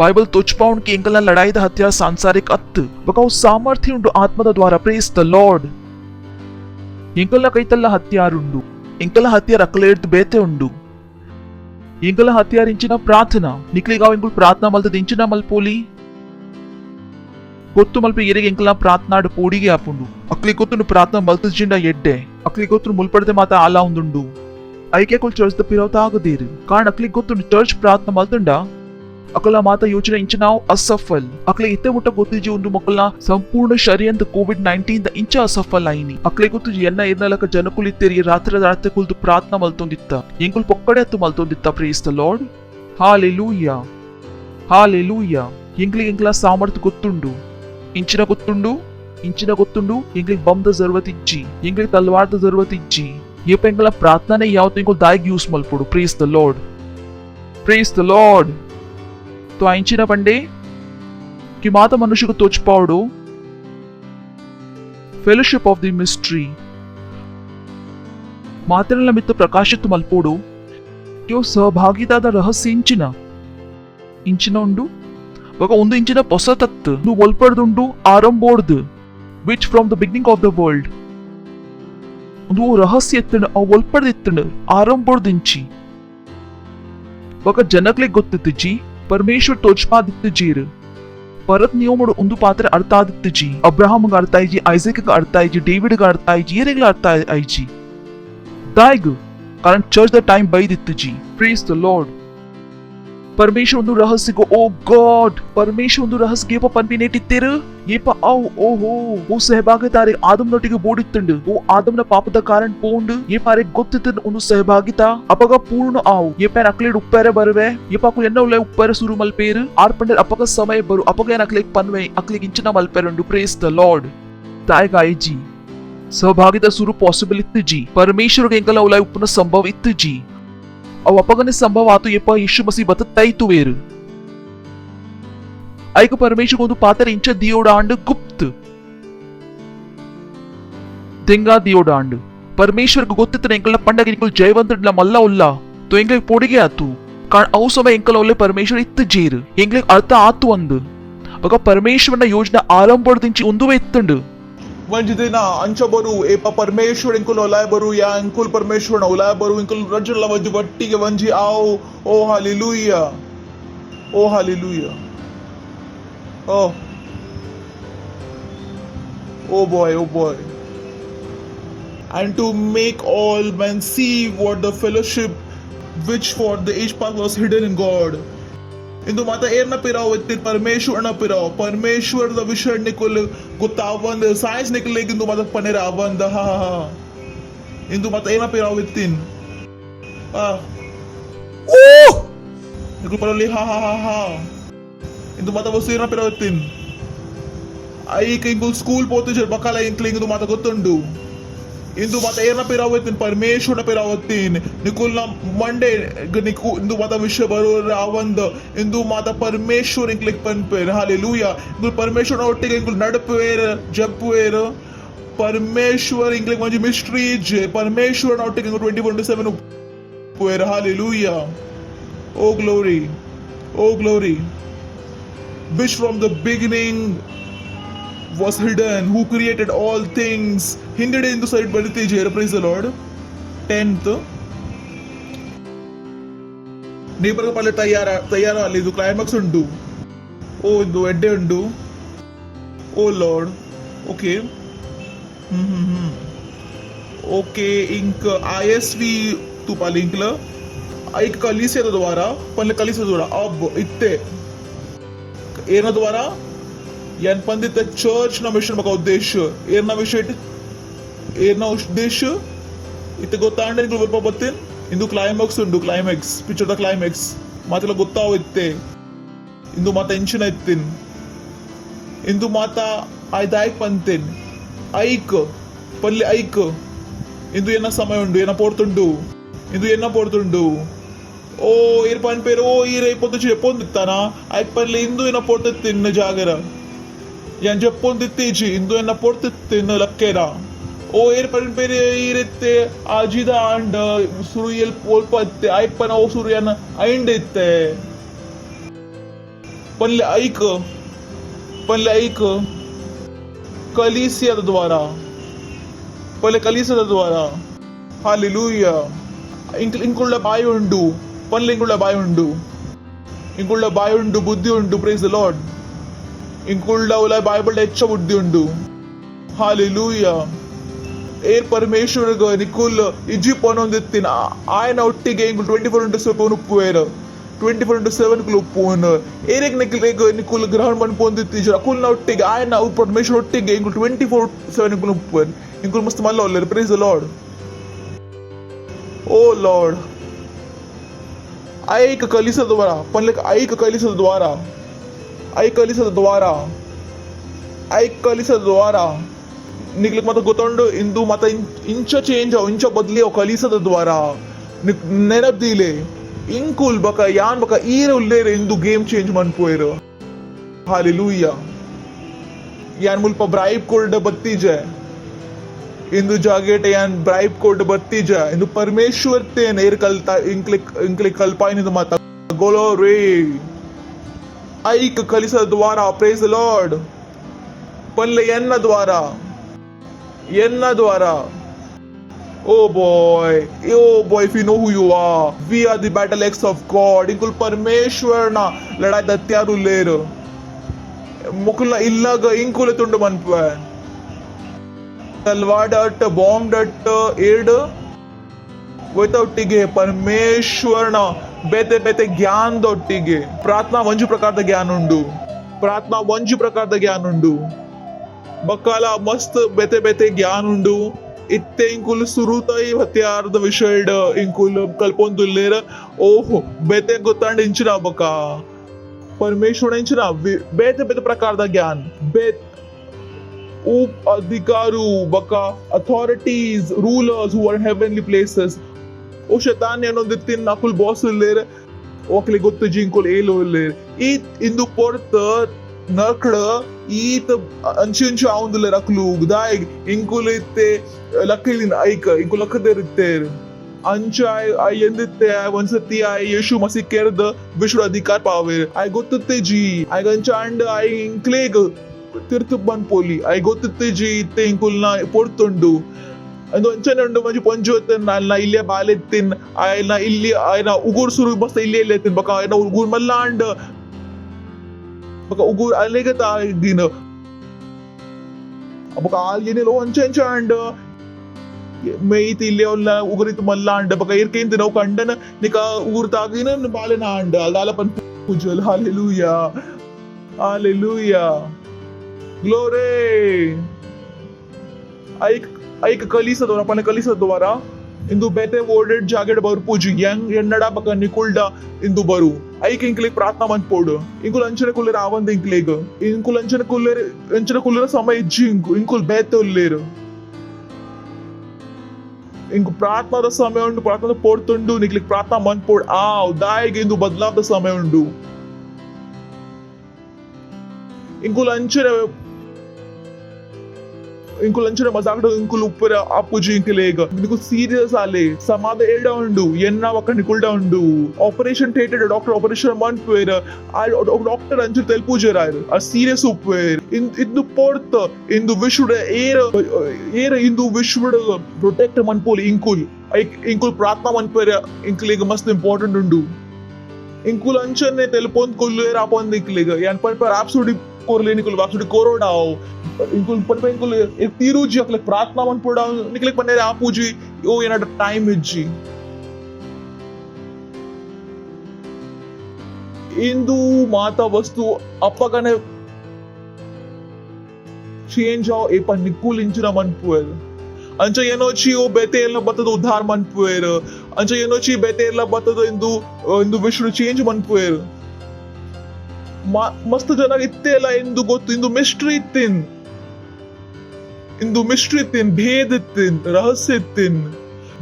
बाइबल तोचपाउन की इंकल लड़ाई द हथियार सांसारिक अत्त बकाउ सामर्थ्य उंडु आत्मद द्वारा प्रेस द लॉर्ड इंकल कೈತಲ್ಲ हथियार उंडु इंकल हथियार अकलेर्द बेते उंडु इंकल हथियार इंचिನ ಪ್ರಾರ್ಥನಾ ನಿಕ್ಲಿಗಾವ ಇಂಕುಲ್ ಪ್ರಾರ್ಥನಾ ಮಲ್ತದ ಇಂಚಿನ ಮಲ್ಪೋಲಿ ಗೊತ್ತು ಮಲ್ಪೆ ಎರಿಗೆ ಇಂಕಲ ಪ್ರಾರ್ಥನಾಡು ಪೋಡಿಗೆ ಆಪುಂಡು ಅಕ್ಲಿ ಗೊತ್ತು ಪ್ರಾರ್ಥನಾ ಮಲ್ತದ ಜಿಂಡ ಎಡ್ಡೆ ಅಕ್ಲಿ ಗೊತ್ತು ಮುಲ್ಪಡದೆ ಮಾತ ಆಲಾ ಉಂದುಂಡು ಐಕೆ ಕುಲ್ ಚರ್ಚ್ ದ ಪಿರವತ ಆಗದೇರು ಕಾರಣ ಅಕ್ಲಿ ಗೊತ್ತು ಚರ್ಚ್ ಪ್ರಾರ್ಥನಾ ಮಲ್ತಂಡ अकला माता योजना इंचनाव असफल अकले इते मुट्ट गोत्तिजी उंदु मकलना संपूर्ण षड्यंत्र कोविड-19 द इंच असफल आईनी अकले गोत्तिजी एन्न इर्नलक जनकुल इत्तेरी रात्रि कुल्तु प्रार्थना मल्तोंदित्ता इंकुल पोक्कಡೆ ಅತ್ತು ಮಲ್ತೋಂದಿತ್ತ ಪ್ರೇಸ್ ದ ಲಾರ್ಡ್ ಹಾಲೆಲೂಯಾ ಇಂಕ್ಲ ಸಾಮರ್ಥ್ಯ ಗೊತ್ತುಂಡು ಇಂಚಿನ ಗೊತ್ತುಂಡು ಇಂಕ್ಲಿಗೆ ಬಂದ ಜರುರತ್ ಇಜ್ಜಿ ಇಂಕ್ಲಿಗೆ ತಲ್ವಾರ್ದ ಜರುರತ್ ಇಜ್ಜಿ ये पेंगला प्रार्थना ने यावत इंकुल दायग यूज मल्पोडु प्रेस द लॉर्ड तो आइंचिना पंडे कि माता मनुष्य को तोचपावडो फेलोशिप ऑफ द मिस्ट्री ಮಾತೆರೆಲ್ಲ ಮಿತ್ತು ಪ್ರಕಾಶಿತ ಮಲ್ಪೋಡು ಕ್ಯೋ ಸಹಭಾಗಿತಾದ ರಹಸ್ಯ ಇಂಚಿನ ಉಂಡು ಬಗ ಒಂದು ಇಂಚಿನ ಪೊಸತತ್ತು ನು ಒಲ್ಪಡ್ದುಂಡು ಆರಂಬೋಡ್ದು which from the beginning of the world ಒಂದು ರಹಸ್ಯ ಎತ್ತಂಡು ಅವು ಒಲ್ಪಡ್ದಿತ್ತಂಡು ಆರಂಭದಿಂಚಿ ಬೊಕ ಜನಕ್ಲೆ ಗೊತ್ತಿತ್ತು ಜಿ ಪರಮೇಶ್ವರ್ ತೋಚ್ಪಾದಿತ್ತು ಜೀರ್ परत नियमोड ಒಂದು ಪಾತ್ರ ಅರ್ಥ ಆದಿತ್ತು ಜಿ ಅಬ್ರಹಾಮ್ಗೆ ಅರ್ಥ ಆಯ್ಜಿ ಐಸಕ್ಗೆ ಅರ್ಥ ಆಯ್ಜಿ ಡೇವಿಡ್ಗೆ ಅರ್ಥ ಆಯ್ಜಿ ಏರೆಗ್ಲ ಅರ್ಥ ಆಯ್ಜಿ दायग कारण चर्च द टाइम बೈದಿತ್ತು ಜಿ प्रेज द लॉर्ड परमेश्वर ಒಂದು ರಹಸ್ಯಕ್ಕೆ ಓ गॉड परमेश्वर ಒಂದು ರಹಸ್ಯಕ್ಕೆ ಏಪ ಪನ್ಪಿನೇಟಿತ್ತೇರು ಏಪ ಔ ಓಹೋ ಓ ಸಹಭಾಗಿತಾರೆ ಆದಮ್ನೊಟ್ಟಿಗೆ ಬೋಡಿತ್ತಂಡು ಓ ಆದಮ್ನ ಪಾಪದ ಕಾರಣ ಪೋಂಡು ಏಪಾರೆ ಗೊತ್ತಿತ್ತು ಒಂದು ಸಹಭಾಗಿತ ಅಪಗ ಪೂರ್ಣ ಆವು ಏಪ ಅಕ್ಲೇಡ್ ಉಪ್ಪೇರೆ ಬರುವೆ ಏಪಾಕು ಎನ್ನ ಉಳ್ಳೆ ಉಪ್ಪೇರೆ ಸುರು ಮಲ್ಪೇರು ಆರ್ಪಂಡರ್ ಅಪಗ ಸಮಯ ಬರು ಅಪಗ ಏನ್ ಅಕ್ಲೇಗ್ ಪನ್ವೆ ಅಕ್ಲೇಗ್ ಇಂಚಿನ ಮಲ್ಪೇರುಂಡು प्रेज द लॉर्ड दायग आईजी सहभागिता सुरू पॉसिबल इत्त जी परमेश्वर के इंकला उलाई उपन संभव इत्त जी अव अपगने संभव आतो येप यीशु मसीह बतताइतु वेर ऐक परमेश्वर कोंदु पातर इंच दियोडांड गुप्त देंगा दियोडांड परमेश्वर को गोत्तित्तने इंकला पंडगे इंकल जयवंतडला मल्ला उल्ला तो इंकले पोडिगे आतु कारण अव समय इंकला उल्ले परमेश्वर इत्त जीर इंकले अर्थ आतु अंद बग परमेश्वरನ ಯೋಜನೆ ಆರಂಭದಿಂದ ಒಂದುವೆ ಇತ್ತಂಡು म्हणजे ते ना अंच बरू एपा परमेश्वर इंकुल ओलाय बरू या इंकुल परमेश्वर ना ओलाय बरू इंकुल रजला वजी वट्टी के वंजी आओ oh hallelujah oh hallelujah oh boy and to make all men see what the fellowship which for the age past was hidden in God Indu माता एर्ना पिराव इत्ते परमेश्वर ना पिराव परमेश्वर द विषय निकुल गुतावंद साइंस निकले इंदु माता पनेरा आवंद हा इंदु माता एर्ना पिराव इत्तिन ओ निकुल परली हा इंदु माता वस्तु एर्ना पिराव इत्तिन आई इंकुल स्कूल पोते जर बकाला इंक्लिंग इंदु माता गोतुंडु इंदु माता एर्ना पिरावत्तीन परमेश्वर पिरावत्तीन निकुल ना मंडे निकु इंदु माता विषय बरो रावंद इंदु माता परमेश्वर इंक्लिक पनपेर हालेलुया इंकुल परमेश्वर ओट्टिगे इंकुल नडपेर जपवेर परमेश्वर इंक्लिक म्हणजे मिस्ट्री जे परमेश्वर ओट्टिगे इंकुल 24/7 उपेर hallelujah oh glory which from the beginning was hidden who created all things hindered in the side balite jere praise the Lord 10th neighbour ಪಲ್ಲೆ ತಯಾರ ಅಲ್ಲಿ ಇದು ಕ್ಲೈಮ್ಯಾಕ್ಸ್ ಉಂಟು ಓ ಇದು ಎಡ್ಡೆ ಉಂಟು ಓ ಲಾರ್ಡ್ ಓಕೆ ಓಕೆ ಇಂಕ್ ISV तू लिंकल ऐक कलिसे द्वारा पल्ले कलिसे द्वारा अब इत्ते एना द्वारा यान पंडित चर्च ना मिशन बका उद्देश्य एना विषय एना उद्देश्य इते गोतांडे निकल बरपबत्तेन इंदु क्लाइमैक्स उंडु क्लाइमैक्स पिक्चर द क्लाइमैक्स मातला गोत्ताव इत्ते इंदु माता इंचिन इत्तिन इंदु माता आयदायक पंतेन ऐक पल्ले ऐक इंदु एना समय उंडु एना पोर्तुंडु इंदु एना पोर्तुंडु ओ इर पन पेर ओ इर इपोतु చెప్పొందిస్తానా ఐపర్లే ఇందు ఎన పొర్తిన్న జాగర యాన్ చెప్పొందిత్తేజి ఇందు ఎన పొర్తిన్న లక్కేరా ओ इर पन पेर इरेತ್ತೆ ಆಜಿದ ಅಂಡ ಸುರುಯಲ್ ಪೋಲ್ಪತ್ತೆ ಐಪನ ಓ ಸುರುಯನ ಐಂಡೆತ್ತೆ ಪಲ್ಲೆ ಐಕ कलीसिया द्वारा पहले कलीसिया द्वारा हालेलुया इंकुள்ள बाय उंडु पल्ले इंकुள்ள बाय उंडु बुद्धि उंडु प्रेज द लॉर्ड इंकुள்ள उला बाइबल ಹೆಚ್ಚ ಬುದ್ಧಿ ಉಂಡು हालेलुया ಏರ್ ಪರಮೇಶ್ವರ ನಿಕುಲ್ ಇಜಿ ಪೊನೊಂದಿತ್ತಿನ ಆಯನ ಒಟ್ಟಿಗೆ ಇಂಕುಲ್ 24/7 ಉಪ್ಪುವೇರು 24/7 ಕುಲು ಉಪ್ಪುನು ಏರೆಗ್ ನಿಕುಲ್ ಗ್ರಹಣ ಬನ್ ಪೊಂದಿತ್ತಿಜ ಕುಲ್ನ ಒಟ್ಟಿಗೆ ಆಯನ ಪರಮೇಶ್ವರ ಒಟ್ಟಿಗೆ ಇಂಕುಲ್ 24/7 ಕುಲು ಉಪ್ಪುನ್ ಇಂಕುಲ್ ಮಸ್ತ್ ಮಲ್ಲ ಒಲ್ಲೆರು praise the lord oh lord ऐक कलिसा द्वारा पल्ले ऐक कलिसा द्वारा निकल मत गोतंडु इंदु मत इंच चेंज इंच बदली कलिसा द्वारा नेनप दिले इंकुल बका यान बका ईरे उल्लेरे इंदु गेम चेंज मन पोएरो हालेलुया यान मुल्प ब्राइब कोल्ड बत्ती जाए इंदु जागेट यान ब्राइब कोड बत्ती जा इंदु परमेश्वर ते नेर कलता इंक्लिक कल्पाइन इंदु माता ग्लोरी ऐक कलिसा द्वारा प्रेज द लॉर्ड पल्ले यन्न द्वारा Oh boy, if you know who you are, we are the battle axe of God. इंकुल परमेश्वर ना लड़ाई दत्यारू लेर मुकुल इल्लाग इंकुल तुंड मनपुए तलवार डट बॉम्ब डट एड ಒಟ್ಟಿಗೆ ಪರಮೇಶ್ವರನ ಬೇತೆ ಬೇತೆ ಜ್ಞಾನದೊಟ್ಟಿಗೆ ಪ್ರಾರ್ಥನಾ ಒಂಜು ಪ್ರಕಾರದ ಜ್ಞಾನ ಉಂಡು ಬಕ್ಕಾಲ ಮಸ್ತ್ ಬೇತೆ ಬೇತೆ ಜ್ಞಾನ ಉಂಡು ಇತ್ತೆ ಇಂಕುಲ್ ಸುರುತಾಯಿ ಹತ್ಯಾರದ ವಿಷಯ ಇಂಕುಲ್ ಕಲ್ಪೊಂದುಲ್ಲೇರ ಓಹ್ ಬೇತೆ ಗೊತ್ತಾಂಡ ಇಂಚಿನ ಬಕ ಪರಮೇಶ್ವರ ಇಂಚಿನ ಬೇತೆ ಬೇತೆ ಪ್ರಕಾರದ ಜ್ಞಾನ अधिकारू बका authorities rulers who are in heavenly places ओ शैतान ने दित्तिन नाकुल बॉस लेर ओकले गोत्त जिंकुल एलो लेर ई इंदु पोर्त नकड़ ईत अंचिंचु आउंदले रक्लूग दाइग इंकुल इत्ते लक्किलिन ऐक इंकुल लक्कदेरित्तेर अंचाय आई ಎಂದಿತ್ತೆ ಒಂದ್ಸತಿ ಐ ಯೇಸು ಮಸಿ ಕೆರ್ದ ವಿಶ್ವ ಅಧಿಕಾರ ಪಾವೇರ್ ಐ ಗೊತ್ತತ್ತೆ ಜಿ ಐ ಗಂಚಾಂಡ್ ಐ ಇಂಕ್ಲೇಗ್ ತಿರ್ತು ಬನ್ಪೋಲಿ ಐ ಗೊತ್ತತ್ತೆ ಜಿ ಇತ್ತೆ ಇಂಕುಲ್ನ ಪೊರ್ತುಂಡು ಅಂದು ಅಂಚನೆ ಉಂಡು ಮಂಜು ಪೊಂಜೋತನ್ ನಾ ಇಲ್ಲೇ ಬಾಲೆತ್ತಿನ್ ಆಯ್ನ ಇಲ್ಲಿ ಆಯ್ನ ಉಗುರ್ ಸುರು ಮಸ್ತ ಇಲ್ಲೇ ಎತ್ತಿನ್ ಬಕ ಆಯ್ನ ಉಗುರ್ ಮಲ್ಲಾಂಡ್ ಬಕ ಉಗುರ್ ಅಲೆಗೆ ತಾಗಿನ ಬಕ ಆಲ್ ಏನಿಲ್ಲ ಅಂಚಂಚಾಂಡ್ ಮೇಯ್ತಿ ಇಲ್ಲೇ ಒಲ್ಲ ಉಗುರಿತು ಮಲ್ಲಾಂಡ್ ಬಕ ಇರ್ಕೇಂತ ನಾವು ಕಂಡನ ನಿಕ ಉಗುರ್ ತಾಗಿನ ಬಾಲೆನ ಆಂಡ್ ಅದಾಲ ಪನ್ ಪೂಜಲ್ ಹಾಲೆಲೂಯಾ ಹಾಲೆಲೂಯಾ ग्लोरी ऐक कलिसदोरा पण कलिसदोरा इंदु बेते वर्डेड जागेड बरपूजी यंग एन्नडा बक निकुल्डा इंदु बरू ऐक इंक्ले प्रार्थना मन पोड इंकुल अंचने कुल्लेर आवंद इंक्लेग इंकुल अंचने कुल्लेर समय इज्जि इंकुल बेते उल्लेर इंकु प्रार्थना द समय उंडु प्रार्थना पोड्तुंडु निक्लिक प्रार्थना मन पोड आव दायग इंदु बदलाव द समय उंडु इंकुल अंचने मजाक इंकुल ऊपर आपुजी इंकलेग निकुल सीरियस आले समाद एडा उंडु एन्ना वक निकुल्डा उंडु ऑपरेशन थिएटर डॉक्टर ऑपरेशन मन पेर आ डॉक्टर अंचु तेलपुजर आयर आ सीरियस ऊपर इंदु पोर्त इंदु विश्वड एयर इंदु विश्वड प्रोटेक्ट मन पोल इंकुल प्रार्थना मन पेर इंकलेग मस्त इंपॉर्टेंट उंडु इंकुल अंचने तेलपोन कुल्लेर आपन निकलेग यान पर आपसुडी कोरले निकुल वापसुडी कोरोडाओ इंकुल पर इंकुल एक तीरुजी अकले प्रार्थना मन पोडा निकले पनेरे आपूजी ओ येना टाइम इज्जी इंदु माता वस्तु अप्पगने चेंज आओ ए पर निकुल इंचिನ मन पोएर अंच ಏನೋಚಿ ಓ ಬೇತೆ ಎಲ್ಲ ಬತ್ತದ ಉದ್ಧಾರ मन पोएर अंच ಏನೋಚಿ ಬೇತೆ ಎಲ್ಲ ಬತ್ತದ ಇಂದು ವಿಶ್ವ ಚೇಂಜ್ मन पोएर ಮಸ್ತ್ ಜನ ಇತ್ತೆ ಎಲ್ಲ ಇಂದು ಗೊತ್ತು ಇಂದು ಮಿಸ್ಟ್ರಿ ಇತ್ತಿನ್ ಭೇದ ಇತ್ತಿನ್ ರಹಸ್ಯ ಇತ್ತಿನ್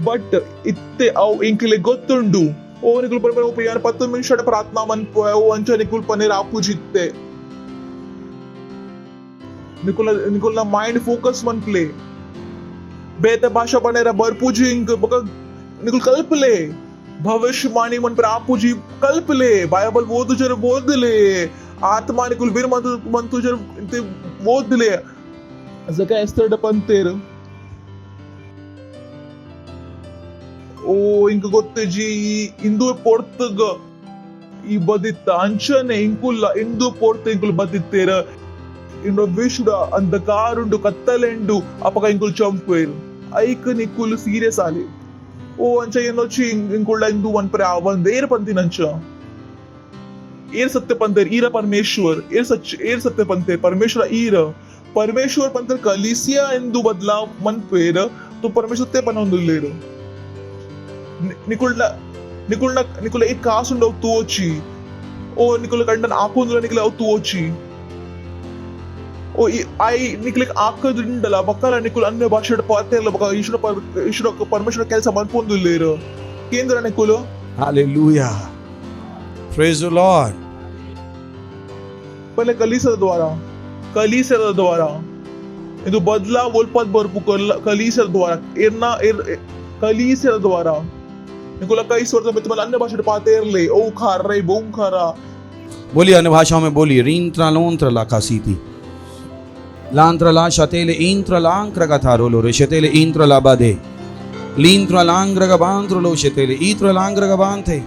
ಬಟ್ ಇತ್ತೆ ಅವು ಇಂಕಲೆ ಗೊತ್ತುಂಡು ಓ ನಿಕುಲ್ ಪರ ಉಪಯಾನ 10 ನಿಮಿಷ ಪ್ರಾರ್ಥನಾ मन पोए ಓ ಅಂಚ ನಿಕುಲ್ ಪನೆ ರಾಪು ಜಿತ್ತೆ ನಿಕುಲ್ನ ಮೈಂಡ್ ಫೋಕಸ್ मन प्ले बेते भाषा बनेरा बरपूजी इंक बक निकुल कल्पले भविष्यवाणी मन पर आपूजी कल्पले बाइबल ओदु जर ओदले आत्मा निकुल वीर मन तु जर ते ओदले जका एस्तर पंतेर ओ इंक गोत्ते जी इंदु पोर्तग ಈ ಬದಿತ್ತ ಅಂಚನೆ ಇಂಕುಲ್ಲ ಇಂದು ಪೋರ್ತ ಇಂಕುಲ್ ಬದಿತ್ತೇರ ಇಂದು ವಿಶ್ವ ಅಂಧಕಾರುಂಡು ಕತ್ತಲೆಂಡು ಅಪಕ ಇಂಕುಲ್ ಚಂಪೇರು ಐಕ್ ನಿಕುಲ್ ಸೀರಿಯಸ್ ಆಲಿ ಓ ಅಂಚ ಏನೊಚ್ಚಿ ಇಂಕುಳ್ಳ ಇಂದು ಒನ್ ಪರೆ ಆವಂದ ಏರ್ ಪಂತಿನಂಚ ಏರ್ ಸತ್ಯ पंतेर ईर परमेश्वर ಏರ್ सत्य पंतेर परमेश्वर ईर परमेश्वर पंतेर कलिसिया इंदु बदलाव मन पेर तो परमेश्वर ते पनोंदुल्लेर निकुल एक कासुंडव तू వచ్చి ओ निकुल कंडन आपुंदुला निकुल तू వచ్చి ओ आई निकुल आकदिंडला बक्कला निकुल अन्य भाषेड पातेला बका ईश्वर परमेश्वर ಕೆಲಸ ಮಾಡ್ಕೊಂಡುಲ್ಲೇರ ಕೇಂದ್ರ ನಿकुल Hallelujah. Praise the Lord. पहले कलीसिया द्वारा ಇದು ಬದಲಾವ ಒಲ್ಪದ್ ಬರ್ಪು ಕಲಿಸಿಯ द्वारा निकुल कई स्वर में तुम्हारे अन्य भाषा पाते ले ओ खार रे बोम खारा बोलिए अन्य भाषाओं में बोलिए रींत्र लोंत्र ला कासीती लांत्र ला शतेले इंत्र लांक्र का थारो लो रे शतेले इंत्र ला बादे Lintralangregabantro lo shetele itralangregabante.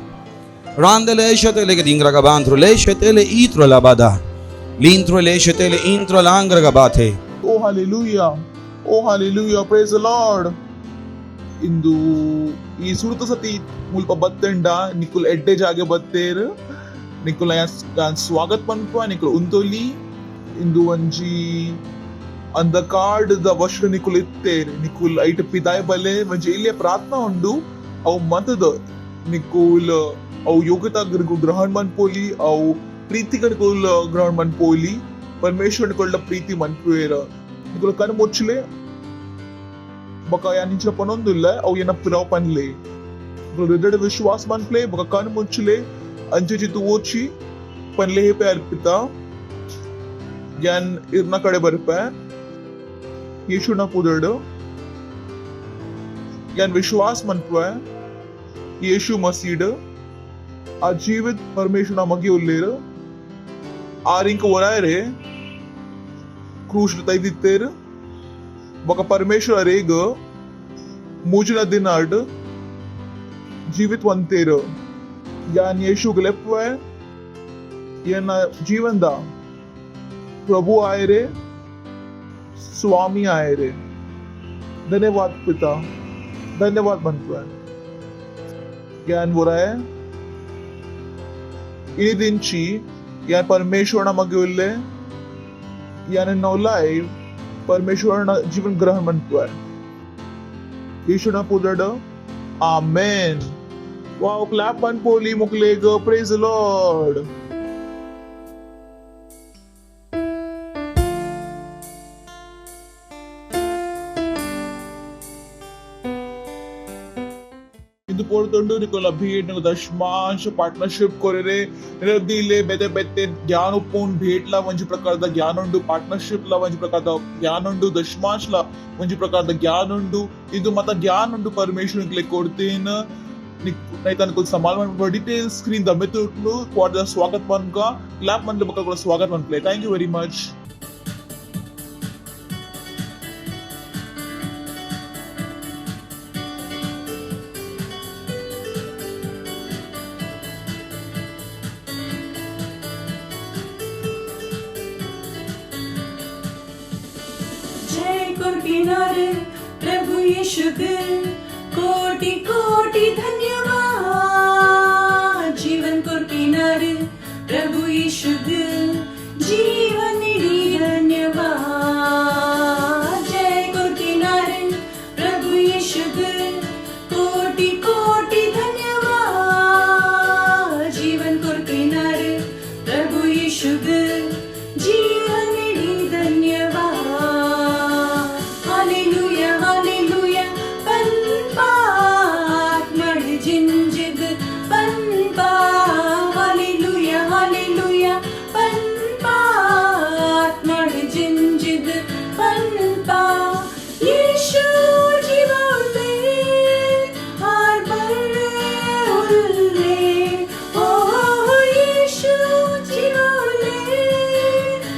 Randele shetele gedingragabantro le shetele itralabada. Lintro le shetele intralangregabate. Oh hallelujah. Oh hallelujah. Praise the Lord. ಇಂದು ಈ ಸುರುತ ಸತಿ ಮುಲ್ಪ ಬತ್ತೆಂಡ ನಿಕುಲ್ ಎಡ್ಡೆ ಜಾಗೆ ಬತ್ತೇರು ನಿಕುಲ್ ಯಾನ್ ಸ್ವಾಗತ ಪನ್ಪ ನಿಕುಲ್ ಉಂತೊಲಿ ಇಂದು ಒಂಜಿ ಅಂಧಕಾರ್ಡ್ ದ ವರ್ಷ ನಿಕುಲ್ ಇತ್ತೇರು ನಿಕುಲ್ ಐಟ್ ಪಿದಾಯ ಬಲೆ ಒಂಜಿ ಇಲ್ಲಿಯ ಪ್ರಾರ್ಥನಾ ಉಂಡು ಅವು ಮತದ ನಿಕುಲ್ ಅವು ಯೋಗ್ಯತಾ ಗ್ರಹಣ ಮನ್ಪೋಲಿ ಅವು ಪ್ರೀತಿ ನಿಕುಲ್ ಗ್ರಹಣ ಮನ್ಪೋಲಿ ಪರಮೇಶ್ವರ ನಿಕುಲ್ ಪ್ರೀತಿ ಮನ್ಪುವೇರ ನಿಕುಲ್ ಕಣ್ಣು ಮುಚ್ಚಲೆ बका यानी पनोंदिल्ल अव येना पिराव पनले हृदय विश्वास मनप्ले बका कान मुंचले अंचे चितु ओची पनले हे पे अर्पिता यान इरना कडे बरपे येशुना पुदड यान विश्वास मनपे येशु मसीड आ जीवित परमेश्वरना मगे उल्लेर आरिंक वरायरे क्रूश तैदित्तेर बका परमेश्वर अरेग मुजना दिनाड जीवित वंतेर यान येशु गलेपवे येना जीवन दा प्रभु आए रे स्वामी आए रे धन्यवाद पिता धन्यवाद बनपवे ज्ञान बोराय इनी दिनची यान परमेश्वर ना मगे उल्ले यान नो लाइफ परमेश्वर जीवन ग्रहण मनपुआ यीशु ना पुदड आमेन वाओ क्लैप मन पोली मुकलेग प्रेज द लॉर्ड ಇಂದು ಪೋರ್ತೊಂಡು ನಿಕೋಲ ಭೇಟ್ ನಿಕೋ ದಶಮಾಂಶ ಪಾರ್ಟ್ನರ್शिप ಕೊರೆರೆ ನಿರದಿಲೆ ಬೆದೆ ಬೆತ್ತೆ ಜ್ಞಾನ ಉಪ್ಪುನ್ ಭೇಟ್ಲ ಒಂಜಿ ಪ್ರಕಾರದ ಜ್ಞಾನ ಉಂಡು ಪಾರ್ಟ್ನರ್शिप ಲ ಒಂಜಿ ಪ್ರಕಾರದ ಜ್ಞಾನ ಉಂಡು ದಶಮಾಂಶ ಲ ಒಂಜಿ ಪ್ರಕಾರದ ಜ್ಞಾನ ಉಂಡು ಇದು ಮತ ಜ್ಞಾನ ಉಂಡು ಪರಮೇಶ್ವರ ನಿಕ್ಲೆ ಕೊಡ್ತೇನ ನೈತನ ಕುಲ್ ಸಮಾಲ್ ಮನ್ detail screen the method for the ಸ್ವಾಗತ ಮನ್ಕ ಕ್ಲಾಪ್ ಮನ್ಲೆ ಬಕ ಕೂಡ ಸ್ವಾಗತ ಮನ್ play thank you very much जय कुर किनारे प्रभु यीशु कोटि कोटि धन्यवाद जीवन कुर किनारे प्रभु यीशु जीवन इडी धन्यवाद जय कुर किनारे प्रभु यीशु कोटि कोटि धन्यवाद जीवन कुर किनारे प्रभु यीशु जीवन इडी धन्यवाद हालेलुया हालेलुया पनपात मड जिंजिद पनपा हालेलुया हालेलुया पनपात मड जिंजिद पनपा यीशु जीवोले हार बर्रे उल्ले ओ यीशु जीवोले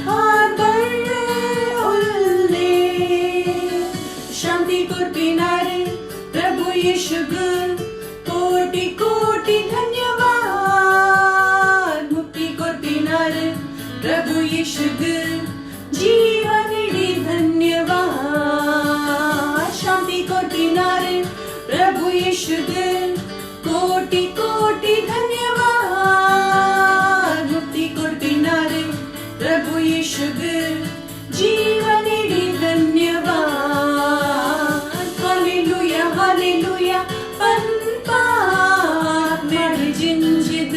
हार बर्रे उल्ले शांति कुर किनारे प्रभु यीशु कोटि कोटि धन्यवाद मुक्ति कुर किनारे प्रभु यीशु जीवन इडी धन्यवाद शांति कुर किनारे प्रभु यीशु कोटि कोटि धन्यवाद मुक्ति कुर किनारे प्रभु यीशु जीवन इडी धन्यवाद हालेलुया हालेलुया पनपात मड जिंजिद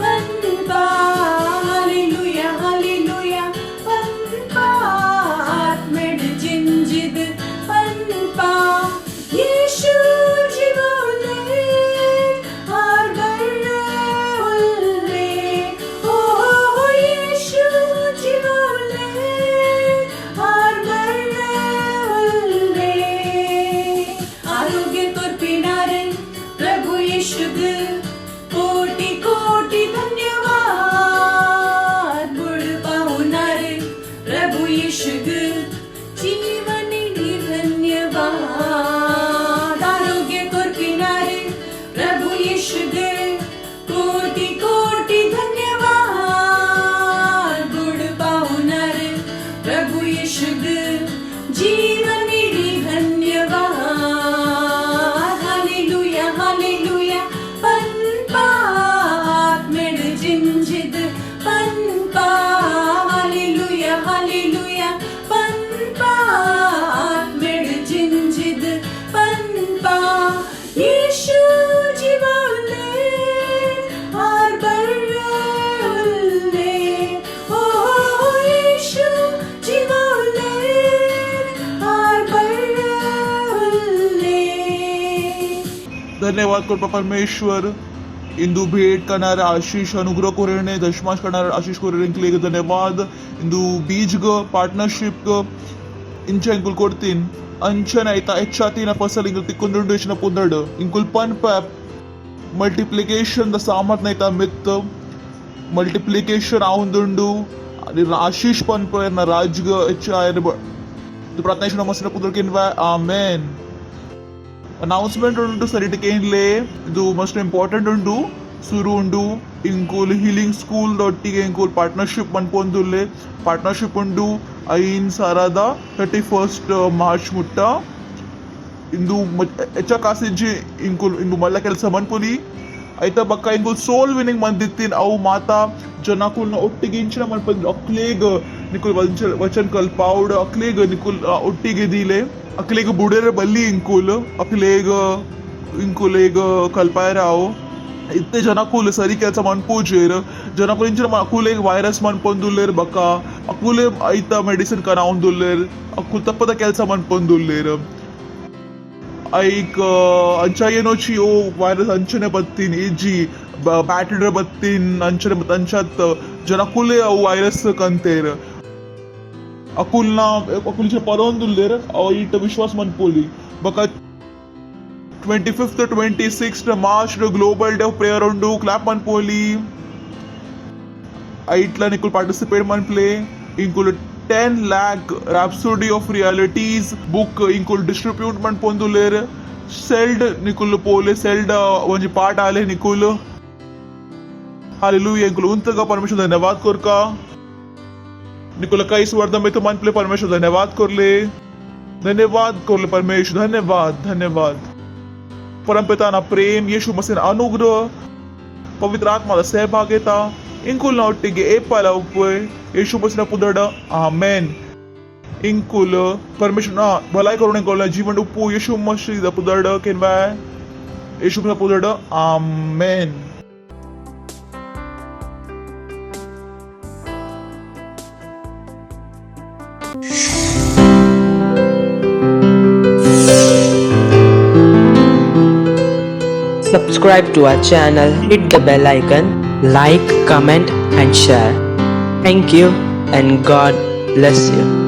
पनपा हालेलुया हालेलुया पनपात मड जिंजिद पनपा यीशु जीवोले हार बर्रे उल्ले ओ यीशु जीवोले हार बर्रे उल्ले आरोग्य कुर किनारे प्रभु यीशु कोटि कोटि धन्यवाद बुढ़ पाहुनारे प्रभु यीशु जीवन इडी धन्यवाद आरोग्य यीशुगे कोटि कोटि धन्यवाद गुड पाहुणार प्रभु यीशुगे जीवनिडी धन्यवाद हालेलुया हालेलुया पनपात मेड जिंजिद पनपा हालेलुया हालेलुया पनपात मेड जिंजिद पनपा यीशु जीवले आर बर्रे ओ यीशु जीवले आर बर्रे धन्यवाद कृपा परमेश्वर इंदू भेट करणारा आशिष अनुग्रह कोरेने दशमाश करणारा आशिष कोरेने धन्यवाद इंदू बीज ग पार्टनरशिप ग इंचा इंकुल कोर्तीन अंचन ऐता एच्चातीन फसल इंकुल तिक्कुंदुंडु इच्చిన पुंदड इंकुल पन पैप मल्टिप्लिकेशन द सामर्थ नैता मित्त मल्टिप्लिकेशन आउंदुंडु आशिष पन पर न राजग एच्चा द प्रार्थना नमस्ते पुंदड किनवा आमेन announcement undu saritikeenle idu most important undu suru undu inkul healing school dottige inkul partnership manpondulle partnership undu ain sarada 31st March mutta indu echa kasiji inkul indu malla kelsa manpuli aita bakka inkul soul winning mandittin au mata janakulna ottiginchina manpod akleg nikul vachan kalpaud akleg nikul ottige dile अकलेग बुडेर बल्ली इंकुल अकलेग इंकुलेग कल्पायराव इतने जनकुल सरी केल्सा मनपूजेर जनकुल इंचर अकुलेग virus मनपोंदुल्लेर बका अकुले ऐता medicine कनाउंदुल्लेर अकुल तಪ್ಪದ ಕೆಲಸ मनपोंदुल्लेर ऐक अंचायेनोची ओ virus अंचने बत्तीन इजी बैटरी बत्तीन अंचने अंचात जनकुले ओ वैरस कंतेर अकुलना अकुलचे परोंदुल्लेर इट विश्वास मनपोली बका 25th to 26th March global day of prayer उंडू क्लैप मनपोली इट्ला निकुल पार्टिसिपेट मन प्ले इंकुल 10 lakh rhapsody of realities book इंकुल डिस्ट्रीब्यूट मन पोंदुलेर सेल्ड निकुल पोले सेल्ड वंजी पार्ट आले निकुल हालेलुया इंकुल उंतगा परमेश्वर धन्यवाद कोरका निकुल कई स्वर्ध में तो मन प्ले परमेश्वर धन्यवाद करले परमेश्वर धन्यवाद धन्यवाद परमपिता ना प्रेम यीशु मसीह अनुग्रह पवित्र आत्मा सहभागिता इंकुल ना ಒಟ್ಟಿಗೆ ಏಪಾಲ ಉಪ್ಪು ಯೇಸು ಮसीह पुदड आमेन इंकुल परमेश्वर ना भलाई करून कोला जीवन उप्पु यीशु मसीह पुदड केनवा यीशु मसीह पुदड आमेन Subscribe to our channel, hit the bell icon, like, comment and share. Thank you and God bless you.